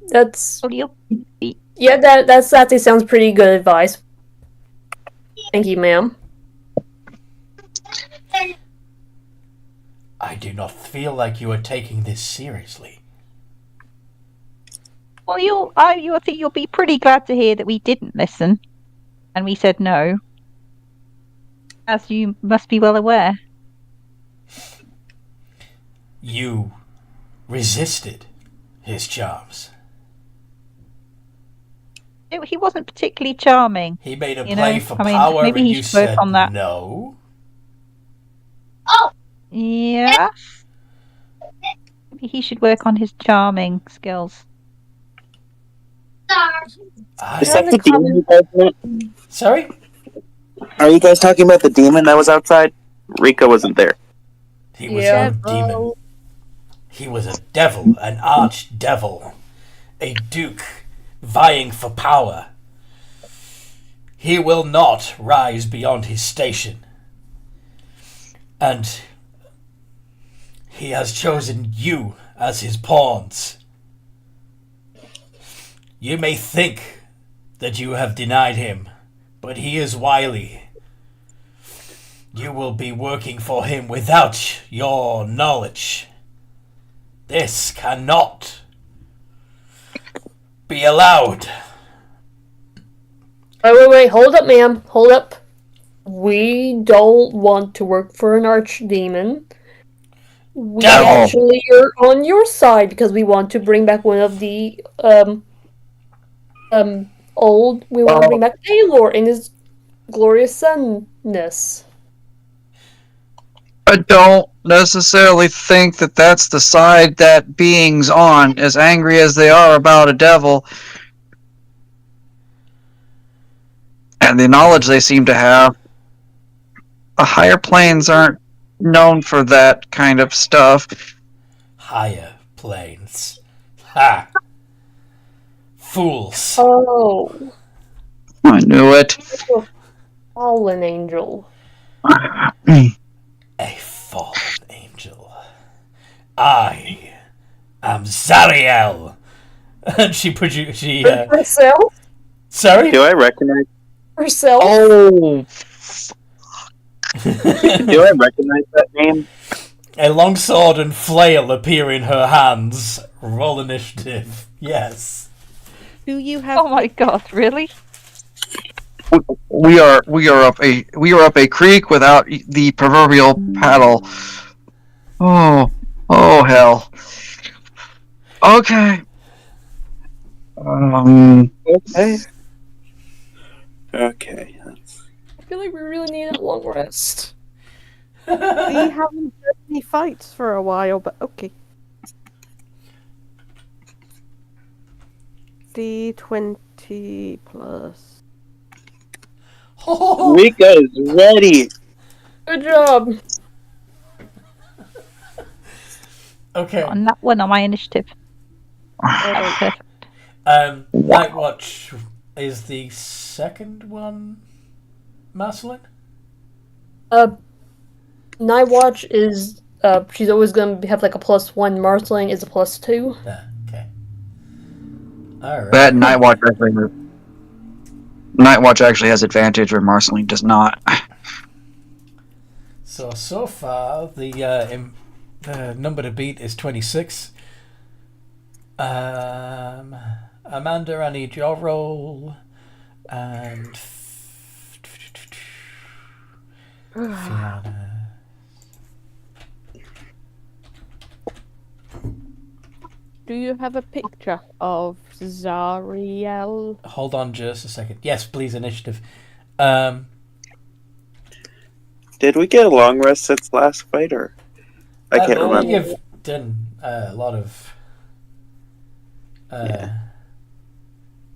That's Well, yeah. That actually sounds pretty good advice. Thank you, ma'am. I do not feel like you are taking this seriously. Well, I think you'll be pretty glad to hear that we didn't listen. And we said no, as you must be well aware. You resisted his charms. He wasn't particularly charming. He made a play for power, maybe and he you should work said on that. no. Yeah. Maybe he should work on his charming skills. Is that the demon you guys meant? Sorry? Are you guys talking about the demon that was outside? Rika wasn't there. He was no demon. He was a devil, an arch-devil. A duke vying for power. He will not rise beyond his station. And he has chosen you as his pawns. You may think that you have denied him, but he is wily. You will be working for him without your knowledge. This cannot be allowed. Wait, hold up, ma'am. Hold up. We don't want to work for an archdemon. We actually are on your side because we want to bring back one of the we want to bring back Palor in his glorious sunness. I don't necessarily think that that's the side that being's on, as angry as they are about a devil. And the knowledge they seem to have. The higher planes aren't known for that kind of stuff. Higher planes. Ha! Fools. Oh. I knew it. Fallen angel. A fallen angel. I am Zariel. And she herself? Sorry? Do I recognize herself? Oh. Do I recognize that name? A long sword and flail appear in her hands. Roll initiative. Yes. Do you have? Oh my god! Really? We are up a creek without the proverbial paddle. Oh hell. Okay. Okay. I feel like we really need a long rest. We haven't had any fights for a while, but okay. D20 plus. Rika is ready. Good job. Okay. On that one on my initiative. Perfect. NightWatch is the second one, Marceline? NightWatch is she's always gonna have like a +1. Marceline is a +2. Yeah, okay. Alright. That Nightwatch actually has advantage where Marceline does not. So far, the number to beat is 26. Amanda, I need your roll. And Fiona. Do you have a picture of Zariel? Hold on just a second. Yes, please, initiative. Did we get a long rest since last fight, or I can't remember. You've done a lot of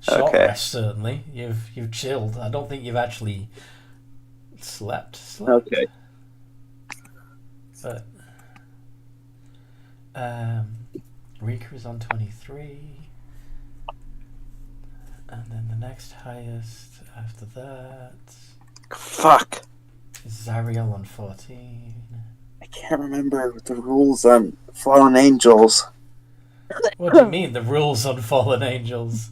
short rest. Certainly, you've chilled. I don't think you've actually slept. Okay. But Rika is on 23, and then the next highest after that. Fuck. Is Zariel on 14. I can't remember the rules on Fallen Angels. What do you mean, the rules on Fallen Angels?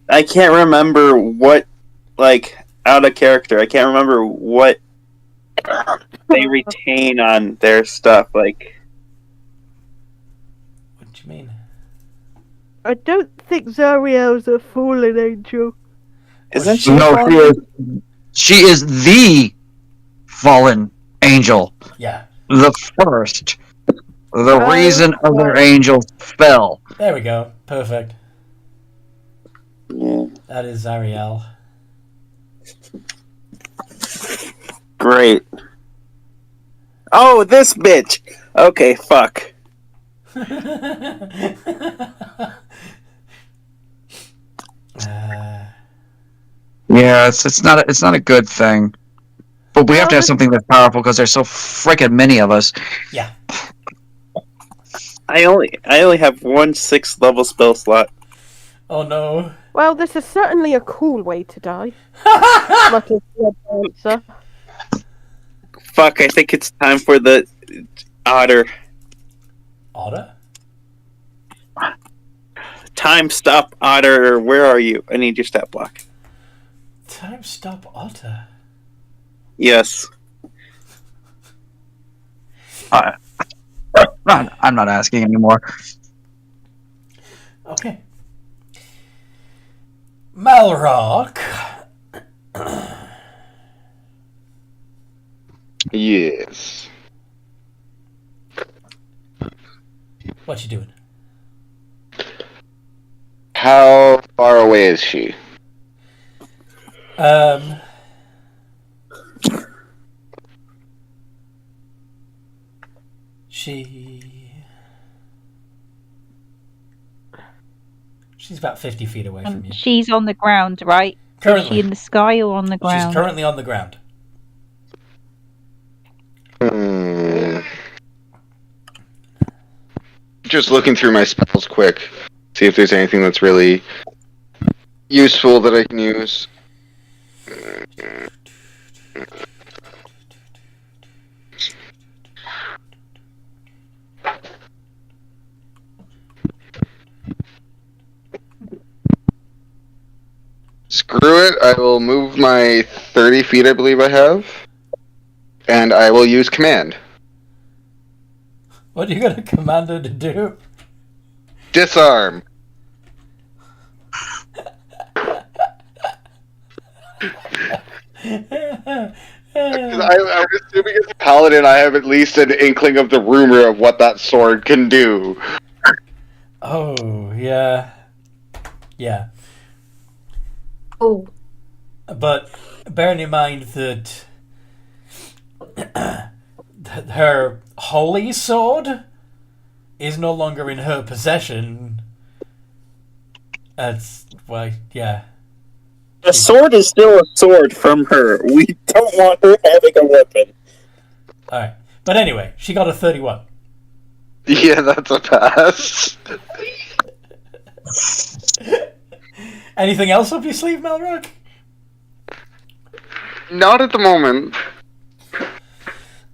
I can't remember what, out of character. I can't remember what they retain on their stuff. What do you mean? I don't think Zariel's a fallen angel. Isn't she? No, she is the fallen angel. Yeah. The first. The reason other angels fell. There we go. Perfect. Yeah. That is Zariel. Great. Oh, this bitch. Okay, fuck. Yeah, it's not a good thing. But we have to have something that's powerful because there's so freaking many of us. Yeah. I only have 1 6th level spell slot. Oh no. Well, this is certainly a cool way to die. Mutters the dancer. Fuck, I think it's time for the otter. Otter? Time stop otter. Where are you? I need your stat block. Time stop otter. Yes. I'm not asking anymore. Okay. Malrock. Yes. What you doing? How far away is she? She's about 50 feet away from you. She's on the ground, right? Currently. Is she in the sky or on the ground? She's currently on the ground. Just looking through my spells quick. See if there's anything that's really useful that I can use. Screw it, I will move my 30 feet I believe I have. And I will use command. What are you going to command her to do? Disarm. I'm assuming as a paladin I have at least an inkling of the rumor of what that sword can do. Oh, yeah. Yeah. Oh. But bearing in mind that her holy sword is no longer in her possession, that's why, yeah. The sword is still a sword from her. We don't want her having a weapon. Alright. But anyway, she got a 31. Yeah, that's a pass. Anything else up your sleeve, Malrock? Not at the moment.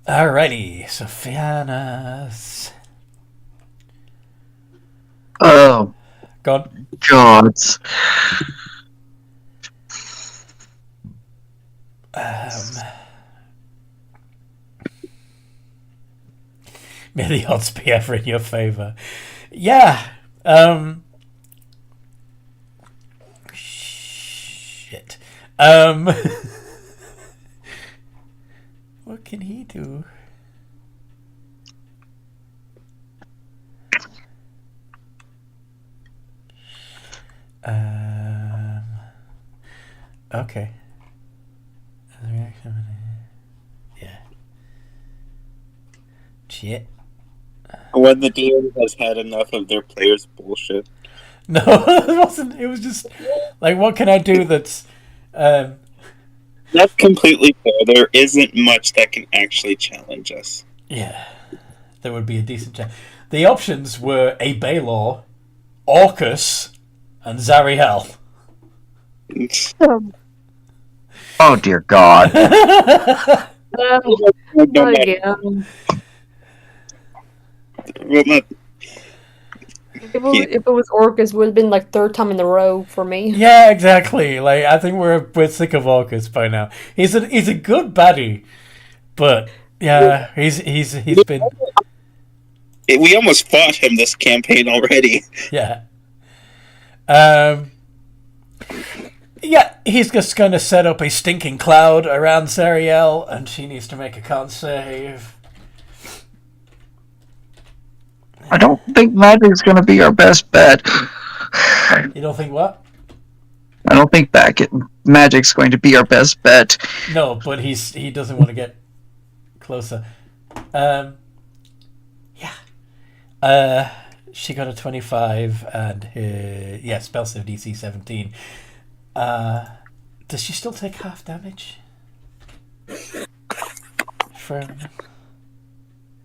Alrighty, Sophianas. Oh, God. gods. May the odds be ever in your favor. Yeah. Shit. What can he do? Okay. Yeah. Shit. When the DM has had enough of their players' bullshit. No, it wasn't. It was just like, what can I do that's That's completely fair. There isn't much that can actually challenge us. Yeah, there would be a decent chance. The options were a Palor, Orcus, and Zariel. Oh dear God. Again. Well, not, If it was Orcus, it would have been like third time in a row for me. Yeah, exactly. Like, I think we're sick of Orcus by now. He's a good baddie, but yeah, he's been. we almost fought him this campaign already. Yeah. Yeah, he's just going to set up a stinking cloud around Sariel, and she needs to make a con save. I don't think magic's going to be our best bet. You don't think what? I don't think magic's going to be our best bet. No, but he doesn't want to get closer. Yeah. She got a 25 and spell save DC 17. Does she still take half damage? From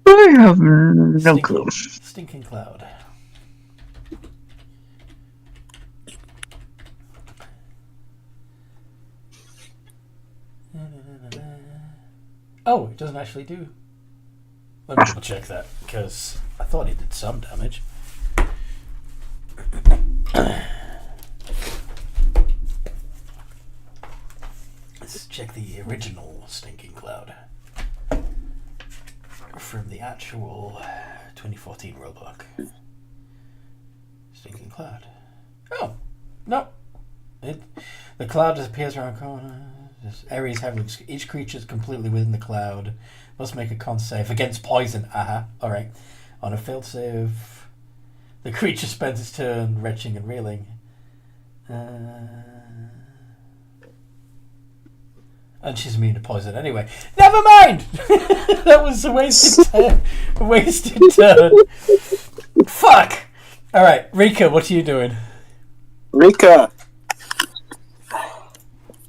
I have no clue. Stinking cloud. Oh, it doesn't actually do. Let me double check that, because I thought it did some damage. Let's check the original Stinking Cloud from the actual 2014 rulebook. Stinking Cloud. Oh, no. The cloud disappears around a corner. Areas having each creature is completely within the cloud. Must make a con save against poison. Aha. Alright. On a failed save, the creature spends its turn retching and reeling. And she's immune to poison anyway. Never mind! That was a wasted turn. Fuck! Alright, Rika, what are you doing? Rika!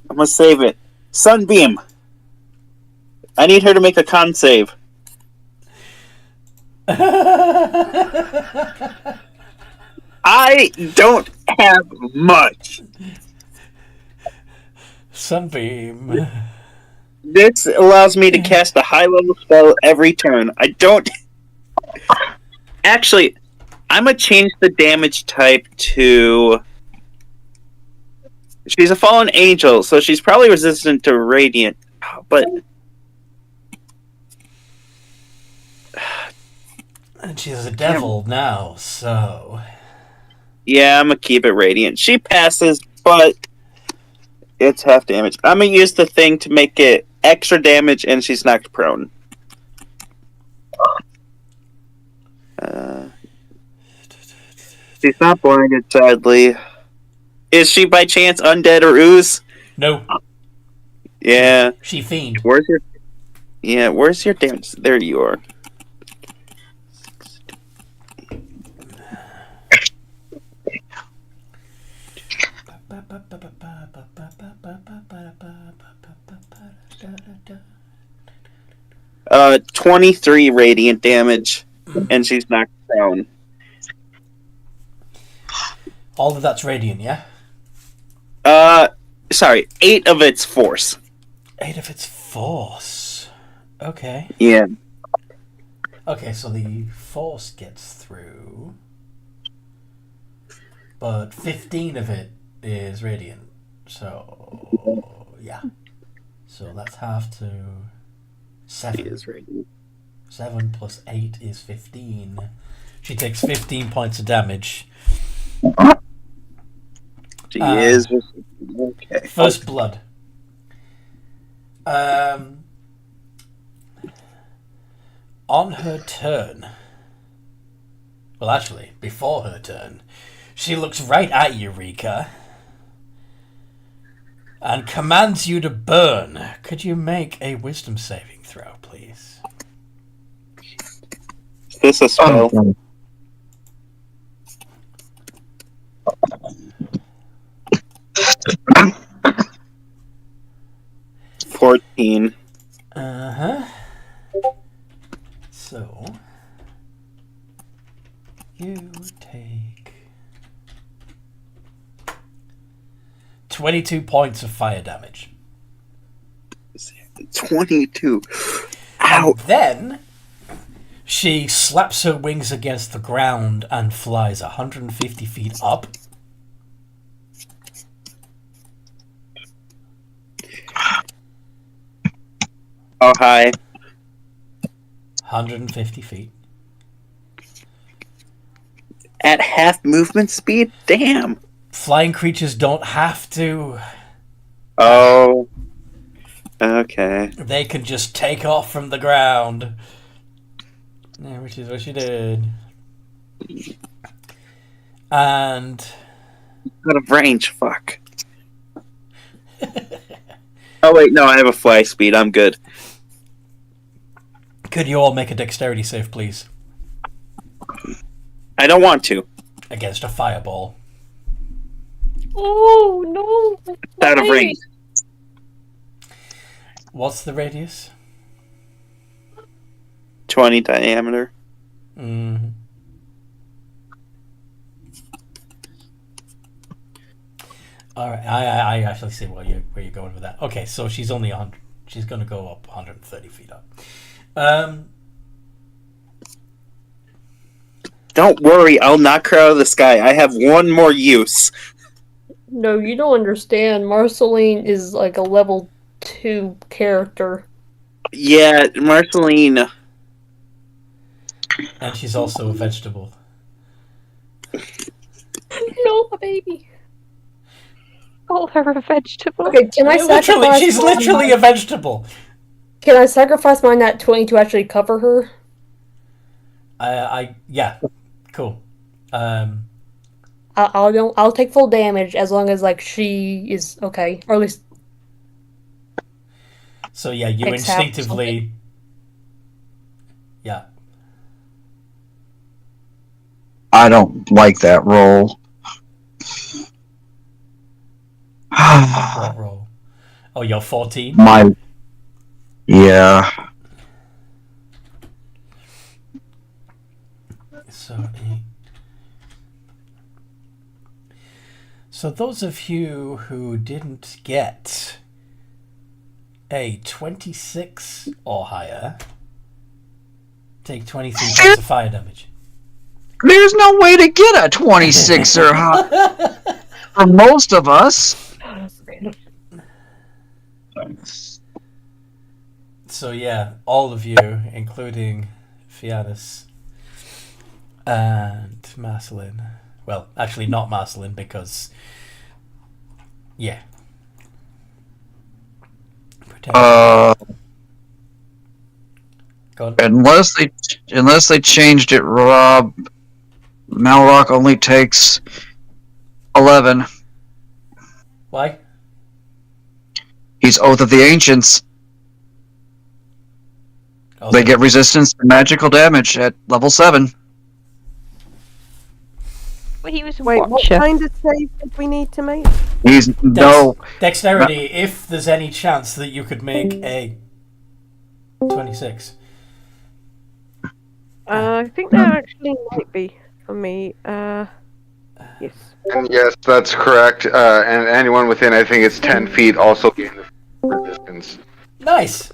I'm gonna save it. Sunbeam! I need her to make a con save. I don't have much. Sunbeam. This allows me to cast a high-level spell every turn. I don't... Actually, I'm gonna change the damage type to... She's a fallen angel, so she's probably resistant to radiant, but... And she's a devil now, so... Yeah, I'm gonna keep it radiant. She passes, but... It's half damage. I'm gonna use the thing to make it extra damage, and she's knocked prone. She's not blinded, sadly. Is she by chance undead or ooze? No. Yeah. She fiend. Where's your damage? There you are. Uh, 23 radiant damage, and she's knocked prone. All of that's radiant, yeah? Sorry, 8 of its force. 8 of its force. Okay. Yeah. Okay, so the force gets through, but 15 of it is radiant. So, yeah. So that's half to 7. She is radiant. 7 plus 8 is 15. She takes 15 points of damage. She is... Okay. First blood. On her turn... Well, actually, before her turn, she looks right at you, Rika, and commands you to burn. Could you make a wisdom saving throw, please? Is this a spell? 14. Uh-huh. So, you take 22 points of fire damage. 22. Ow. And then she slaps her wings against the ground and flies 150 feet up. How high? 150 feet. At half movement speed? Damn. Flying creatures don't have to. Oh. Okay. They can just take off from the ground. Yeah, which is what she did. And... Out of range, fuck. Oh wait, no, I have a fly speed, I'm good. Could you all make a dexterity save, please? I don't want to. Against a fireball. Oh no! Out of range. What's the radius? 20 diameter. Mm-hmm. All right, I actually see where you're going with that. Okay, so she's only 100. She's going to go up 130 feet up. Don't worry, I'll knock her out of the sky. I have one more use. No, you don't understand. Marceline is like a level 2 character. Yeah, Marceline. And she's also a vegetable. No, a baby. Call her a vegetable. Okay, can I sacrifice? She's literally a vegetable. Can I sacrifice my nat 20 to actually cover her? Yeah, cool. I'll take full damage as long as like she is okay, or at least. So yeah, you instinctively. Yeah. I don't like that roll. What roll? Oh, you're 14? Yeah. So those of you who didn't get a 26 or higher take 23 points of fire damage. There's no way to get a 26 or higher for most of us. So yeah, all of you, including Fianus and Marceline. Well, actually not Marceline because, yeah. Unless they changed it, Rob, Malrock only takes 11. Why? He's Oath of the Ancients. They get resistance to magical damage at level 7. Well, he was a Wait, what watcher. kind of save did we need to make? He's Dexterity, if there's any chance that you could make a 26. I think that actually might be for me. Yes. And yes, that's correct. And anyone within, I think it's 10 feet, also gain the resistance. Nice!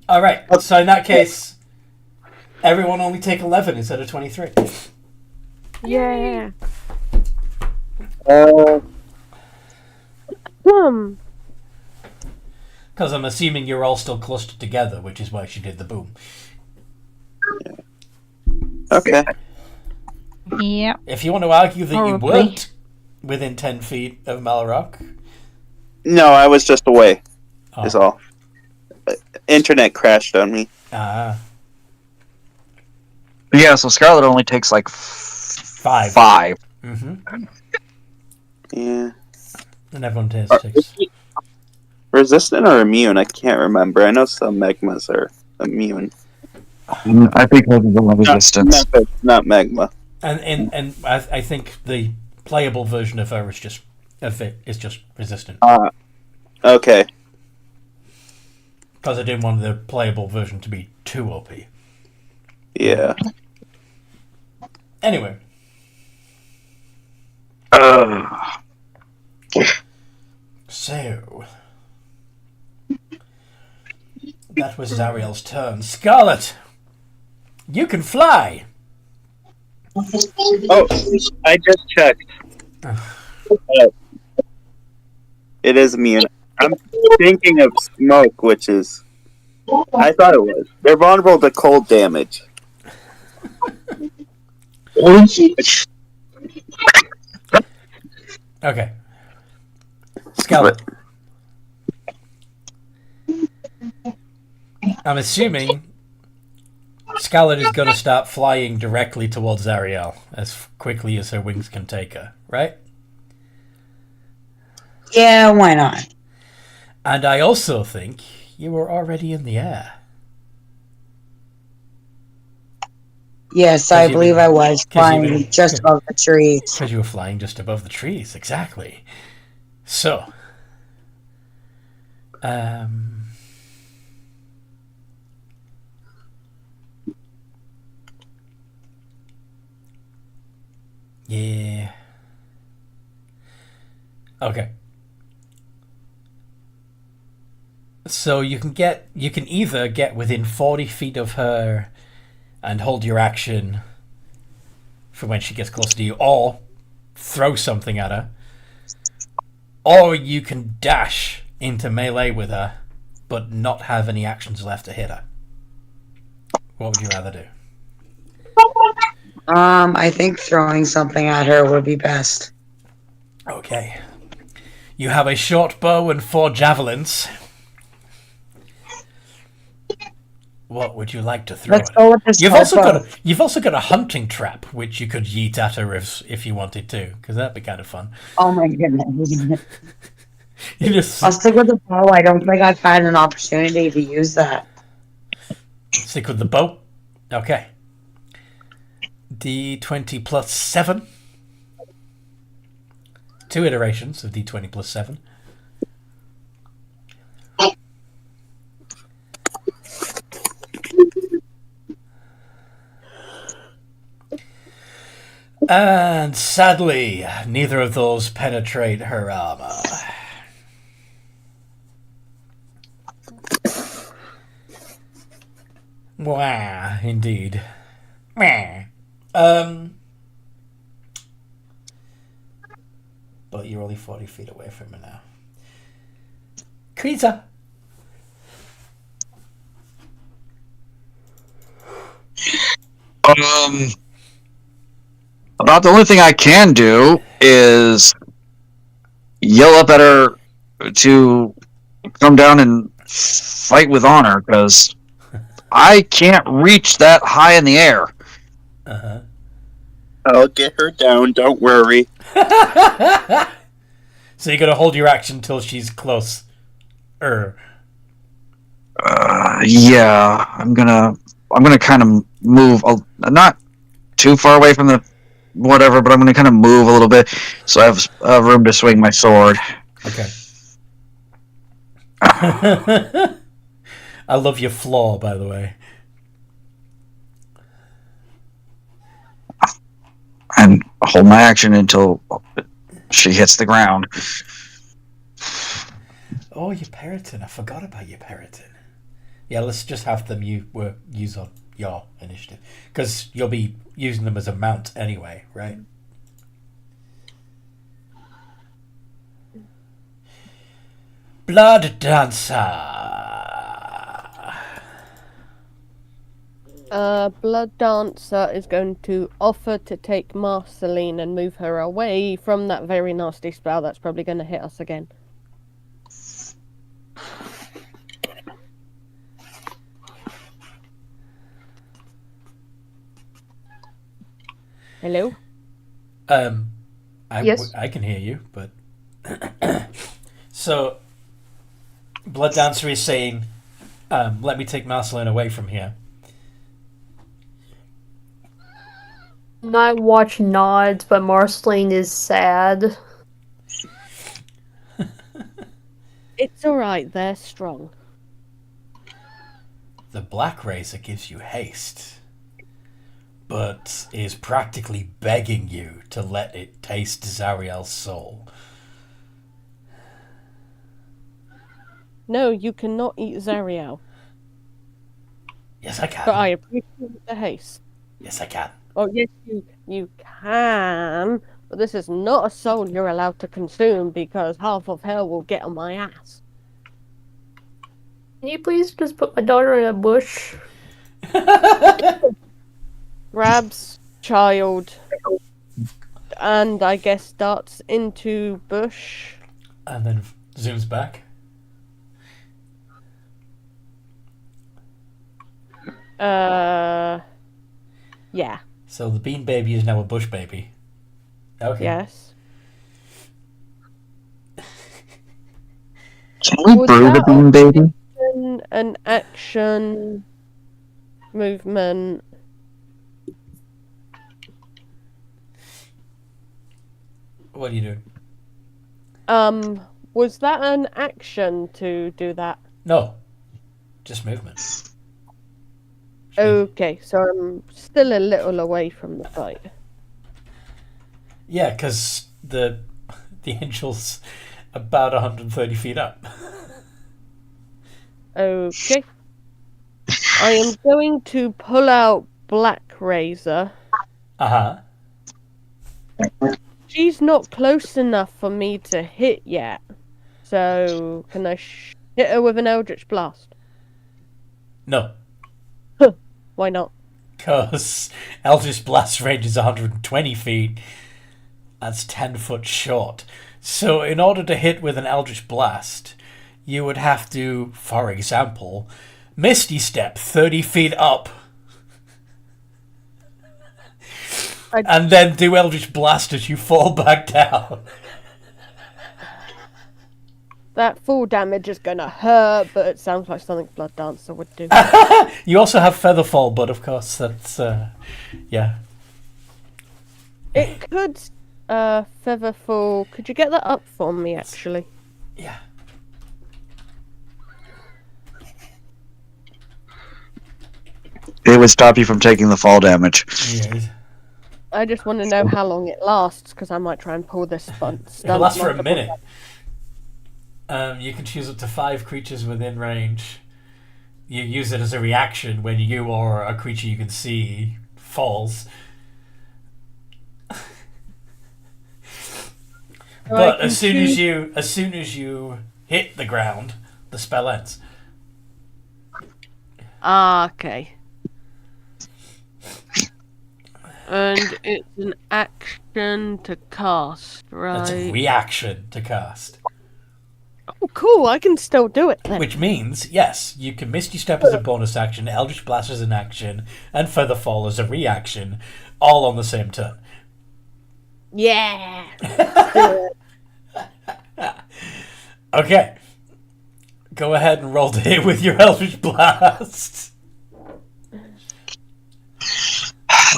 Alright, so in that case, everyone only take 11 instead of 23. Yeah. Because I'm assuming you're all still clustered together, which is why she did the boom. Okay. Yeah. If you want to argue that you Probably. weren't within 10 feet of Malrock. No, I was just away. Oh. Is all. Internet crashed on me. Ah. Yeah, so Scarlet only takes like 5. Mm-hmm. Yeah. And everyone takes. Resistant or immune? I can't remember. I know some magmas are immune. I think those are the resistance. Not magma. And I think the playable version of her is just resistant. Okay. Because I didn't want the playable version to be too OP. Yeah. Anyway. So that was Zariel's turn. Scarlet, you can fly. Oh, I just checked. It is immune. I'm thinking of smoke, which is... I thought it was. They're vulnerable to cold damage. Okay. Scarlet. I'm assuming Scarlet is going to start flying directly towards Zariel as quickly as her wings can take her, right? Yeah, why not? And I also think you were already in the air. Yes, I believe I was flying just above the trees. Because you were flying just above the trees, exactly. So, yeah. Okay. So you can either get within 40 feet of her and hold your action for when she gets close to you, or throw something at her, or you can dash into melee with her but not have any actions left to hit her. What would you rather do? I think throwing something at her would be best. Okay. You have a short bow and 4 javelins. What would you like to throw? Let's go with this. You've also got a hunting trap which you could yeet at her if you wanted to, because that'd be kind of fun. Oh my goodness! I'll stick with the bow. I don't think I've had an opportunity to use that. Stick with the bow. Okay. D20 plus 7. 2 iterations of D20 plus 7. And sadly, neither of those penetrate her armor. Wah, indeed. Wah. But you're only 40 feet away from her now. Krita. About the only thing I can do is yell up at her to come down and fight with honor, because I can't reach that high in the air. Uh-huh. I'll get her down, don't worry. So you're gonna hold your action till she's close. Yeah, I'm gonna kind of move, not too far away from the whatever, but I'm gonna kind of move a little bit so I have room to swing my sword. Okay. I love your flaw, by the way. And hold my action until she hits the ground. Oh, your Periton. I forgot about your Periton. Yeah, let's just have them use on your initiative. Because you'll be using them as a mount anyway, right? Blood Dancer. Blood Dancer is going to offer to take Marceline and move her away from that very nasty spell that's probably going to hit us again. Hello? Yes? I can hear you, but... So, Blood Dancer is saying, let me take Marceline away from here. NightWatch nods, but Marceline is sad. It's alright, they're strong. The Black Razor gives you haste, but is practically begging you to let it taste Zariel's soul. No, you cannot eat Zariel. Yes, I can. But I appreciate the haste. Yes, I can. Oh, yes, you can. But this is not a soul you're allowed to consume, because half of hell will get on my ass. Can you please just put my daughter in a bush? Grabs child and I guess darts into bush. And then zooms back. Yeah. So the bean baby is now a bush baby. Okay. Yes. Can we Was brew the that bean baby? an action movement? What are you doing? Was that an action to do that? No. Just movement. Okay, so I'm still a little away from the fight. Yeah, because the angel's about 130 feet up. Okay. I am going to pull out Black Razor. Uh-huh. She's not close enough for me to hit yet. So, can I hit her with an Eldritch Blast? No. Why not? Because Eldritch Blast range is 120 feet. That's 10 foot short. So in order to hit with an Eldritch Blast, you would have to, for example, Misty Step 30 feet up. And then do Eldritch Blast as you fall back down. That full damage is gonna hurt, but it sounds like something Blood Dancer would do. You also have Featherfall, but of course that's, yeah. It could, Featherfall. Could you get that up for me, actually? Yeah. It would stop you from taking the fall damage. Yes. I just want to know how long it lasts, because I might try and pull this stunt. It'll last for a minute. You can choose up to 5 creatures within range. You use it as a reaction when you or a creature you can see falls. But as soon as you hit the ground, the spell ends. Ah, okay. And it's an action to cast, right? It's a reaction to cast. Oh, cool. I can still do it then. Which means, yes, you can Misty Step as a bonus action, Eldritch Blast as an action, and Featherfall as a reaction, all on the same turn. Yeah. Okay. Go ahead and roll to hit with your Eldritch Blast.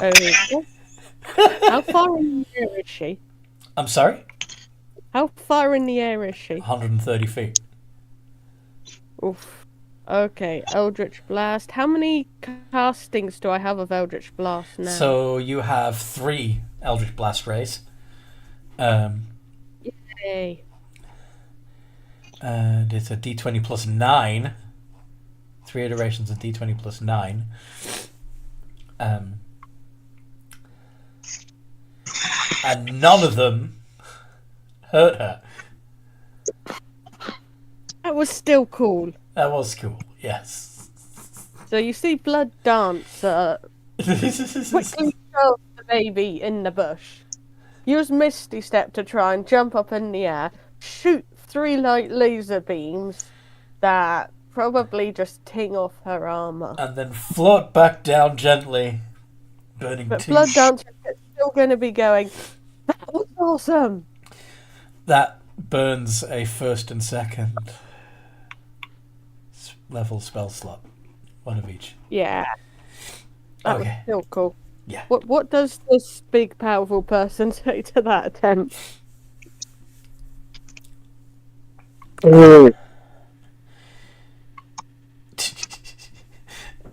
Okay. How far in the air is she? I'm sorry? How far in the air is she? 130 feet. Oof. Okay, Eldritch Blast. How many castings do I have of Eldritch Blast now? So you have 3 Eldritch Blast rays. Yay. And it's a d20 plus 9. 3 iterations of d20 plus 9. And none of them hurt her. That was still cool. That was cool, yes. So you see Blood Dancer quickly shove the baby in the bush. Use Misty Step to try and jump up in the air. Shoot 3 light laser beams that probably just ting off her armor. And then float back down gently, burning But teeth. Blood Dancer is still going to be going, that was awesome! That burns a first and second level spell slot. One of each. Yeah. That was Okay. still cool. Yeah. What does this big, powerful person say to that attempt?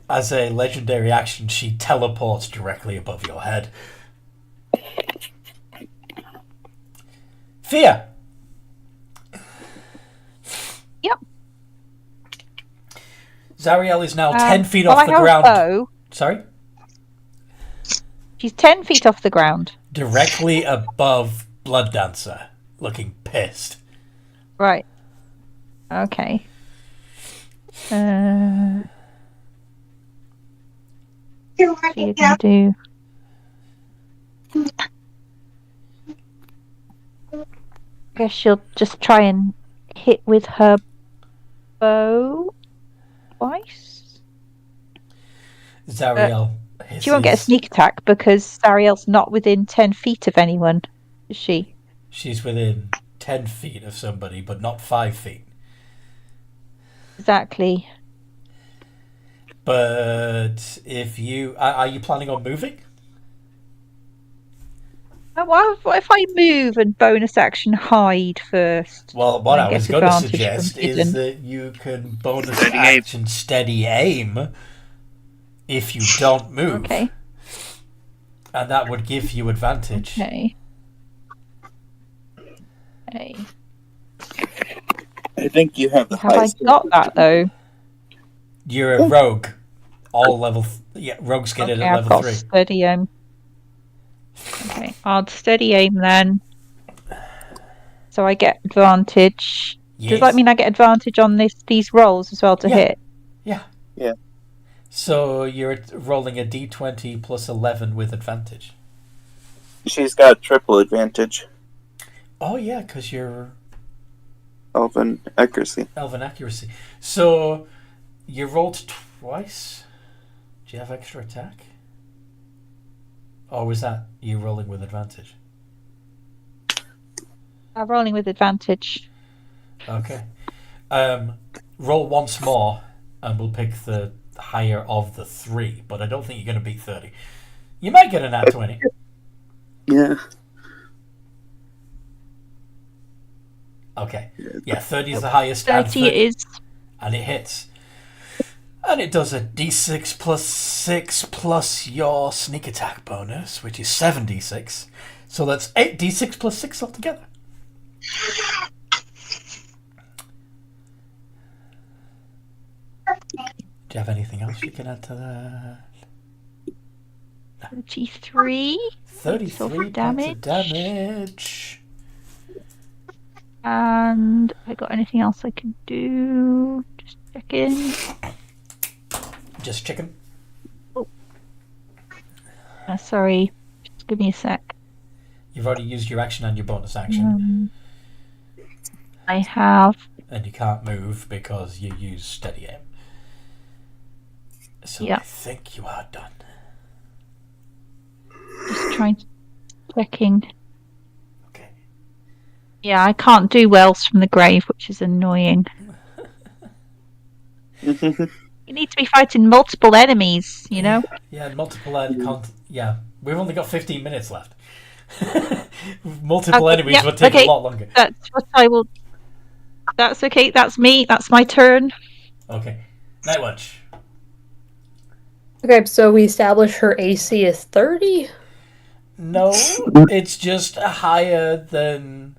As a legendary action, she teleports directly above your head. Fear! Yep. Zariel is now 10 feet off I the have ground. bow. Sorry? She's 10 feet off the ground. Directly above Blood Dancer, looking pissed. Right. Okay. What are you gonna do? I guess she'll just try and hit with her bow twice. Zariel hisses. She won't get a sneak attack because Zariel's not within 10 feet of anyone, is she? She's within 10 feet of somebody, but not 5 feet. Exactly. But if you... Are you planning on moving? What if I move and bonus action hide first? Well, what I get was going to advantage suggest from is hidden? that you can bonus Steady aim. action steady aim if you don't move. Okay. And that would give you advantage. Okay. I think you have the Have I highest. got that though? You're a rogue. All level... rogues get it Okay, at I've level got 3. steady aim. Okay, I'll steady aim then. So I get advantage. Yes. Does that mean I get advantage on these rolls as well to hit? Yeah. Yeah. So you're rolling a d20 plus 11 with advantage. She's got triple advantage. Oh, yeah, because you're Elven accuracy. elven accuracy. So you rolled twice. Do you have extra attack? Or was that you rolling with advantage? I'm rolling with advantage. Okay. Roll once more, and we'll pick the higher of the 3. But I don't think you're going to beat 30. You might get an nat 20. Yeah. Okay. Yeah, 30 is the highest. 30 is. And it hits. And it does a d6 plus 6 plus your sneak attack bonus, which is 7d6. So that's 8d6 plus 6 altogether. Do you have anything else you can add to that? 33. 33 points of damage. And have I got anything else I can do? Just checking. Just chicken. Sorry. Just give me a sec. You've already used your action and your bonus action. I have. And you can't move because you use steady aim. So Yeah. I think you are done. Just checking. Okay. Yeah, I can't do wells from the grave, which is annoying. You need to be fighting multiple enemies, you know? Yeah, multiple yeah. We've only got 15 minutes left. Multiple enemies would take a lot longer. That's what I will. That's okay. That's me. That's my turn. Okay. NightWatch. Okay, so we established her AC is 30? No, it's just higher than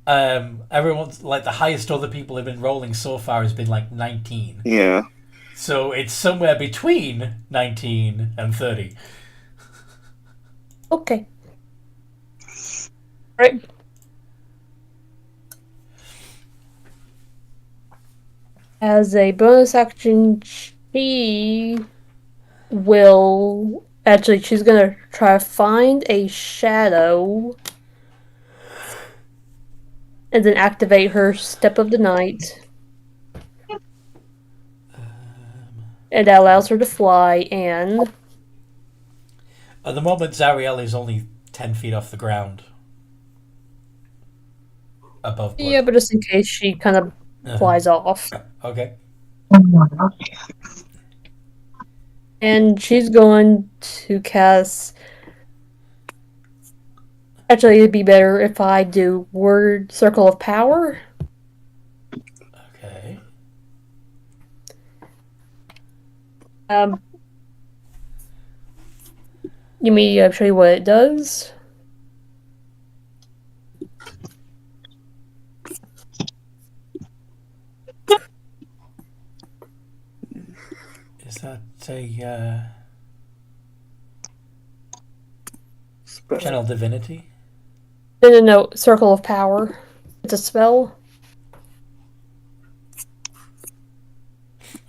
everyone's, like the highest other people have been rolling so far has been like 19. Yeah. So it's somewhere between 19 and 30. Okay. Right. As a bonus action, she will... Actually, she's gonna try to find a shadow and then activate her Step of the Night. And that allows her to fly, and... At the moment, Zariel is only 10 feet off the ground. Above Blood. Yeah, but just in case she kind of flies off. Okay. And she's going to cast... Actually, it'd be better if I do Word Circle of Power. Okay. You mean I'll show you what it does? Is that a Channel Divinity? No, Circle of Power. It's a spell.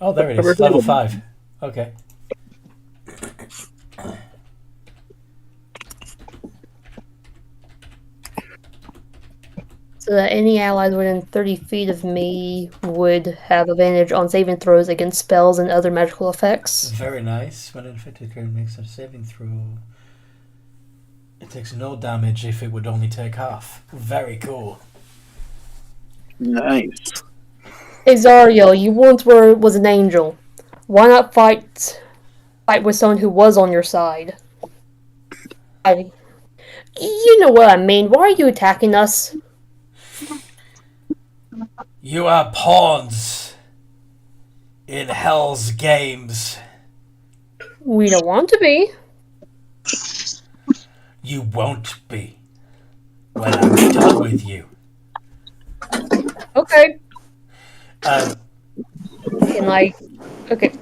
Oh, there it is. Level 5. Okay. so that any allies within 30 feet of me would have advantage on saving throws against spells and other magical effects. Very nice. When an infected creature makes a saving throw, it takes no damage if it would only take half. Very cool. Nice. Hey Zariel, you once was an angel. Why not fight with someone who was on your side? You know what I mean. Why are you attacking us? You are pawns in Hell's games. We don't want to be. You won't be when I'm done with you. Okay. Okay.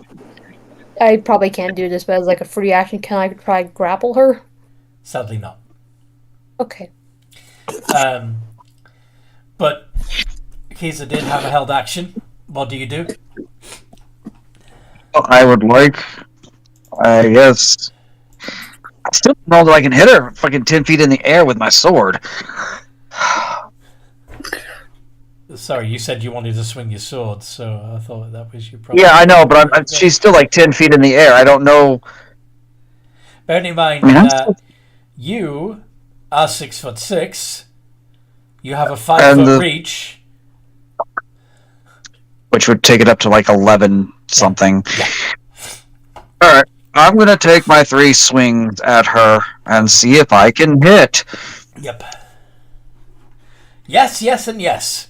I probably can't do this, but as like a free action, can I try to grapple her? Sadly not. Okay. But Kiza did have a held action. What do you do? I would like, I guess. I still don't know that I can hit her fucking 10 feet in the air with my sword. Sorry, you said you wanted to swing your sword, so I thought that was your problem. Yeah, I know, but she's still like 10 feet in the air. I don't know. Bearing in mind that you are 6'6", you have a 5-foot reach, which would take it up to like 11 something. Yeah. All right, I'm gonna take my 3 swings at her and see if I can hit. Yep. Yes, yes, and yes.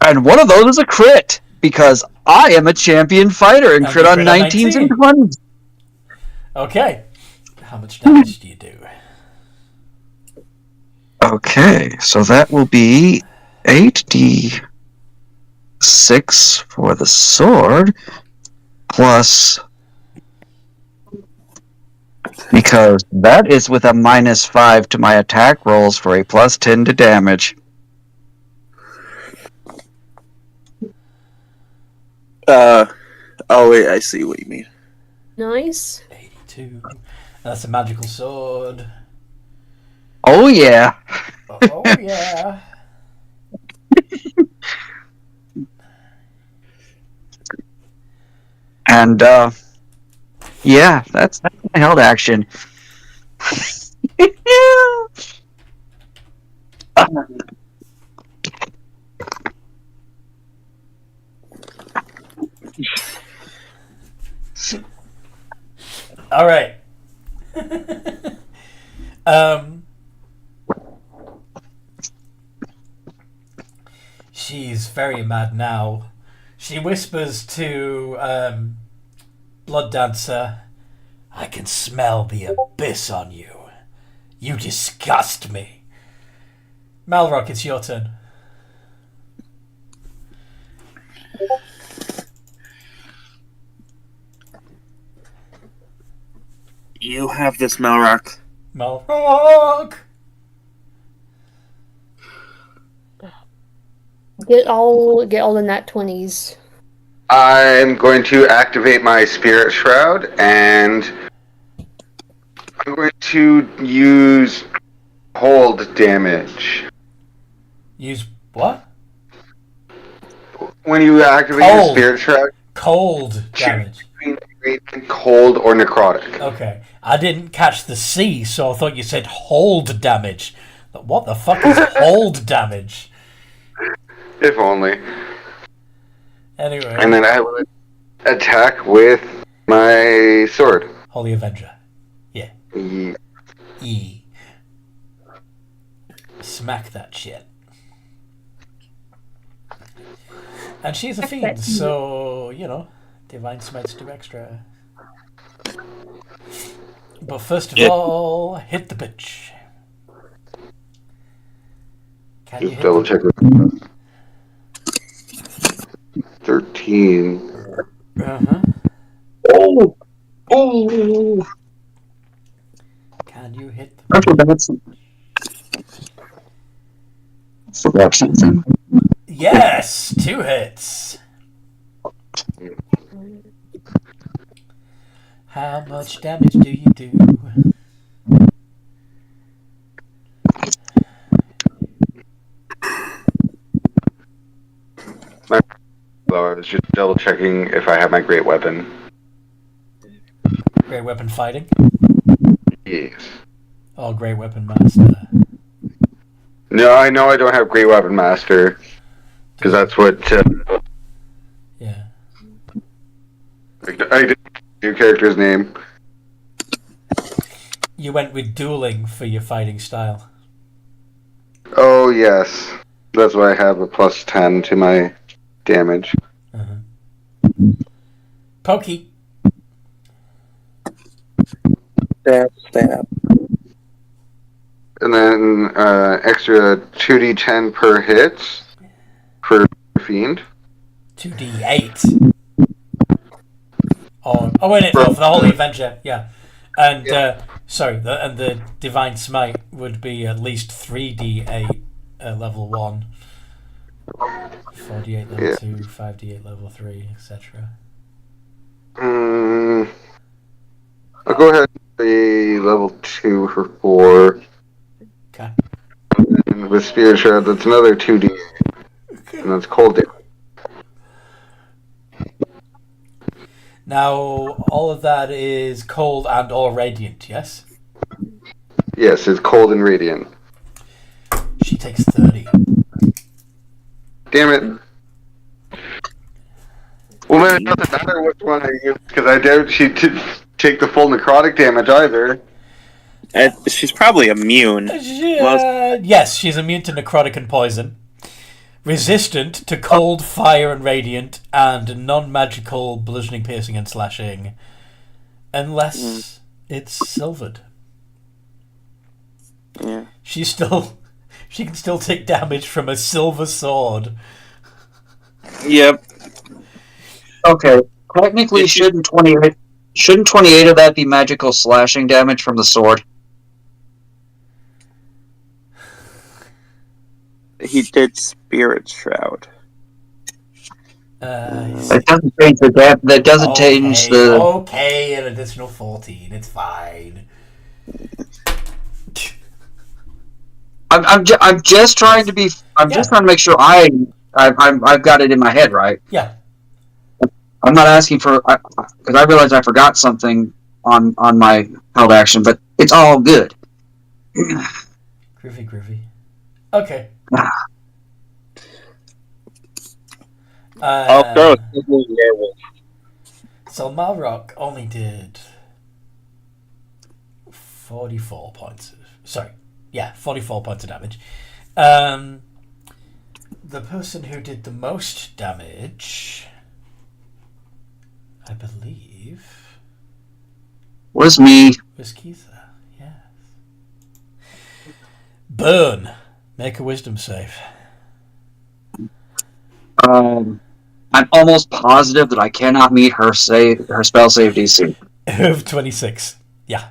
And one of those is a crit, because I am a champion fighter and crit on 19s and 20s. Okay. How much damage do you do? Okay, so that will be 8d6 for the sword, plus... Because that is with a -5 to my attack rolls for a +10 to damage. Oh wait, I see what you mean. Nice. 82. That's a magical sword. Oh yeah. Oh yeah. And yeah, that's my held action. All right. She's very mad now. She whispers to Blood Dancer, "I can smell the abyss on you. You disgust me." Malrock, it's your turn. You have this, Malrock. Malrock! Get all the nat 20s. I'm going to activate my Spirit Shroud, and I'm going to use hold damage. Use what? When you activate the Spirit Shroud, cold damage. Cold or necrotic. Okay. I didn't catch the C, so I thought you said hold damage. But what the fuck is hold damage? If only. Anyway. And then I will attack with my sword. Holy Avenger. Yeah. E. E. Smack that shit. And she's a fiend, so, you know, divine smites do extra. But first of all, hit the bitch. Can you hit double check. 13. Uh-huh. Oh! Oh! Can you hit the Forgot something. Yes! 2 hits! How much damage do you do? though. I was just double checking if I have my great weapon. Great weapon fighting? Yes. Oh, great weapon master. No, I know I don't have great weapon master. Because that's what... yeah. I did your character's name. You went with dueling for your fighting style. Oh, yes. That's why I have a plus 10 to my damage. Pokey. Stab. And then extra 2d10 per hit for Fiend. 2d8. Oh wait, no, for the Holy Avenger, yeah. And, and the Divine Smite would be at least 3d8 level 1. 4d8 level 2, 5d8 level 3, etc. I'll go ahead and say level 2 for 4. Okay. And with Spirit Shroud, that's another 2d8. And that's cold damage. Now, all of that is cold and or radiant, yes? Yes, it's cold and radiant. She takes 30. Damn it. Well, then it doesn't matter which one I use, because I doubt she did take the full necrotic damage either. She's probably immune. Yes, she's immune to necrotic and poison. Resistant to cold, fire, and radiant, and non-magical bludgeoning, piercing, and slashing. Unless it's silvered. Yeah. She can still take damage from a silver sword. Yep. Okay. Technically, shouldn't 28 of that be magical slashing damage from the sword? He did Spirit Shroud. That doesn't change the that doesn't change the. Okay, an additional 14. It's fine. I'm just trying to be. Just trying to make sure I've got it in my head right. Yeah. I'm not asking for because I realized I forgot something on my held action, but it's all good. Groovy. Okay. I'll throw a werewolf. So Malrock only did 44 points. 44 points of damage. The person who did the most damage, I believe, was me. Was Keitha, yes. Burn. Make a wisdom save. I'm almost positive that I cannot meet her spell save DC. Of 26. Yeah.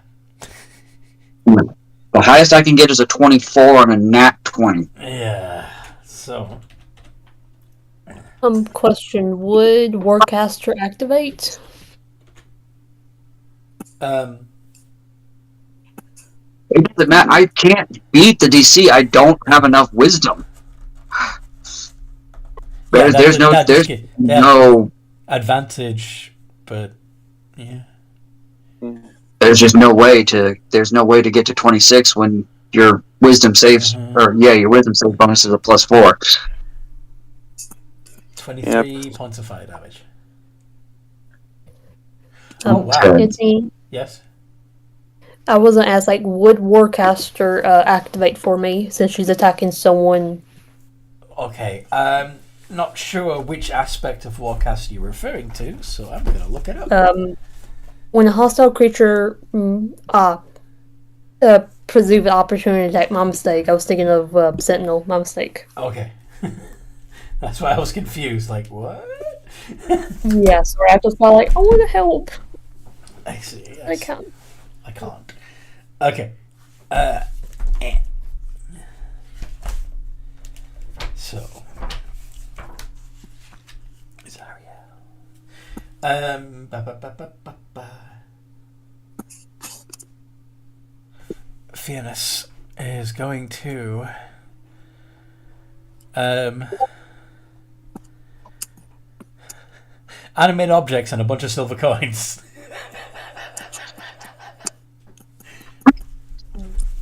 The highest I can get is a 24 on a nat 20. Yeah. So. Question: would Warcaster activate? It doesn't matter. I can't beat the DC. I don't have enough wisdom. There's no advantage, but yeah. There's no way to get to 26 when your wisdom saves your wisdom save bonus is a +4. 23 points of fire damage. Oh wow. Yes. I wasn't asked would Warcaster activate for me since she's attacking someone? Okay. Not sure which aspect of Warcaster you're referring to, so I'm going to look it up. When a hostile creature presumed opportunity attack, my mistake. I was thinking of Sentinel, my mistake. Okay. That's why I was confused, what? Yeah, sorry, I just felt I want to help. I see, yes. I can't. Okay. So. Fianus is going to Animate objects and a bunch of silver coins.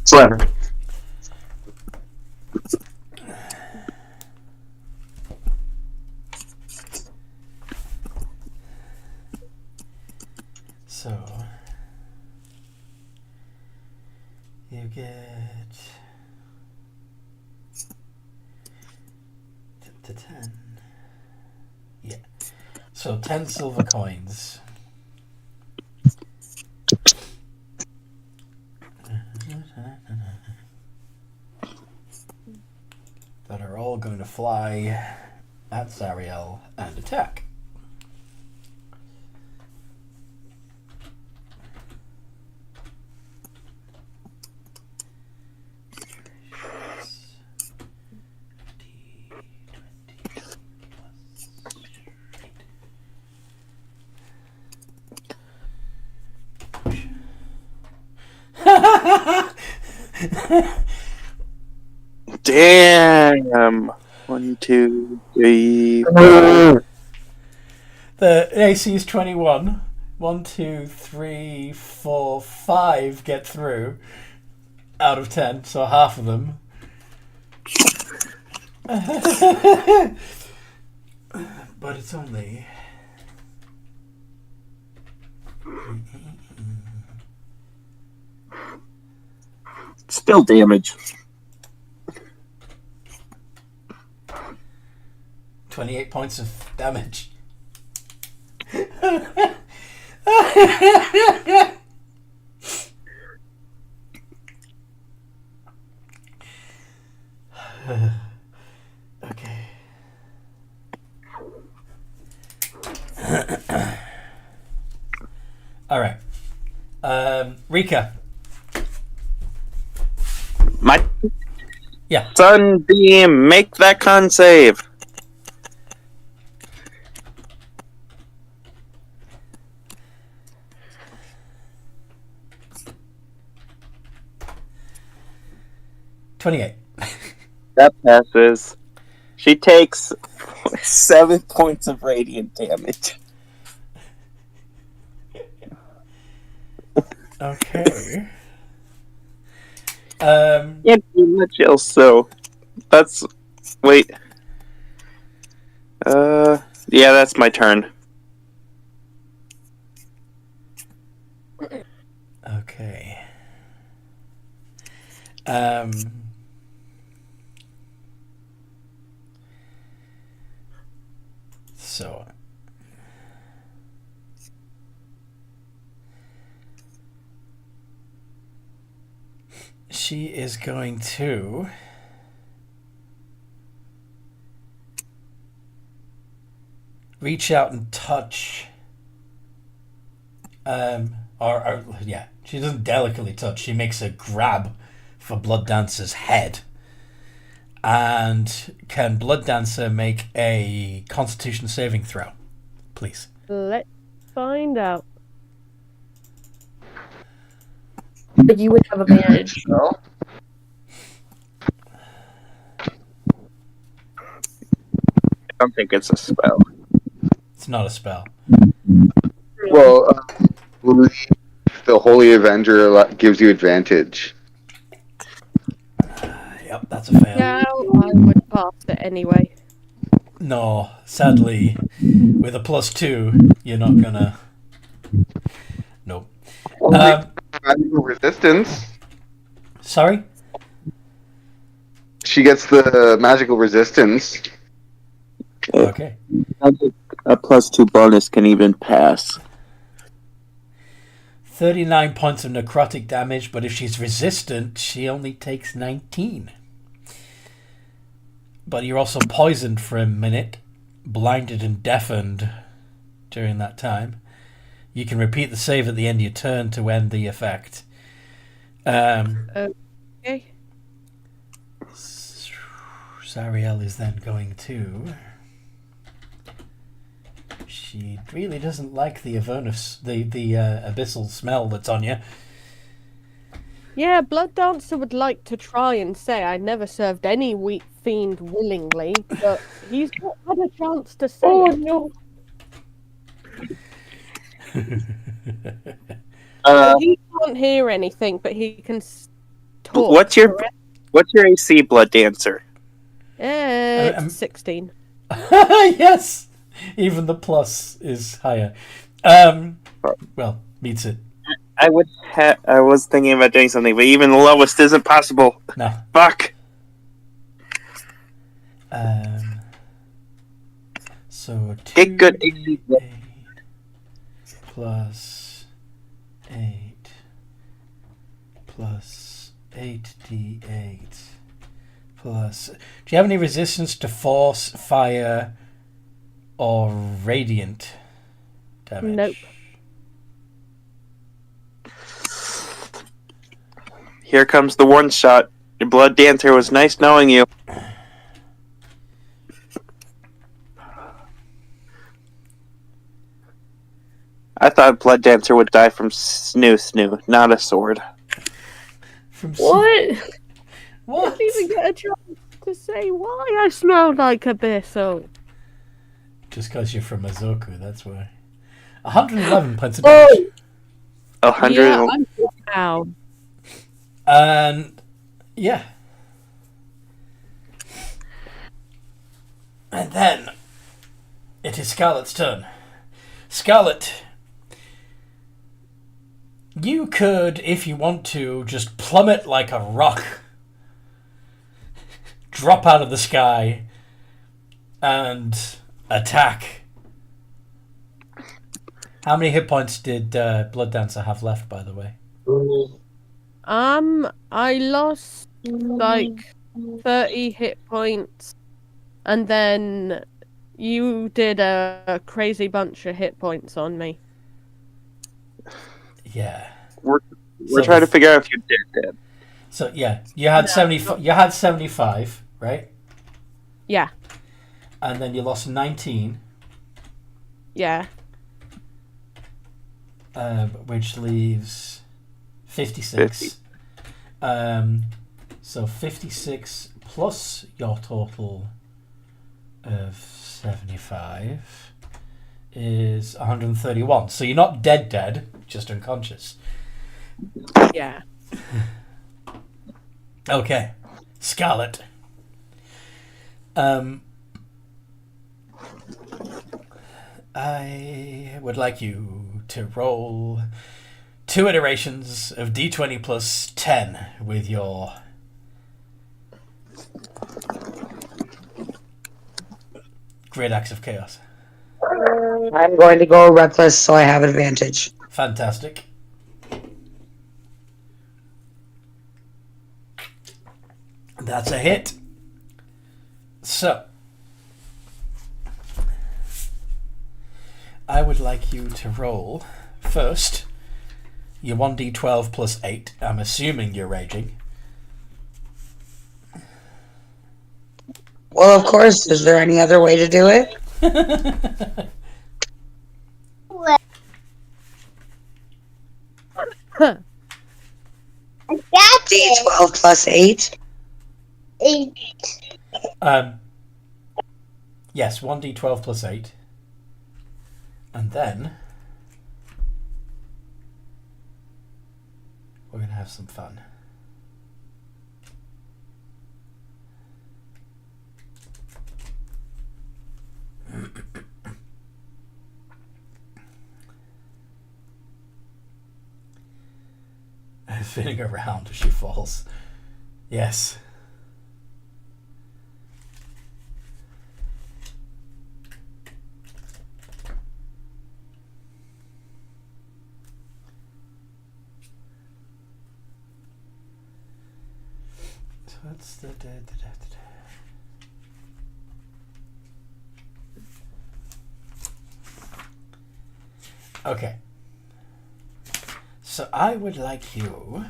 Sliver. So you get to 10. Yeah. So 10 silver coins. That are all going to fly at Zariel and attack. Damn. 1, 2, 3, 4. The AC is 21. 1, 2, 3, 4, 5 get through out of 10, so half of them. But it's only... Still damage. 28 points of damage. Okay. All right. Rika. My Yeah. Sunbeam, make that con save. That passes. She takes 7 points of radiant damage. Okay. Can't do much else, so that's... Wait. Yeah, that's my turn. Okay. So she is going to reach out and touch she doesn't delicately touch, she makes a grab for Blood Dancer's head. And can Blood Dancer make a Constitution saving throw, please? Let's find out. But you would have advantage. I don't think it's a spell. It's not a spell. Well, the Holy Avenger gives you advantage. Yep, that's a fail. Yeah, I would pass it anyway. No, sadly, with a +2, you're not gonna... Nope. Magical resistance. Sorry? She gets the magical resistance. Okay. A +2 bonus can even pass. 39 points of necrotic damage, but if she's resistant, she only takes 19. But you're also poisoned for a minute, blinded and deafened during that time. You can repeat the save at the end of your turn to end the effect. Okay. Zariel is then going to... She really doesn't like the Avernus, the abyssal smell that's on you. Yeah, Blood Dancer would like to try and say I never served any weak fiend willingly, but he's not had a chance to say it. No. He can't hear anything, but he can talk. What's your AC, Blood Dancer? It's 16. Yes, even the plus is higher. Well, meets it. I was thinking about doing something, but even the lowest isn't possible. No. Fuck. So Get good. 2d8 plus 8 plus 8d8 plus. Do you have any resistance to force, fire, or radiant damage? Nope. Here comes the one shot. Your Blood Dancer was nice knowing you. I thought Blood Dancer would die from snoo, not a sword. From What? What? I didn't even get a chance to say why I smell like abyssal. Just because you're from Azoku, that's why. 111 points of damage. 100. Yeah, I'm down. And yeah. And then it is Scarlet's turn. Scarlet, you could, if you want to, just plummet like a rock, drop out of the sky, and attack. How many hit points did Blood Dancer have left, by the way? I lost like 30 hit points, and then you did a crazy bunch of hit points on me. Yeah. We're trying to figure out if you did. So yeah, you had 70. You had 75, right? Yeah. And then you lost 19. Yeah. Which leaves 56. So 56 plus your total of 75 is 131. So you're not dead, just unconscious. Yeah. Okay. Scarlet. I would like you to roll 2 iterations of D20 plus 10 with your Great Axe of Chaos. I'm going to go reckless, so I have advantage. Fantastic. That's a hit. So, I would like you to roll first your 1d12 plus 8. I'm assuming you're raging. Well, of course. Is there any other way to do it? D12 plus 8. Yes, 1d12 plus 8. And then we're going to have some fun. Spinning around as she falls. Yes. So that's the Okay. So I would like you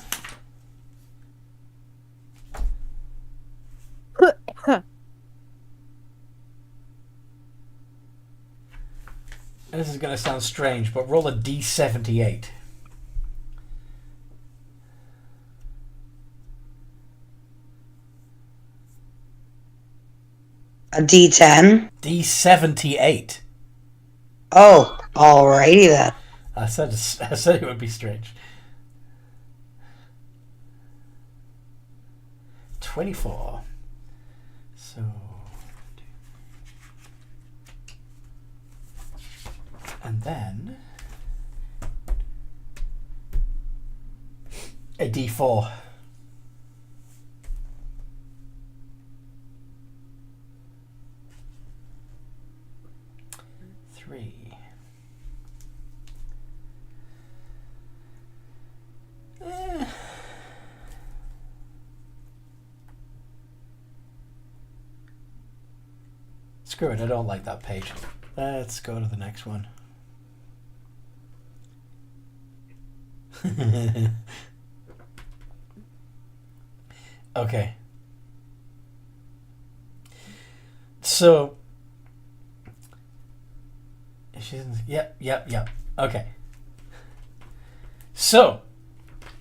this is going to sound strange, but roll a D78. A D10? D78. Oh, Alrighty then. I said it would be strange. 24. So. And then. A D4. 3. Screw it, I don't like that page. Let's go to the next one. Okay. So, yep. Okay. So,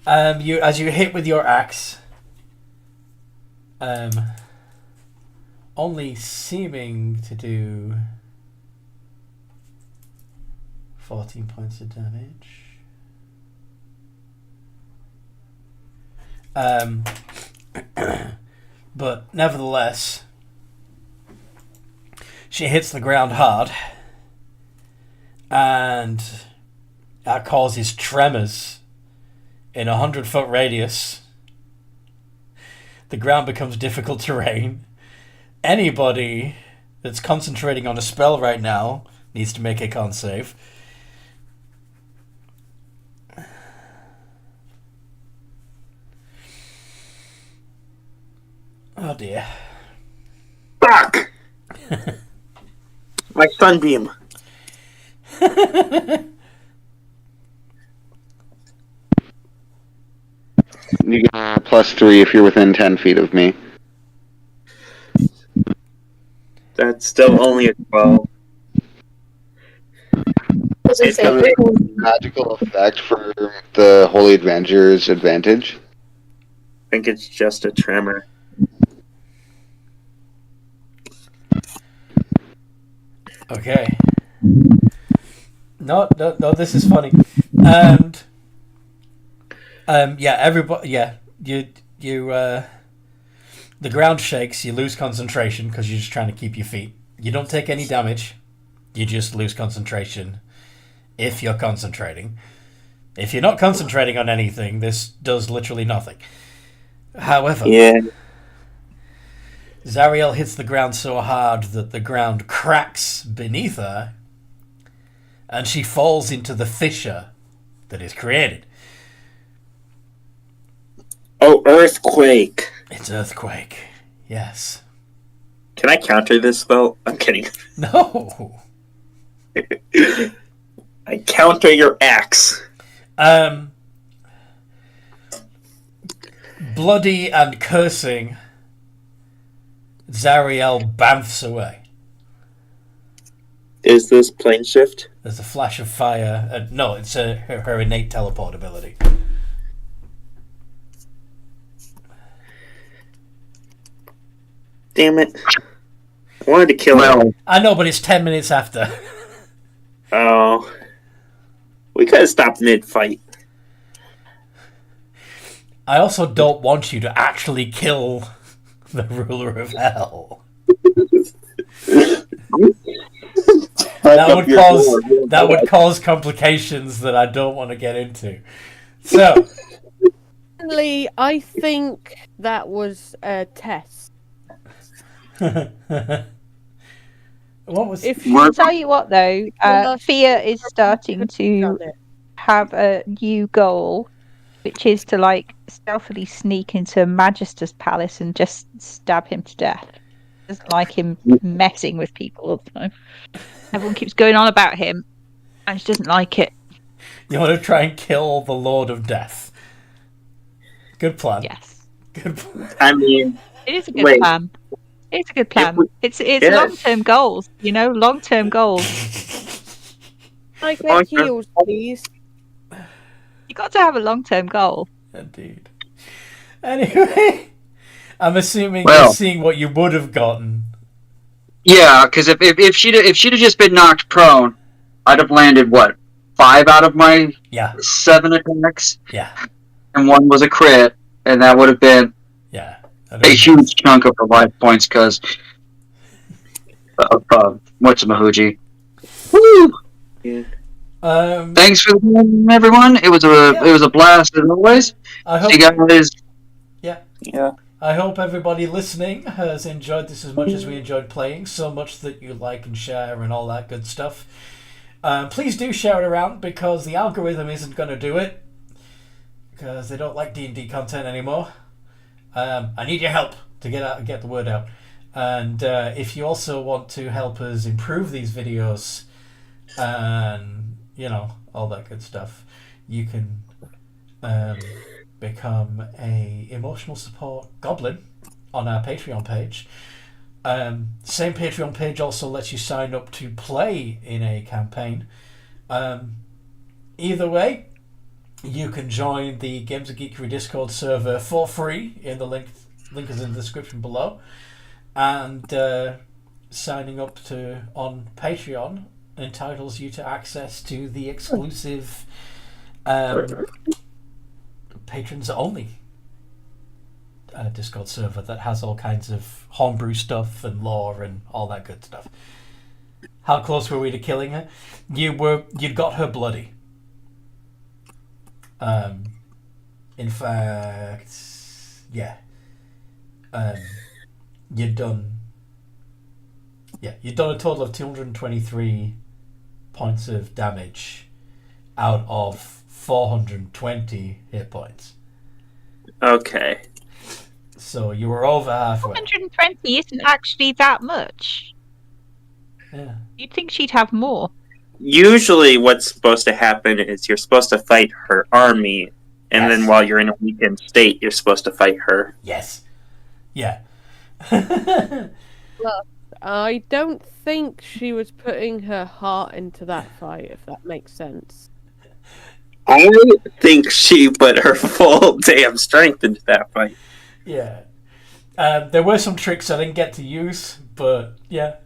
as you hit with your axe, only seeming to do 14 points of damage. But nevertheless, she hits the ground hard, and that causes tremors in a 100-foot radius. The ground becomes difficult terrain. Anybody that's concentrating on a spell right now needs to make a con save. Oh dear. Fuck! My sunbeam. You get +3 if you're within 10 feet of me. That's still only a 12. It's a magical effect for the Holy Adventurer's advantage. I think it's just a tremor. Okay. No, this is funny. And everybody, you the ground shakes, you lose concentration because you're just trying to keep your feet. You don't take any damage. You just lose concentration if you're concentrating. If you're not concentrating on anything, this does literally nothing. However, Zariel hits the ground so hard that the ground cracks beneath her, and she falls into the fissure that is created. Oh, earthquake. It's earthquake. Yes. Can I counter this spell? I'm kidding. No. I counter your axe. Bloody and cursing, Zariel bamfs away. Is this plane shift? There's a flash of fire. No, it's her innate teleport ability. Damn it. I wanted to kill her. I know, but it's 10 minutes after. Oh. We could have stopped mid-fight. I also don't want you to actually kill the ruler of hell. That would cause complications that I don't want to get into. So, I think that was a test. what was? I'll tell you what, though, Fia is starting to have a new goal, which is to stealthily sneak into Magister's palace and just stab him to death. Doesn't like him messing with people all the time. Everyone keeps going on about him, and she doesn't like it. You want to try and kill the Lord of Death? Good plan. Yes. Good plan. I mean, it is a good plan. It's a good plan. It's long-term goals, long-term goals. I get heals, please. You got to have a long-term goal. Indeed. Anyway, I'm assuming you're seeing what you would have gotten. Yeah, because if she'd have just been knocked prone, I'd have landed, what, 5 out of my Yeah. 7 attacks? Yeah. And 1 was a crit, and that would have been Yeah. a huge chunk of the life points because of What's-a-Mahooji. Woo! Yeah. Thanks for the game, everyone. It was a blast as always. I hope See you guys. Yeah. I hope everybody listening has enjoyed this as much as we enjoyed playing, so much that you like and share and all that good stuff. Please do share it around, because the algorithm isn't going to do it, because they don't like D&D content anymore. I need your help to get the word out. And if you also want to help us improve these videos and, all that good stuff, you can become a emotional support goblin on our Patreon page. Same Patreon page also lets you sign up to play in a campaign. Either way, you can join the Games of Geekery Discord server for free. In the link is in the description below. And signing up on Patreon entitles you to access to the exclusive patrons only Discord server that has all kinds of homebrew stuff and lore and all that good stuff. How close were we to killing her? You'd got her bloody. In fact, yeah. You'd done a total of 223 points of damage out of 420 hit points. Okay. So you were over halfway. 120 isn't actually that much. Yeah. You'd think she'd have more. Usually what's supposed to happen is you're supposed to fight her army, and Yes. then while you're in a weakened state, you're supposed to fight her. Yes. Yeah. I don't think she was putting her heart into that fight, if that makes sense. I think she put her full damn strength into that fight. Yeah. There were some tricks I didn't get to use, but yeah.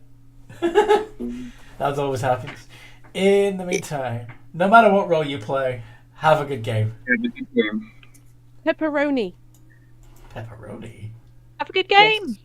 That always happens. In the meantime, no matter what role you play, have a good game. Pepperoni. Pepperoni. Have a good game. Yes.